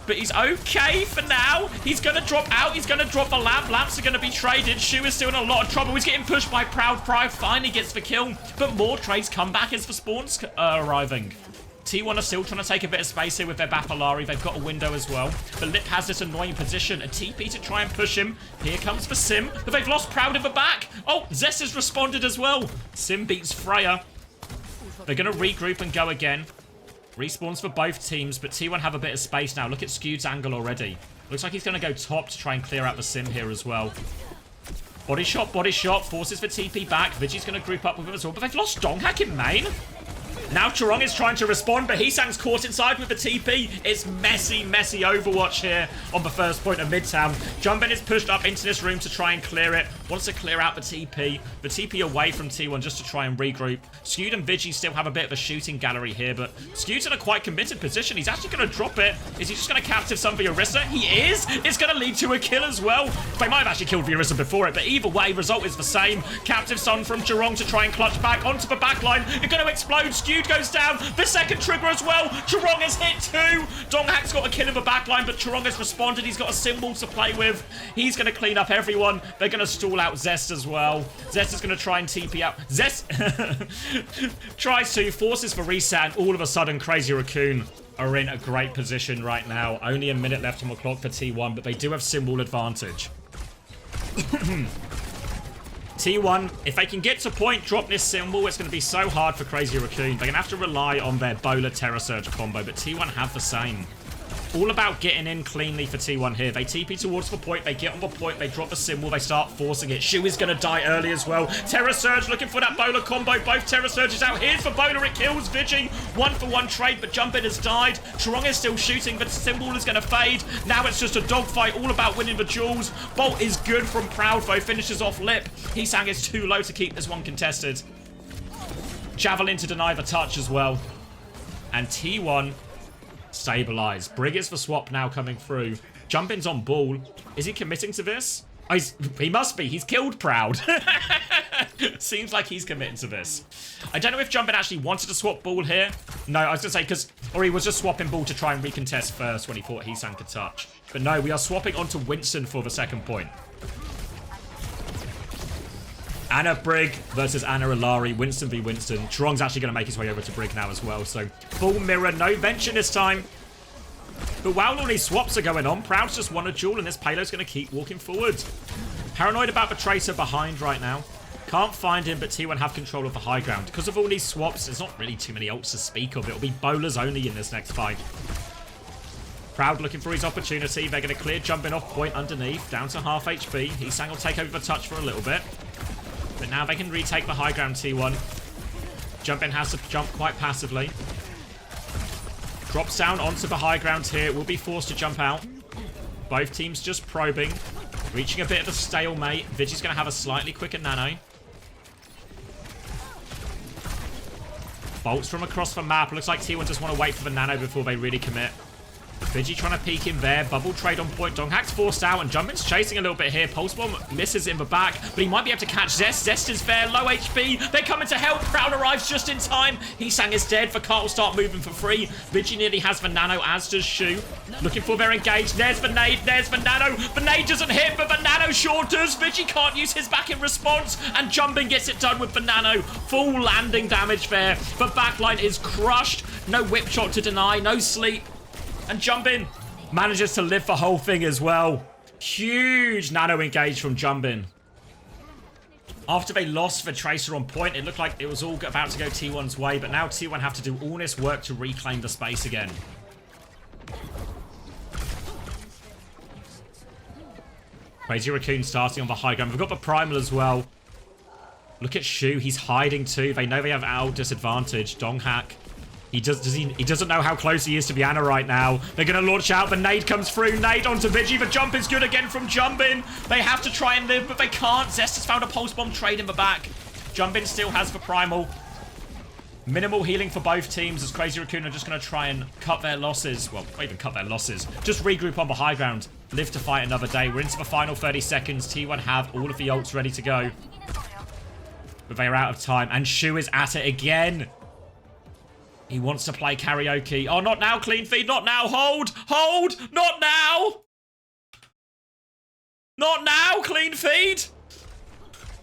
But he's okay for now. He's going to drop out. He's going to drop the lamp. Lamps are going to be traded. Shu is still in a lot of trouble. He's getting pushed by Proud. Proud finally gets the kill. But more trades come back as the spawns arriving. T1 are still trying to take a bit of space here with their Bapalari. They've got a window as well. But Lip has this annoying position. A TP to try and push him. Here comes the Sim. But they've lost Proud at the back. Oh, Zest has responded as well. Sim beats Freya. They're going to regroup and go again. Respawns for both teams, but T1 have a bit of space now. Look at Skewed's angle already. Looks like he's going to go top to try and clear out the Sim here as well. Body shot, forces for TP back. Vigi's going to group up with him as well, but they've lost Donghack in main. Now Chorong is trying to respond, but Heesang's caught inside with the TP. It's messy, messy Overwatch here on the first point of Midtown. Jumpin is pushed up into this room to try and clear it. Wants to clear out the TP. The TP away from T1 just to try and regroup. Skewed and Vigi still have a bit of a shooting gallery here, but Skewed's in a quite committed position. He's actually going to drop it. Is he just going to captive some for Orisa? He is! It's going to lead to a kill as well. They might have actually killed the Orisa before it, but either way, result is the same. Captive Sun from Chorong to try and clutch back onto the backline. They're going to explode. Skewed goes down. The second trigger as well. Chorong has hit two. Donghack's got a kill in the backline, but Chorong has responded. He's got a symbol to play with. He's going to clean up everyone. They're going to stall out Zest as well. Zest is going to try and TP out. Zest tries to, forces for reset, and all of a sudden Crazy Raccoon are in a great position right now. Only a minute left on the clock for T1, but they do have symbol advantage. T1, if they can get to point, drop this symbol, it's going to be so hard for Crazy Raccoon. They're going to have to rely on their Bowler Terror Surge combo, but T1 have the same. All about getting in cleanly for T1 here. They TP towards the point, they get on the point, they drop the symbol, they start forcing it. Shu is going to die early as well. Terror Surge looking for that Bowler combo. Both Terror Surges out. Here's for Bowler, it kills Vigi. 1-for-1 trade, but Jumpin has died. Chorong is still shooting, but the symbol is going to fade. Now it's just a dogfight, all about winning the duels. Bolt is good from Proud, though, finishes off Lip. Heesang is too low to keep this one contested. Javelin to deny the touch as well. And T1... stabilize. Brig is the swap now coming through. Jumpin's on ball. Is he committing to this? Oh, he must be. He's killed Proud. Seems like he's committing to this. I don't know if Jumpin actually wanted to swap ball here. No, I was going to say, or he was just swapping ball to try and recontest first when he thought Heesang could touch. But no, we are swapping onto Winston for the second point. Ana Brig versus Ana Ilari. Winston v Winston. Chorong's actually going to make his way over to Brig now as well. So full mirror, no venture this time. But while all these swaps are going on, Proud's just won a duel and this payload's going to keep walking forward. Paranoid about the Tracer behind right now. Can't find him, but T1 have control of the high ground. Because of all these swaps, there's not really too many ults to speak of. It'll be bowlers only in this next fight. Proud looking for his opportunity. They're going to clear Jumpin off point underneath. Down to half HP. Heesang will take over the touch for a little bit. But now they can retake the high ground, T1. Jumpin has to jump quite passively. Drops down onto the high ground here. Will be forced to jump out. Both teams just probing. Reaching a bit of a stalemate. Vigi's going to have a slightly quicker nano. Bolts from across the map. Looks like T1 just want to wait for the nano before they really commit. Vigi trying to peek him there. Bubble trade on point. Donghack's forced out, and Jumpin's chasing a little bit here. Pulse Bomb misses in the back, but he might be able to catch Zest. Zest is there, low HP. They're coming to help. Proud arrives just in time. Heesang is dead. Vakar will start moving for free. Vigi nearly has the nano, as does Shu. Looking for their engage. There's the nade. There's the nano. The nade doesn't hit, but the nano sure does. Vigi can't use his back in response, and Jumpin gets it done with the nano. Full landing damage there. The backline is crushed. No whip shot to deny. No sleep. And Jumpin manages to live the whole thing as well. Huge nano engage from Jumpin. After they lost the Tracer on point, it looked like it was all about to go T1's way, but now T1 have to do all this work to reclaim the space again. Crazy Raccoon starting on the high ground. We've got the Primal as well. Look at Shu. He's hiding too. They know they have our disadvantage. Donghack. He doesn't know how close he is to the Ana right now. They're going to launch out. The nade comes through. Nade onto Vigi. The jump is good again from Jumpin. They have to try and live, but they can't. Zest has found a pulse bomb trade in the back. Jumpin still has the primal. Minimal healing for both teams as Crazy Raccoon are just going to try and cut their losses. Well, not even cut their losses. Just regroup on the high ground. Live to fight another day. We're into the final 30 seconds. T1 have all of the ults ready to go. But they are out of time. And Shu is at it again. He wants to play karaoke. Oh, not now, clean feed. Not now. Hold. Hold. Not now. Not now, clean feed.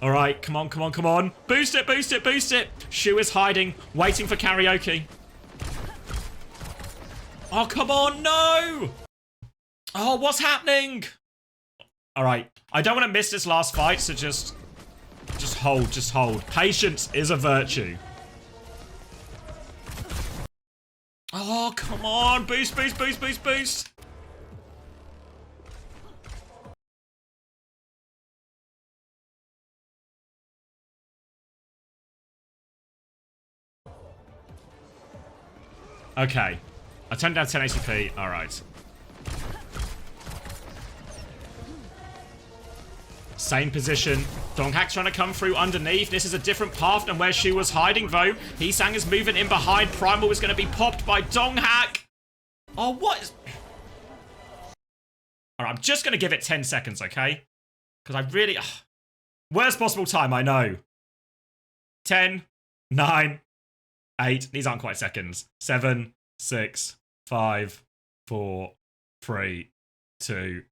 All right. Come on, come on, come on. Boost it, boost it, boost it. Shu is hiding, waiting for karaoke. Oh, come on. No. Oh, what's happening? All right. I don't want to miss this last fight, so just hold, just hold. Patience is a virtue. Oh, come on. Boost, boost, boost, boost, boost. Okay. I turned down 10 ACP. All right. Same position. Donghack trying to come through underneath. This is a different path than where Shu was hiding, though. Heesang is moving in behind. Primal is going to be popped by Donghack. Oh, what is... All right, I'm just going to give it 10 seconds, okay? Because I really... Worst possible time, I know. 10, 9, 8. These aren't quite seconds. 7, 6, 5, 4, 3, 2...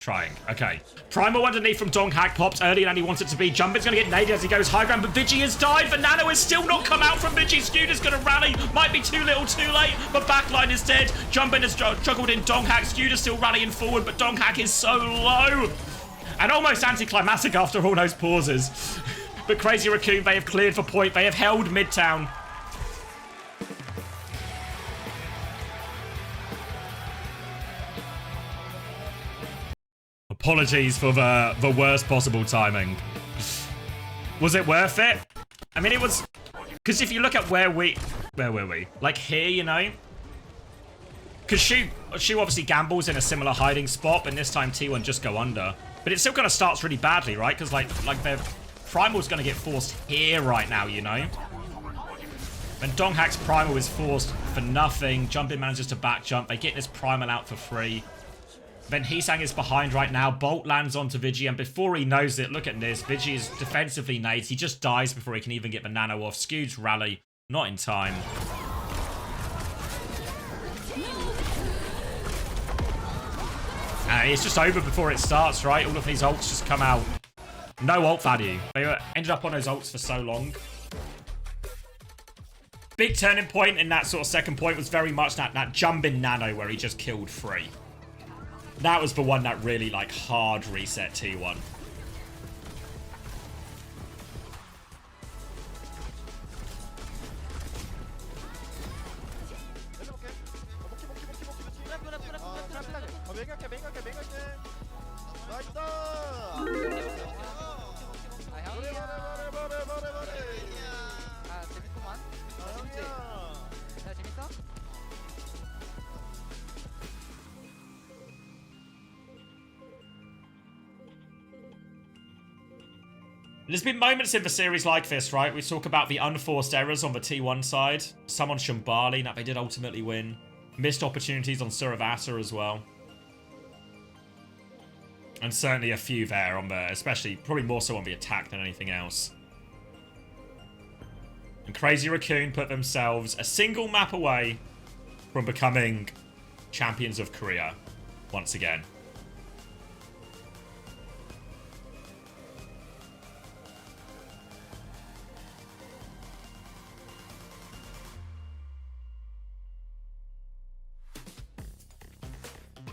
Trying. Okay. Primal underneath from Donghack popped earlier than he wanted to be. Jumpin's going to get naded as he goes high ground, but Vigi has died. The nano has still not come out from Vigi. Scooter's going to rally. Might be too little, too late. The backline is dead. Jumpin has struggled in Donghack. Scooter's still rallying forward, but Donghack is so low. And almost anticlimactic after all those pauses. But Crazy Raccoon, they have cleared for point. They have held Midtown. Apologies for the worst possible timing. Was it worth it? I mean, it was... Because if you look at where were we? Like here, you know? Because Shu obviously gambles in a similar hiding spot, but this time T1 just go under. But it still kind of starts really badly, right? Because like their Primal's going to get forced here right now, you know? When Donghack's Primal is forced for nothing, Jumpin manages to back jump. They get this Primal out for free. Then Heesang is behind right now. Bolt lands onto Vigi, and before he knows it, look at this. Vigi is defensively nades. He just dies before he can even get the nano off. Scoots rally. Not in time. It's just over before it starts, right? All of these ults just come out. No ult value. They ended up on those ults for so long. Big turning point in that sort of second point was very much that Jumpin nano where he just killed free. That was the one that really, like, hard reset T1. There's been moments in the series like this, right? We talk about the unforced errors on the T1 side. Some on Shumbali, that they did ultimately win. Missed opportunities on Suravasa as well. And certainly a few there on the, especially, probably more so on the attack than anything else. And Crazy Raccoon put themselves a single map away from becoming champions of Korea once again.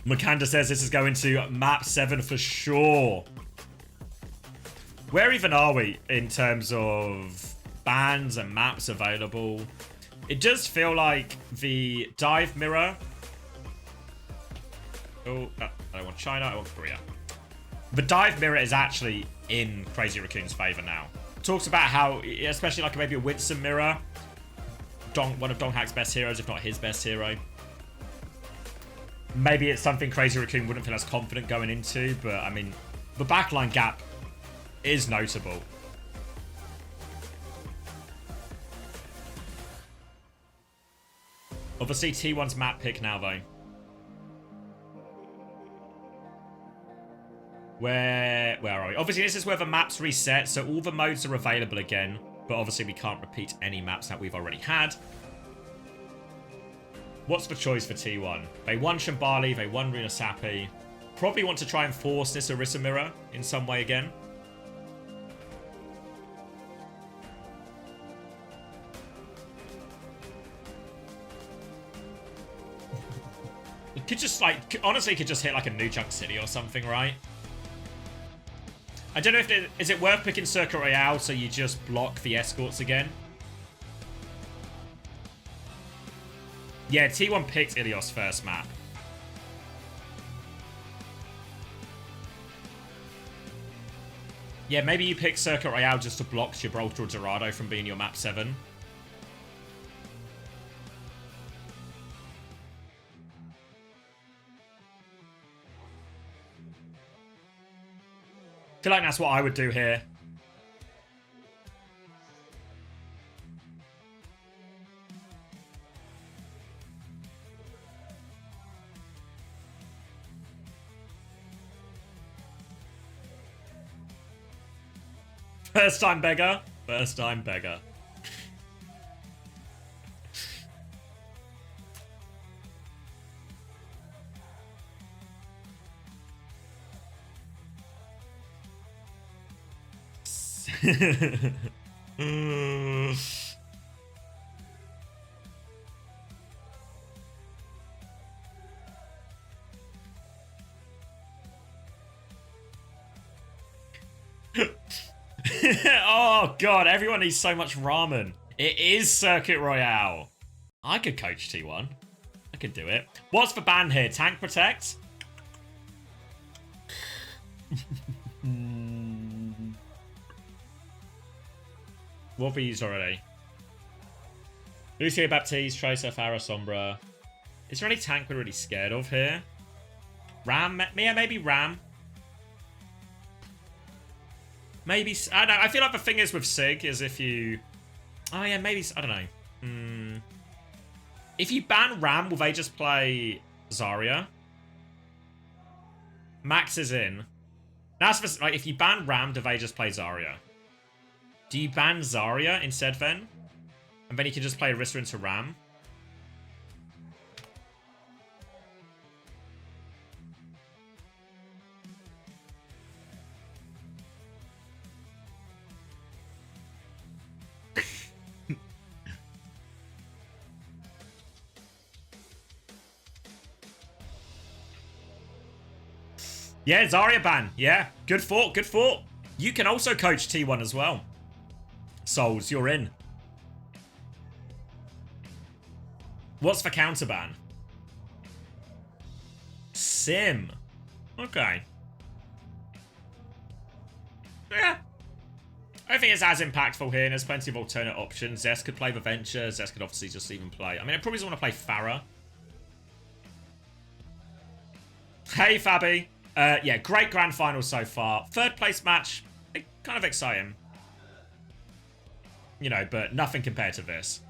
Makanda says this is going to map 7 for sure. Where even are we in terms of bans and maps available? It does feel like the dive mirror. Oh, I don't want China, I want Korea. The dive mirror is actually in Crazy Raccoon's favor now. Talks about how, especially like maybe a Winston mirror, one of Donghack's best heroes, if not his best hero. Maybe it's something Crazy Raccoon wouldn't feel as confident going into, but I mean, the backline gap is notable. Obviously, T1's map pick now, though. Where are we? Obviously, this is where the maps reset, so all the modes are available again, but obviously we can't repeat any maps that we've already had. What's the choice for T1? They won Shambali, they won Runasapi. Probably want to try and force this Orisa mirror in some way again. It could just like, honestly, could just hit like a New Chunk City or something, right? I don't know if is it worth picking Circuit Royale so you just block the escorts again? Yeah, T1 picked Ilios first map. Yeah, maybe you pick Circuit Royale just to block Gibraltar or Dorado from being your map 7. I feel like that's what I would do here. First time beggar. First time beggar. Oh god, everyone needs so much ramen. It is Circuit Royale. I could coach T1. I could do it. What's the ban here? Tank Protect? What have we used already? Lucio Baptiste, Tracer, Farah, Sombra. Is there any tank we're really scared of here? Ram? Yeah, maybe Ram. Maybe, I don't know, I feel like the thing is with Sig is if you... Oh yeah, maybe, I don't know. If you ban Ram, will they just play Zarya? Max is in. That's for, like, if you ban Ram, do they just play Zarya? Do you ban Zarya instead then? And then you can just play Orisa into Ram? Yeah, Zarya ban. Yeah, good thought, good thought. You can also coach T1 as well. Souls, you're in. What's the counter ban? Sim. Okay. Yeah. I don't think it's as impactful here, and there's plenty of alternate options. Zest could play the Venture. Zest could obviously just even play... I mean, I probably just want to play Farah. Hey, Fabi. Yeah, great grand final so far. Third place match, kind of exciting. You know, but nothing compared to this.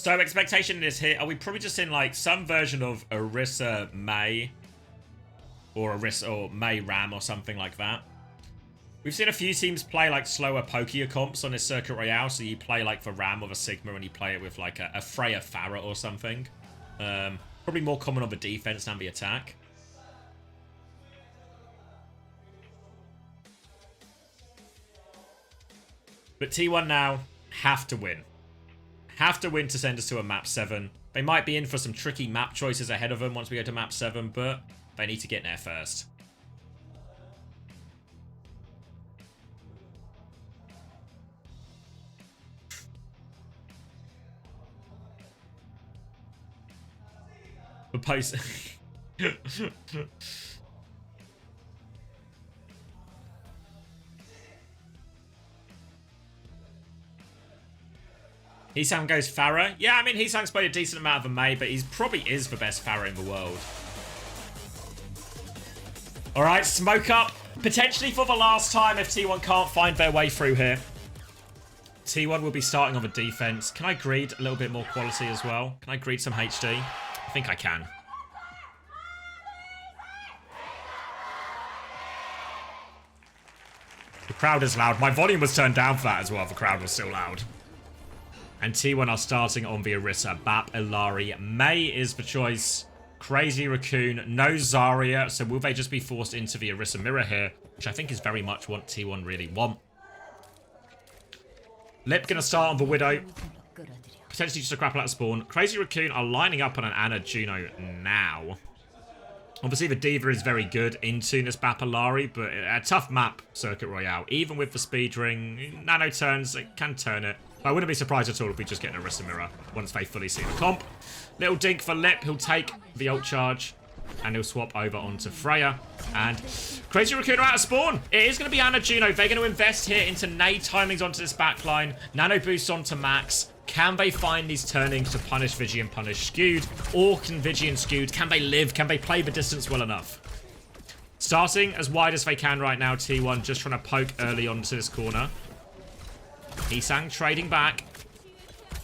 So expectation is here. Are we probably just in like some version of Orisa May or Orisa or May Ram or something like that? We've seen a few teams play like slower pokier comps on this Circuit Royale. So you play like the Ram or the Sigma and you play it with like a Freya Farah or something. Probably more common on the defense than the attack. But T1 now have to win. Have to win to send us to a map 7. They might be in for some tricky map choices ahead of them once we go to map 7, but they need to get there first. The post... Heesang goes Farah. Yeah, I mean, Heesang's played a decent amount of a Mei, but he probably is the best Farah in the world. Alright, smoke up. Potentially for the last time if T1 can't find their way through here. T1 will be starting on the defense. Can I greed a little bit more quality as well? Can I greed some HD? I think I can. The crowd is loud. My volume was turned down for that as well. The crowd was still loud. And T1 are starting on the Orisa. Bap, Illari. Mei is the choice. Crazy Raccoon. No Zarya. So will they just be forced into the Orisa mirror here? Which I think is very much what T1 really want. Lip going to start on the Widow. Potentially just a grapple out of spawn. Crazy Raccoon are lining up on an Ana Juno now. Obviously, the D.Va is very good in Tunis Bap Illari, but a tough map, Circuit Royale. Even with the speed ring, nano turns, it can turn it. I wouldn't be surprised at all if we just get an Orisa mirror once they fully see the comp. Little dink for Lip. He'll take the ult charge and he'll swap over onto Freya. And Crazy Raccoon are out of spawn. It is going to be Ana Juno. They're going to invest here into nade timings onto this backline. Nano boost onto Max. Can they find these turnings to punish Vigi and punish Skewed? Or can Vigi and Skewed, can they live? Can they play the distance well enough? Starting as wide as they can right now, T1 just trying to poke early onto this corner. Heesang trading back.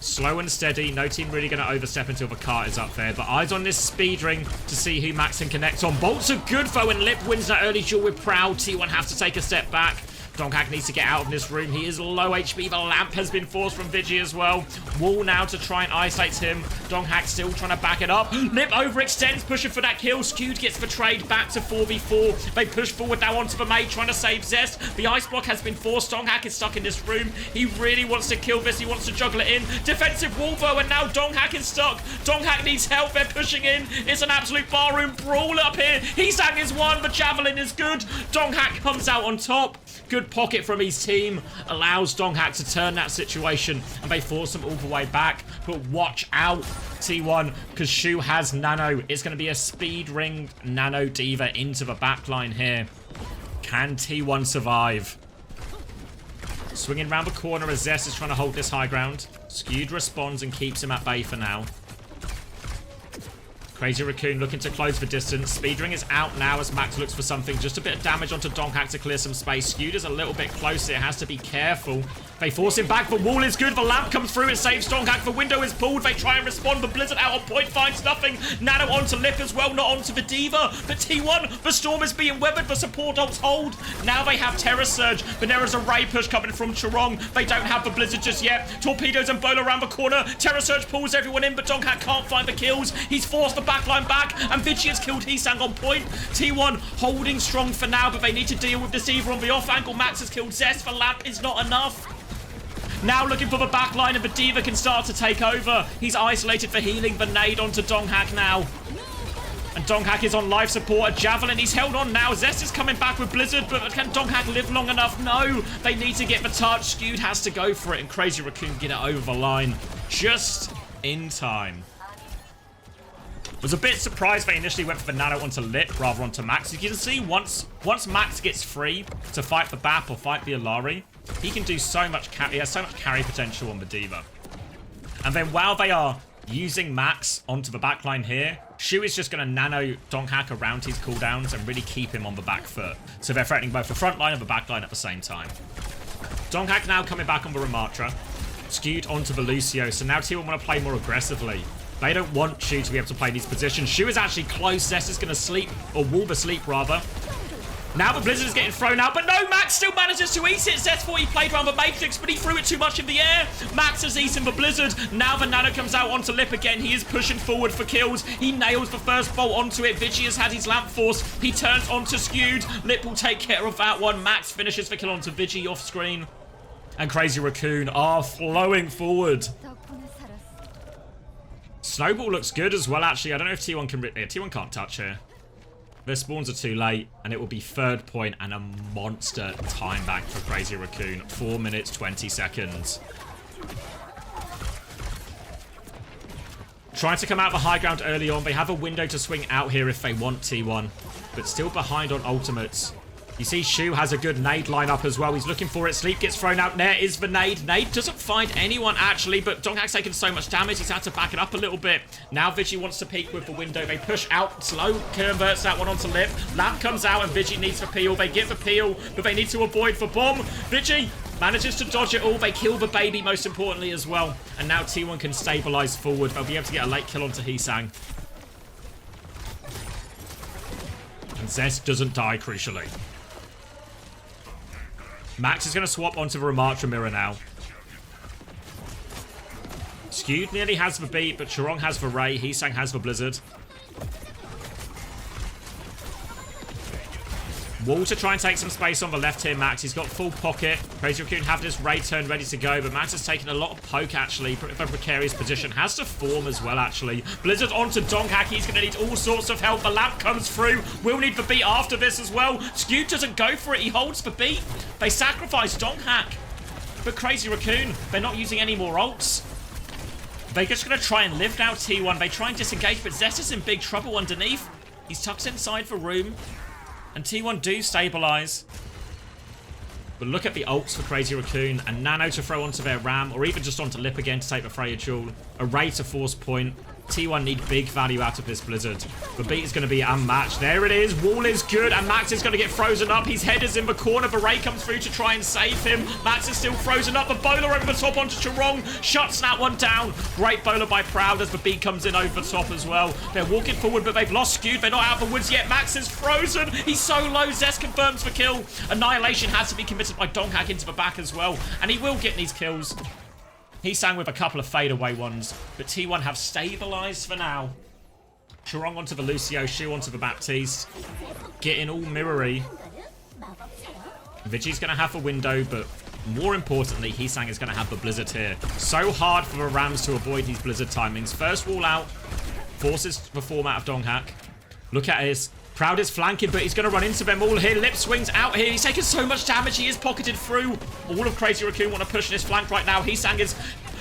Slow and steady. No team really going to overstep until the cart is up there. But eyes on this speed ring to see who Max can connect on. Bolts are good though, and Lip wins that early duel with Proud. T1 has to take a step back. Donghack needs to get out of this room. He is low HP. The lamp has been forced from Vigi as well. Wall now to try and isolate him. Donghack still trying to back it up. Lip overextends, pushing for that kill. Skewed gets betrayed back to 4v4. They push forward now onto the Mei, trying to save Zest. The ice block has been forced. Donghack is stuck in this room. He really wants to kill this. He wants to juggle it in. Defensive wall though, and now Donghack is stuck. Donghack needs help. They're pushing in. It's an absolute barroom brawl up here. Heesang is one. The javelin is good. Donghack comes out on top. Good pocket from his team allows Donghack to turn that situation, and they force him all the way back. But watch out, T1, because Shu has Nano. It's going to be a speed ring Nano D.Va into the backline here. Can T1 survive? Swinging around the corner as Zest is trying to hold this high ground. Skewed responds and keeps him at bay for now. Crazy Raccoon looking to close the distance. Speedring is out now as Max looks for something. Just a bit of damage onto Donghack to clear some space. Skewed is a little bit closer. It has to be careful. They force him back. The wall is good. The lamp comes through. It saves Donghack. The window is pulled. They try and respond, but Blizzard out on point finds nothing. Nano onto Lip as well, not onto the D.Va. But T1, the storm is being weathered. The support ults hold. Now they have Terror Surge, but there is a Ray push coming from Chorong. They don't have the Blizzard just yet. Torpedoes and Bola around the corner. Terror Surge pulls everyone in, but Donghack can't find the kills. He's forced the backline back, and Vigi has killed Heesang on point. T1 holding strong for now, but they need to deal with this D.Va on the off angle. Max has killed Zest. The lamp is not enough. Now looking for the backline, and the D.Va can start to take over. He's isolated for healing. The nade onto Donghack now. And Donghack is on life support. A javelin. He's held on now. Zest is coming back with Blizzard, but can Donghack live long enough? No. They need to get the touch. Skewed has to go for it, and Crazy Raccoon get it over the line just in time. Was a bit surprised they initially went for the Nano onto Lip rather onto Max. You can see once Max gets free to fight the Bap or fight the Illari, he can do so much he has so much carry potential on the D.Va. And then while they are using Max onto the backline here, Shu is just going to Nano Donghack around his cooldowns and really keep him on the back foot. So they're threatening both the front line and the back line at the same time. Donghack now coming back on the Ramatra. Skewed onto the Lucio. So now T1 want to play more aggressively. They don't want Shu to be able to play these positions. Shu is actually close. Zest is going to sleep, or Wolf asleep rather. Now the Blizzard is getting thrown out, but no, Max still manages to eat it. Zest thought he played around the Matrix, but he threw it too much in the air. Max has eaten the Blizzard. Now the Nano comes out onto Lip again. He is pushing forward for kills. He nails the first bolt onto it. Vigi has had his Lamp Force. He turns onto Skewed. Lip will take care of that one. Max finishes the kill onto Vigi off screen. And Crazy Raccoon are flowing forward. Snowball looks good as well, actually. I don't know if T1 can... T1 can't touch here. Their spawns are too late, and it will be third point and a monster time back for Crazy Raccoon. 4 minutes, 20 seconds. Trying to come out of the high ground early on. They have a window to swing out here if they want T1, but still behind on ultimates. You see Shu has a good nade lineup as well. He's looking for it. Sleep gets thrown out. There is the nade. Nade doesn't find anyone, actually, but Donghack's taken so much damage, he's had to back it up a little bit. Now Vigi wants to peek with the window. They push out. Slow converts that one onto Lip. Lamp comes out, and Vigi needs the peel. They get the peel, but they need to avoid the bomb. Vigi manages to dodge it all. They kill the baby, most importantly, as well. And now T1 can stabilize forward. They'll be able to get a late kill onto Heesang. And Zest doesn't die, crucially. Max is going to swap onto the Ramatra mirror now. Skewed nearly has the beat, but Chorong has the Ray. Heesang has the Blizzard. Wall to try and take some space on the left here, Max. He's got full pocket. Crazy Raccoon have this Ray turn ready to go, but Max has taken a lot of poke, actually. For a precarious position. Has to form as well, actually. Blizzard onto Donghack. He's going to need all sorts of help. The lamp comes through. Will need the beat after this as well. Skew doesn't go for it. He holds the beat. They sacrifice Donghack. But Crazy Raccoon, they're not using any more ults. They're just going to try and live now, T1. They try and disengage, but Zest is in big trouble underneath. He's tucked inside the room. And T1 do stabilize. But look at the ults for Crazy Raccoon. And Nano to throw onto their Ram, or even just onto Lip again to take the Freya Jewel. A Ray to force point. T1 need big value out of this Blizzard. The beat is going to be unmatched. There it is. Wall is good, and Max is going to get frozen up. His head is in the corner. The Ray comes through to try and save him. Max is still frozen up. The bowler over the top onto Chorong. Shuts that one down. Great bowler by Proud as the beat comes in over the top as well. They're walking forward, but they've lost Skewed. They're not out of the woods yet. Max is frozen. He's so low. Zest confirms the kill. Annihilation has to be committed by Donghack into the back as well, and he will get these kills. He sang with a couple of fadeaway ones, but T1 have stabilized for now. Chorong onto the Lucio, Shu onto the Baptiste. Getting all mirrory. Vigi's going to have a window, but more importantly, Heesang is going to have the Blizzard here. So hard for the Rams to avoid these Blizzard timings. First wall out. Forces the form out of Donghack. Look at his... Proud is flanking, but he's going to run into them all here. Lip swings out here. He's taken so much damage. He is pocketed through. All of Crazy Raccoon want to push in his flank right now. Heesang is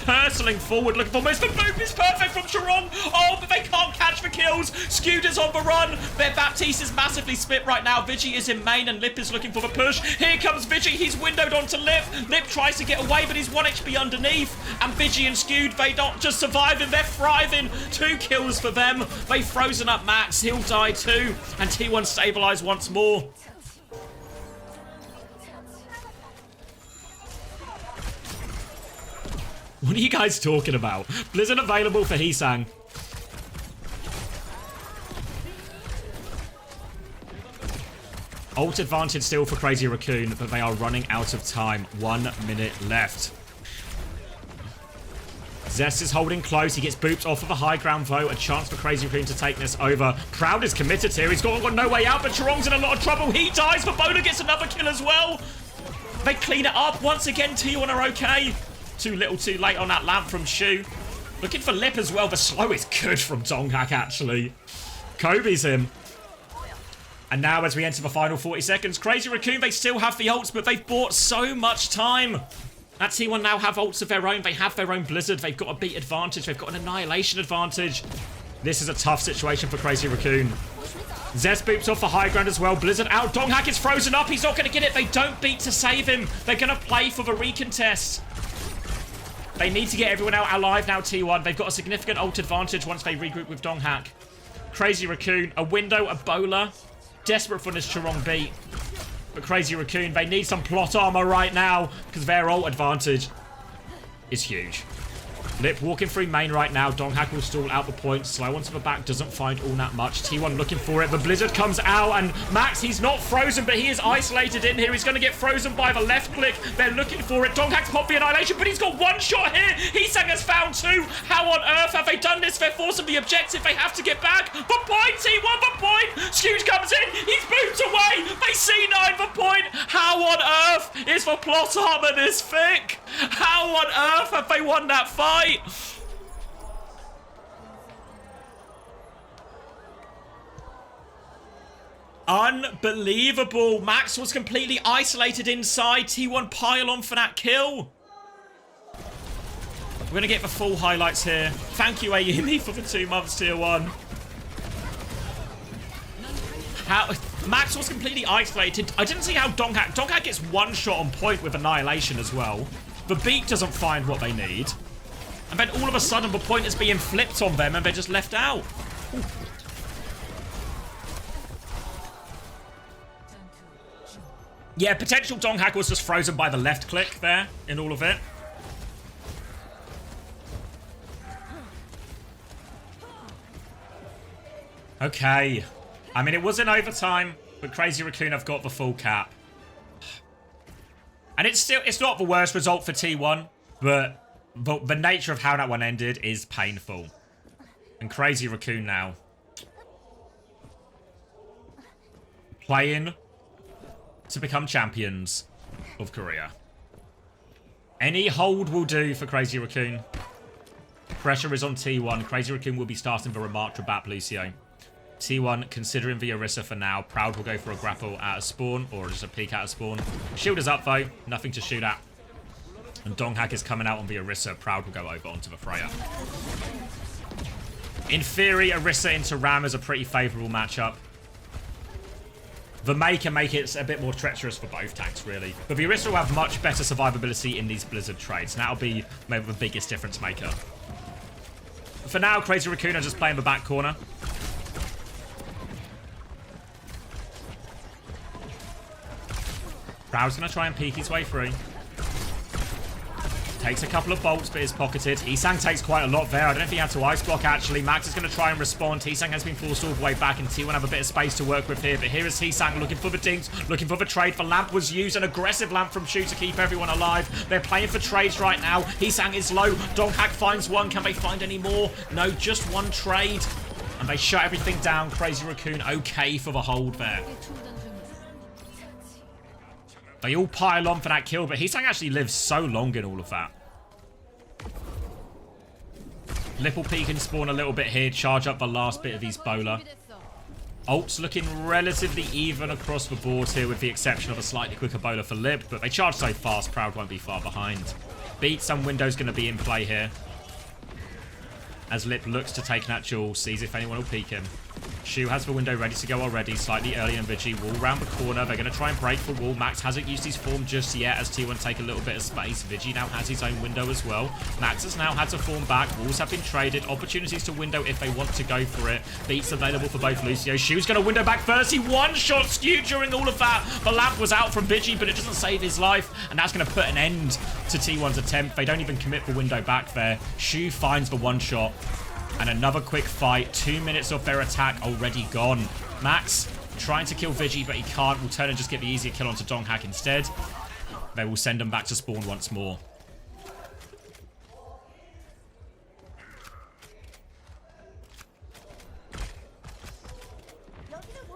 hurtling forward, looking for most. The move is perfect from Chorong. Oh, but they can't catch the kills. Skewed is on the run. Their Baptiste is massively split right now. Vigi is in main, and Lip is looking for the push. Here comes Vigi. He's windowed onto Lip. Lip tries to get away, but he's 1 HP underneath. And Vigi and Skewed, they not just surviving, they're thriving. 2 kills for them. They've frozen up Max. He'll die too. And T1 stabilize once more. What are you guys talking about? Blizzard available for Heesang. Ult advantage still for Crazy Raccoon, but they are running out of time. 1 minute left. Zest is holding close. He gets booped off of a high ground though. A chance for Crazy Raccoon to take this over. Proud is committed here. He's got no way out, but Chorong's in a lot of trouble. He dies, but Bola gets another kill as well. They clean it up. Once again, T1 are okay. Too little too late on that lamp from Shu. Looking for Lip as well. The slow is good from Donghack, actually. Kobe's him. And now as we enter the final 40 seconds, Crazy Raccoon, they still have the ults, but they've bought so much time. That T1 now have ults of their own. They have their own Blizzard. They've got a beat advantage. They've got an annihilation advantage. This is a tough situation for Crazy Raccoon. Zest boops off the high ground as well. Blizzard out. Donghack is frozen up. He's not going to get it. They don't beat to save him. They're going to play for the recontest. They need to get everyone out alive now, T1. They've got a significant ult advantage once they regroup with Donghack. Crazy Raccoon, a window, a bowler. Desperate for this Chorong beat. But Crazy Raccoon, they need some plot armor right now because of their ult advantage. is huge. Lip walking through main right now. Donghack will stall out the point. Slow onto the back. Doesn't find all that much. T1 looking for it. The Blizzard comes out. And Max, he's not frozen, but he is isolated in here. He's going to get frozen by the left click. They're looking for it. Donghack's popped the Annihilation, but he's got one shot here. Heesang has found two. How on earth have they done this? They're forcing the objective. They have to get back. The point, T1, the point. Skewge comes in. He's moved away. They C9 the point. How on earth is the plot armor this thick? How on earth have they won that fight? Unbelievable. Max was completely isolated inside. T1 pile on for that kill. We're going to get the full highlights here. Thank you, Ayumi, for the 2 months, tier 1. Max was completely isolated. I didn't see how Donghack gets one shot on point with Annihilation as well. The beat doesn't find what they need. And then all of a sudden the point is being flipped on them and they're just left out. Ooh. Yeah, potential Donghack was just frozen by the left click there in all of it. Okay. I mean, it was in overtime, but Crazy Raccoon have got the full cap. And it's not the worst result for T1, but the nature of how that one ended is painful. And Crazy Raccoon now playing to become champions of Korea. Any hold will do for Crazy Raccoon. Pressure is on T1. Crazy Raccoon will be starting the Ramattra Bat Lucio. T1 considering the Orisa for now. Proud will go for a grapple at a spawn, or just a peek at a spawn. Shield is up though, nothing to shoot at. And Donghack is coming out on the Orisa. Proud will go over onto the Freya. In theory, Orisa into Ram is a pretty favourable matchup. The May can make it a bit more treacherous for both tanks, really. But the Orisa will have much better survivability in these Blizzard trades. And that'll be maybe the biggest difference maker. For now, Crazy Raccoon are just playing the back corner. Proud's going to try and peek his way through. Takes a couple of bolts, but is pocketed. Heesang takes quite a lot there. I don't know if he had to ice block, actually. Max is going to try and respond. Heesang has been forced all the way back, and T1 have a bit of space to work with here. But here is Heesang looking for the dings, looking for the trade. The lamp was used, an aggressive lamp from Shu to keep everyone alive. They're playing for trades right now. Heesang is low. Donghack finds one. Can they find any more? No, just one trade. And they shut everything down. Crazy Raccoon okay for the hold there. They all pile on for that kill, but Heesang actually lives so long in all of that. Lip will peek and spawn a little bit here, charge up the last bit of his bowler. Ult's looking relatively even across the board here, with the exception of a slightly quicker bowler for Lip, but they charge so fast, Proud won't be far behind. Beat, some window's going to be in play here. As Lip looks to take that duel, sees if anyone will peek him. Shu has the window ready to go already, slightly early in Vigi. Wall round the corner. They're going to try and break the wall. Max hasn't used his form just yet as T1 take a little bit of space. Vigi now has his own window as well. Max has now had to form back. Walls have been traded. Opportunities to window if they want to go for it. Beats available for both Lucio. Shu's going to window back first. He one-shot Skew during all of that. The lamp was out from Vigi, but it doesn't save his life. And that's going to put an end to T1's attempt. They don't even commit the window back there. Shu finds the one-shot. And another quick fight. 2 minutes of their attack already gone. Max trying to kill Vigi, but he can't. Will turn and just get the easier kill onto Donghack instead. They will send him back to spawn once more.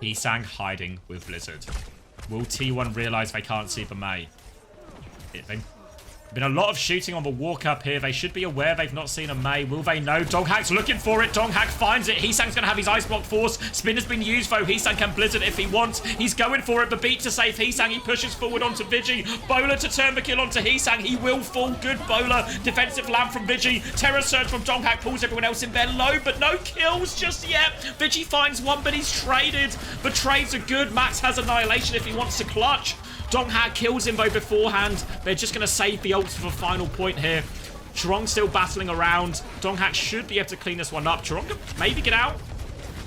Heesang hiding with Blizzard. Will T1 realise they can't see the May? Been a lot of shooting on the walk up here. They should be aware they've not seen a May. Will they know? Donghack's looking for it. Donghack finds it. Heesang's going to have his ice block force. Spin has been used though. Heesang can Blizzard if he wants. He's going for it. The beat to save Heesang. He pushes forward onto Vigi. Bowler to turn the kill onto Heesang. He will fall. Good bowler. Defensive lamp from Vigi. Terror surge from Donghack pulls everyone else in there low, but no kills just yet. Vigi finds one, but he's traded. The trades are good. Max has Annihilation if he wants to clutch. Donghack kills him though beforehand. They're just going to save the ults for the final point here. Chorong still battling around. Donghack should be able to clean this one up. Chorong can maybe get out.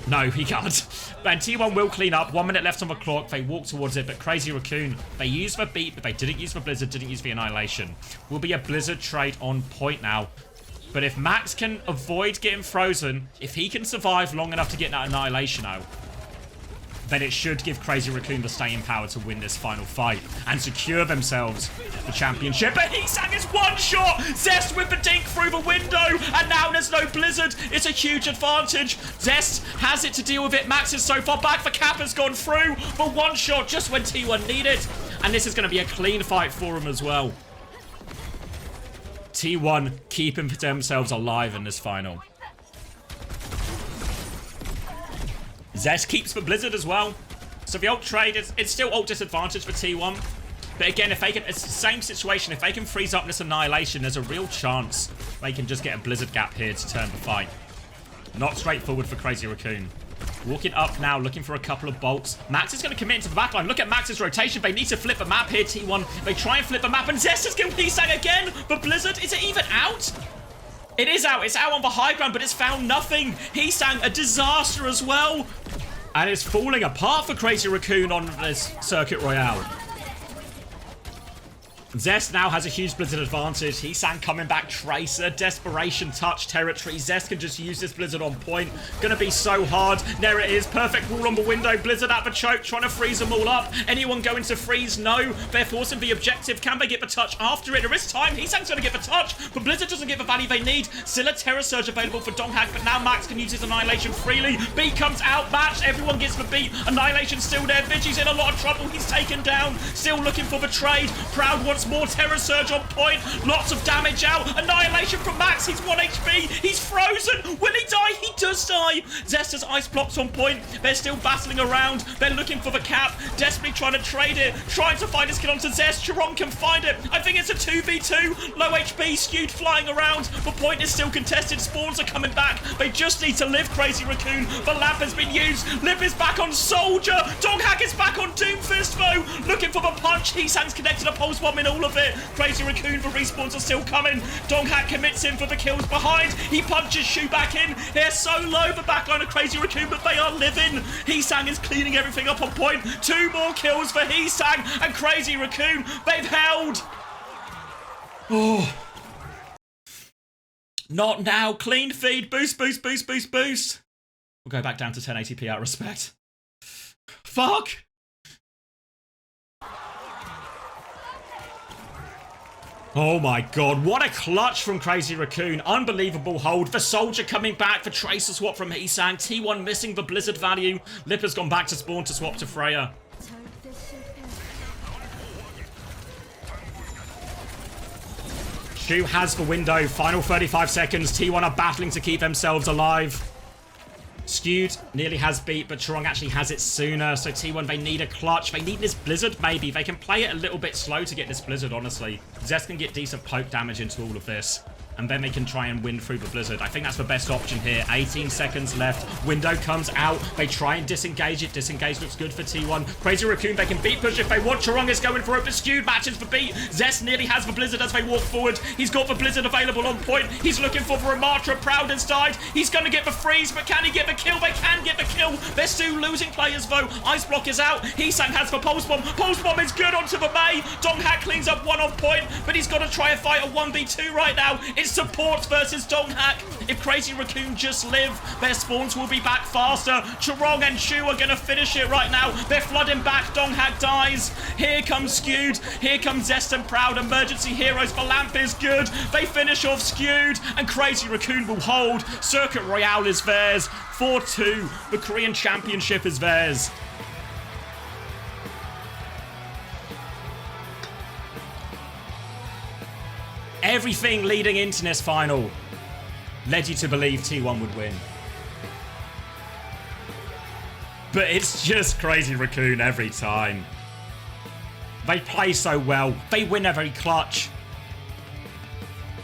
No, he can't. And T1 will clean up. 1 minute left on the clock. They walk towards it, but Crazy Raccoon, they use the beat, but they didn't use the Blizzard, didn't use the Annihilation. Will be a Blizzard trade on point now. But if Max can avoid getting frozen, if he can survive long enough to get that Annihilation out, then it should give Crazy Raccoon the staying power to win this final fight and secure themselves the championship. But Heesang is one shot! Zest with the dink through the window, and now there's no Blizzard. It's a huge advantage. Zest has it to deal with it. Max is so far back. The cap has gone through for one shot just when T1 need it. And this is going to be a clean fight for him as well. T1 keeping themselves alive in this final. Zest keeps the Blizzard as well. So the ult trade, it's still ult disadvantage for T1. But again, if they can, it's the same situation. If they can freeze up this Annihilation, there's a real chance they can just get a Blizzard gap here to turn the fight. Not straightforward for Crazy Raccoon. Walking up now, looking for a couple of bolts. Max is going to commit into the backline. Look at Max's rotation. They need to flip the map here, T1. They try and flip the map, and Zest has killed Heesang again. But Blizzard, is it even out? It is out. It's out on the high ground, but it's found nothing. Heesang, a disaster as well. And it's falling apart for Crazy Raccoon on this Circuit Royale. Zest now has a huge Blizzard advantage. Heesang coming back. Tracer, Desperation Touch territory. Zest can just use this Blizzard on point. Gonna be so hard. There it is. Perfect wall on the window. Blizzard at the choke, trying to freeze them all up. Anyone going to freeze? No. They're forcing the objective. Can they get the touch after it? There is time. Heesang's gonna get the touch, but Blizzard doesn't get the value they need. Still a Terror Surge available for Donghak, but now Max can use his Annihilation freely. Beat comes out, match. Everyone gets the beat. Annihilation's still there. Vigi's in a lot of trouble. He's taken down. Still looking for the trade. Proud wants more Terror Surge on point. Lots of damage out. Annihilation from Max. He's 1 HP. He's frozen. Will he die? He does die. Zest has ice blocks on point. They're still battling around. They're looking for the cap. Desperately trying to trade it. Trying to find his kill onto Zest. Chiron can find it. I think it's a 2v2. Low HP. Skewed flying around. The point is still contested. Spawns are coming back. They just need to live, Crazy Raccoon. The lamp has been used. Lip is back on Soldier. Doghack is back on Doomfist though. Looking for the punch. Heesang's connected a pulse bomb in all of it. Crazy Raccoon, the respawns are still coming. Doghack commits in for the kills behind. He punches Shu back in. They're so low, the backline of Crazy Raccoon, but they are living. Heesang is cleaning everything up on point. 2 more kills for Heesang and Crazy Raccoon. They've held. Oh. Not now. Clean feed. Boost, boost, boost, boost, boost. We'll go back down to 1080p out of respect. Fuck. Oh my god, what a clutch from Crazy Raccoon. Unbelievable hold. The Soldier coming back for Tracer swap from Heesang. T1 missing the Blizzard value. Lip has gone back to spawn to swap to Freya. Shu has the window. Final 35 seconds. T1 are battling to keep themselves alive. Skewed nearly has beat, but Chorong actually has it sooner. So T1, they need a clutch. They need this Blizzard, maybe. They can play it a little bit slow to get this Blizzard, honestly. Zest can get decent poke damage into all of this. And then they can try and win through the Blizzard. I think that's the best option here. 18 seconds left. Window comes out. They try and disengage it. Disengage looks good for T1. Crazy Raccoon, they can beat push if they want. Chorong is going for it, but Skewed matches for beat. Zest nearly has the Blizzard as they walk forward. He's got the Blizzard available on point. He's looking for the Ramatra. Proud has died. He's going to get the freeze, but can he get the kill? They can get the kill. They're still losing players, though. Ice Block is out. Heesang has the Pulse Bomb. Pulse Bomb is good onto the Mei. Donghack cleans up 1 on point, but he's got to try and fight a 1v2 right now. It's supports versus Donghack. If Crazy Raccoon just live, their spawns will be back faster. Chorong and Shu are going to finish it right now. They're flooding back. Donghack dies. Here comes Skewed. Here comes Zest and Proud. Emergency heroes. The lamp is good. They finish off Skewed, and Crazy Raccoon will hold. Circuit Royale is theirs. 4-2. The Korean Championship is theirs. Everything leading into this final led you to believe T1 would win. But it's just Crazy Raccoon every time. They play so well. They win every clutch.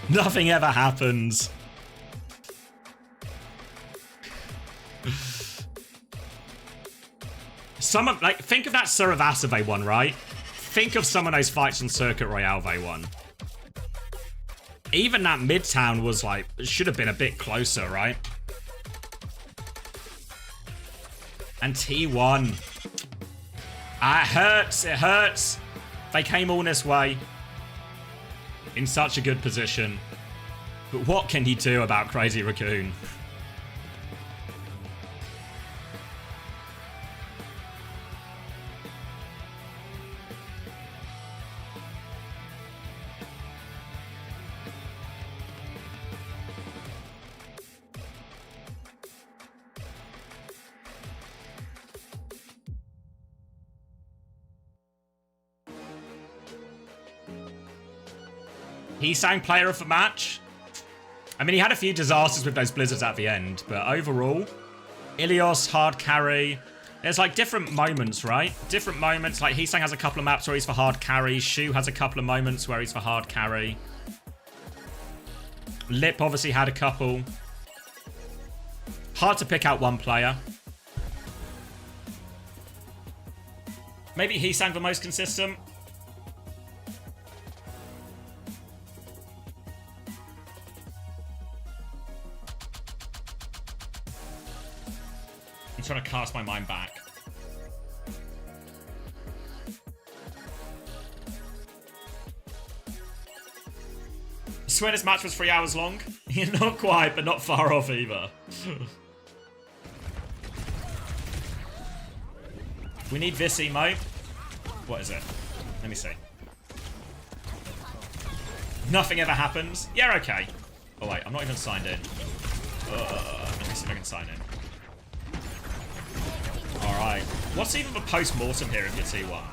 Nothing ever happens. Think of that Suravasa they won, right? Think of some of those fights on Circuit Royale they won. Even that Midtown was like, it should have been a bit closer, right? And T1. It hurts. It hurts. They came all this way. In such a good position. But what can he do about Crazy Raccoon? He sang player of the match. I mean, he had a few disasters with those blizzards at the end, but overall, Ilios, hard carry. There's like different moments, right? Different moments. Like Heesang has a couple of maps where he's for hard carry. Shu has a couple of moments where he's for hard carry. Lip obviously had a couple. Hard to pick out one player. Maybe Heesang the most consistent. I'm trying to cast my mind back. I swear this match was 3 hours long. Not quite, but not far off either. We need this emote. What is it? Let me see. Nothing ever happens. Yeah, okay. Oh wait, I'm not even signed in. Let me see if I can sign in. Alright. What's even the post-mortem here if you're T1?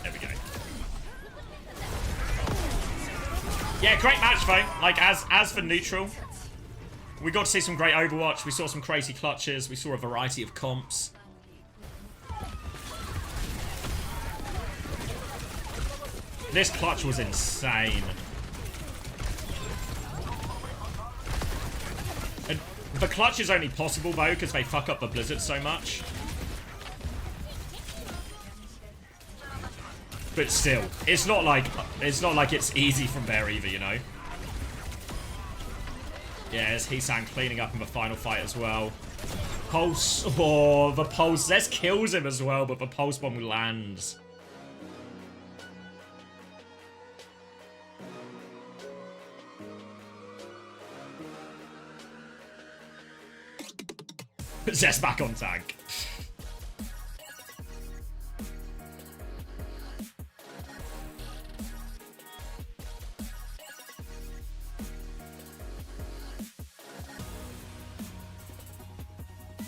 There we go. Yeah, great match though. Like, as for neutral, we got to see some great Overwatch. We saw some crazy clutches. We saw a variety of comps. This clutch was insane. And the clutch is only possible though because they fuck up the blizzard so much. But still, it's not like it's easy from there either, you know. Yeah, there's Heesang cleaning up in the final fight as well. Pulse, oh, the pulse. Zest kills him as well, but the pulse bomb lands. Zest back on tank.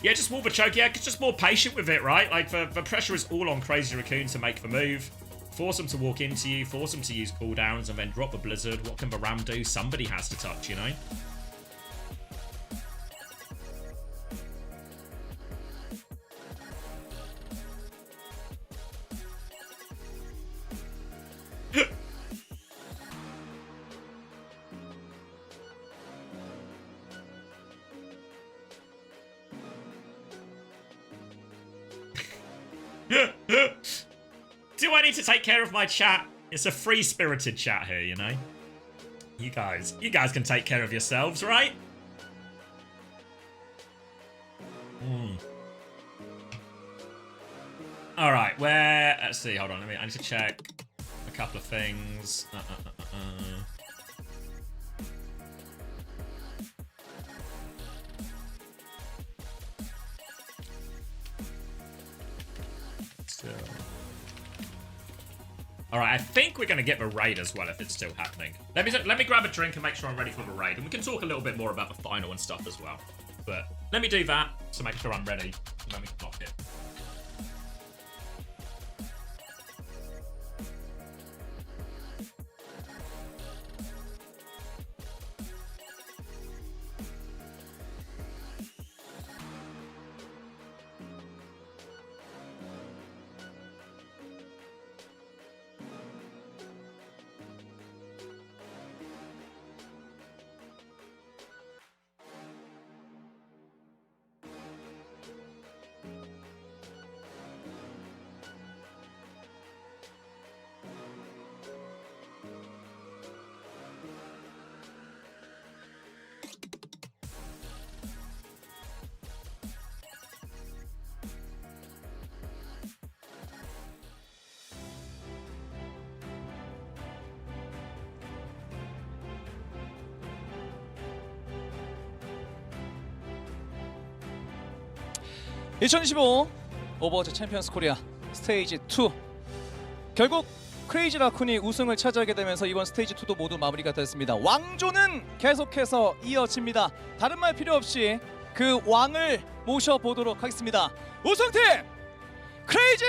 Yeah, just more of a choke. Yeah, just more patient with it, right? Like, the pressure is all on Crazy Raccoon to make the move. Force him to walk into you, force him to use cooldowns, and then drop the blizzard. What can the Ram do? Somebody has to touch, you know? Do I need to take care of my chat? It's a free-spirited chat here, you know? You guys can take care of yourselves, right? Alright, where... Let's see, hold on. I need to check a couple of things. Alright, I think we're going to get the raid as well if it's still happening. Let me grab a drink and make sure I'm ready for the raid. And we can talk a little bit more about the final and stuff as well. But let me do that to make sure I'm ready. And then we can lock it. 2025 오버워치 챔피언스 코리아 스테이지 2 결국 크레이지 라쿤이 우승을 차지하게 되면서 이번 스테이지 2도 모두 마무리가 됐습니다. 왕조는 계속해서 이어집니다. 다른 말 필요 없이 그 왕을 모셔보도록 하겠습니다. 우승팀 크레이지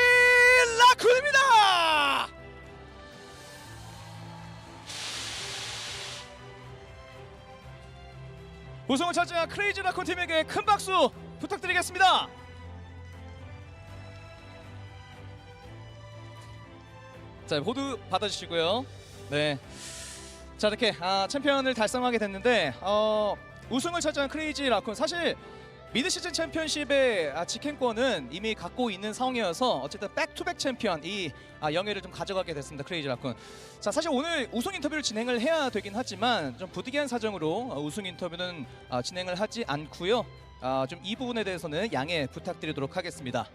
라쿤입니다. 우승을 차지한 크레이지 라쿤 팀에게 큰 박수 부탁드리겠습니다. 자, 모두 받아주시고요. 네. 자, 이렇게 챔피언을 달성하게 됐는데 우승을 차지한 크레이지 라쿤, 사실 미드 시즌 챔피언십의 직행권은 이미 갖고 있는 상황이어서 어쨌든 백투백 챔피언 이 영예를 좀 가져가게 됐습니다. 크레이지 라쿤. 자, 사실 오늘 우승 인터뷰를 진행을 해야 되긴 하지만 좀 부득이한 사정으로 우승 인터뷰는 진행을 하지 않고요. 좀 이 부분에 대해서는 양해 부탁드리도록 하겠습니다.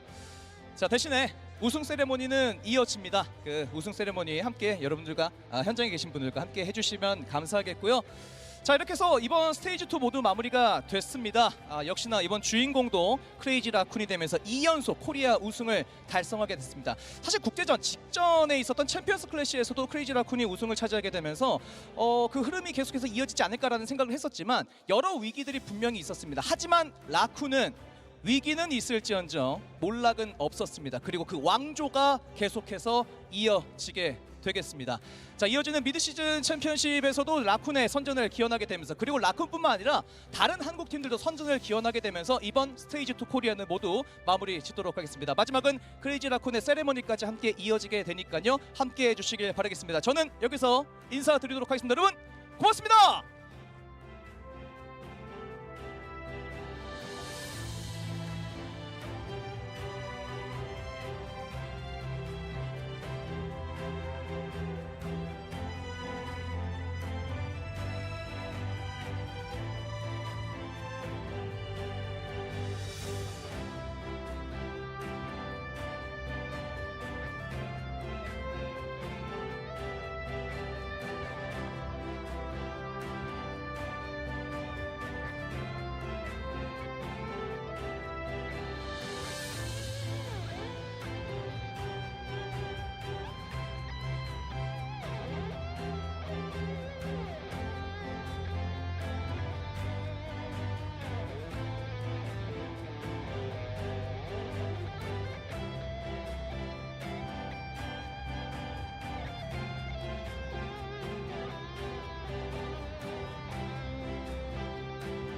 자, 대신에 우승 세레모니는 이어집니다. 그 우승 세레모니 함께 여러분들과 현장에 계신 분들과 함께 해주시면 감사하겠고요. 자, 이렇게 해서 이번 스테이지 2 모두 마무리가 됐습니다. 역시나 이번 주인공도 크레이지 라쿤이 되면서 2연속 코리아 우승을 달성하게 됐습니다. 사실 국제전 직전에 있었던 챔피언스 클래시에서도 크레이지 라쿤이 우승을 차지하게 되면서 그 흐름이 계속해서 이어지지 않을까라는 생각을 했었지만 여러 위기들이 분명히 있었습니다. 하지만 라쿤은 위기는 있을지언정 몰락은 없었습니다. 그리고 그 왕조가 계속해서 이어지게 되겠습니다. 자, 이어지는 미드 시즌 챔피언십에서도 라쿤의 선전을 기원하게 되면서, 그리고 라쿤뿐만 아니라 다른 한국 팀들도 선전을 기원하게 되면서 이번 스테이지 2 코리아는 모두 마무리 짓도록 하겠습니다. 마지막은 크레이지 라쿤의 세레머니까지 함께 이어지게 되니까요. 함께 해주시길 바라겠습니다. 저는 여기서 인사드리도록 하겠습니다. 여러분 고맙습니다.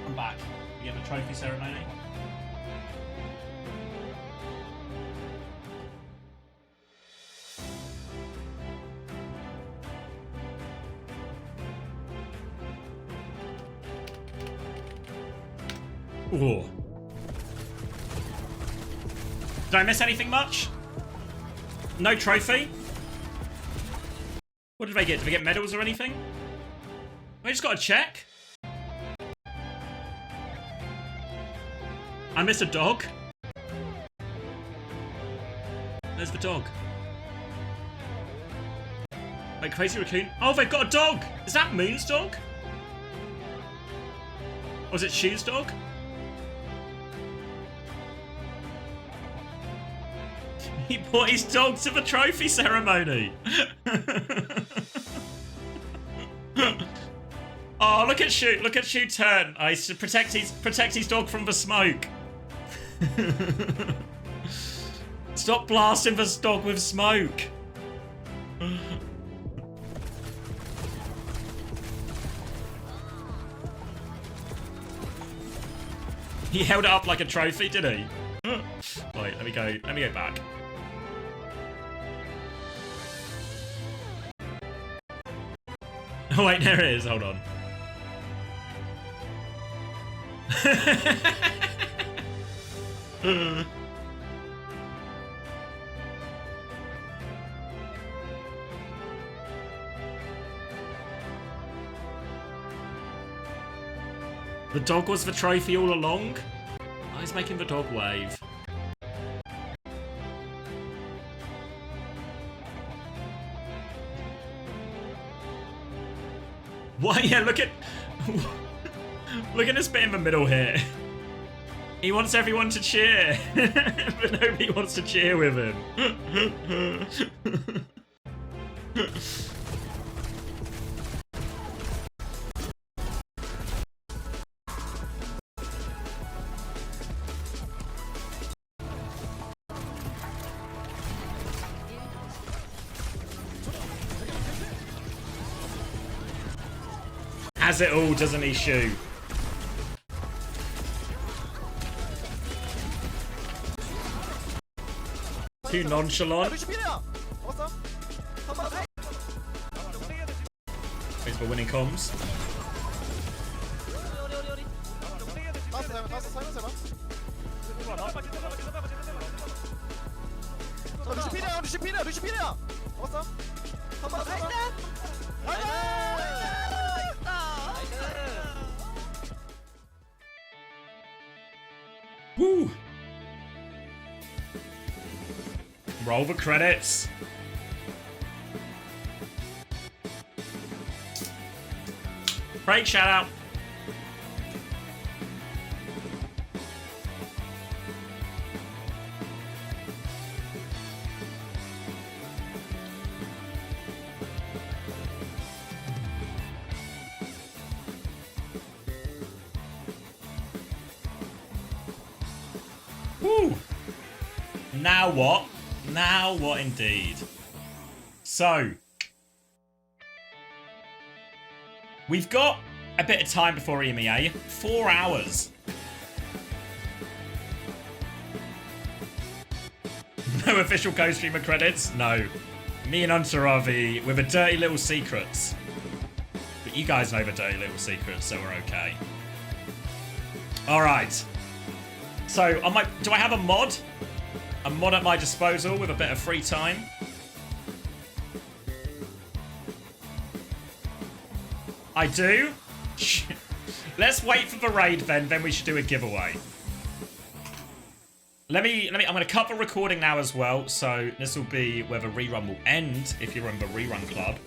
I'm back. We get the trophy ceremony. Ooh. Did I miss anything much? No trophy? What did I get? Did I get medals or anything? I just got a check. I missed a dog. There's the dog. Wait, Crazy Raccoon? Oh, they've got a dog! Is that Moon's dog? Or is it Shoe's dog? He brought his dog to the trophy ceremony! Oh, look at Shoe turn. Oh, he's to protect his dog from the smoke. Stop blasting the dog with smoke. He held it up like a trophy, did he? Wait, let me go back. Oh wait, there it is, hold on. The dog was the trophy all along? Oh, he's making the dog wave. What? Yeah, look at this bit in the middle here. He wants everyone to cheer, but nobody wants to cheer with him. Has it all, doesn't he, Shu? Too nonchalant. Wait for winning comms. Woo! Roll the credits. Break shout out. Woo! Now what? Now what indeed? So, we've got a bit of time before EMEA. 4 hours. No official co-streamer credits? No. Me and Unsaravi with a dirty little secrets. But you guys know the dirty little secrets, so we're okay. Alright. So, do I have a mod? A mod at my disposal with a bit of free time? I do? Let's wait for the raid then we should do a giveaway. I'm gonna cut the recording now as well, so this will be where the rerun will end if you're in the rerun club.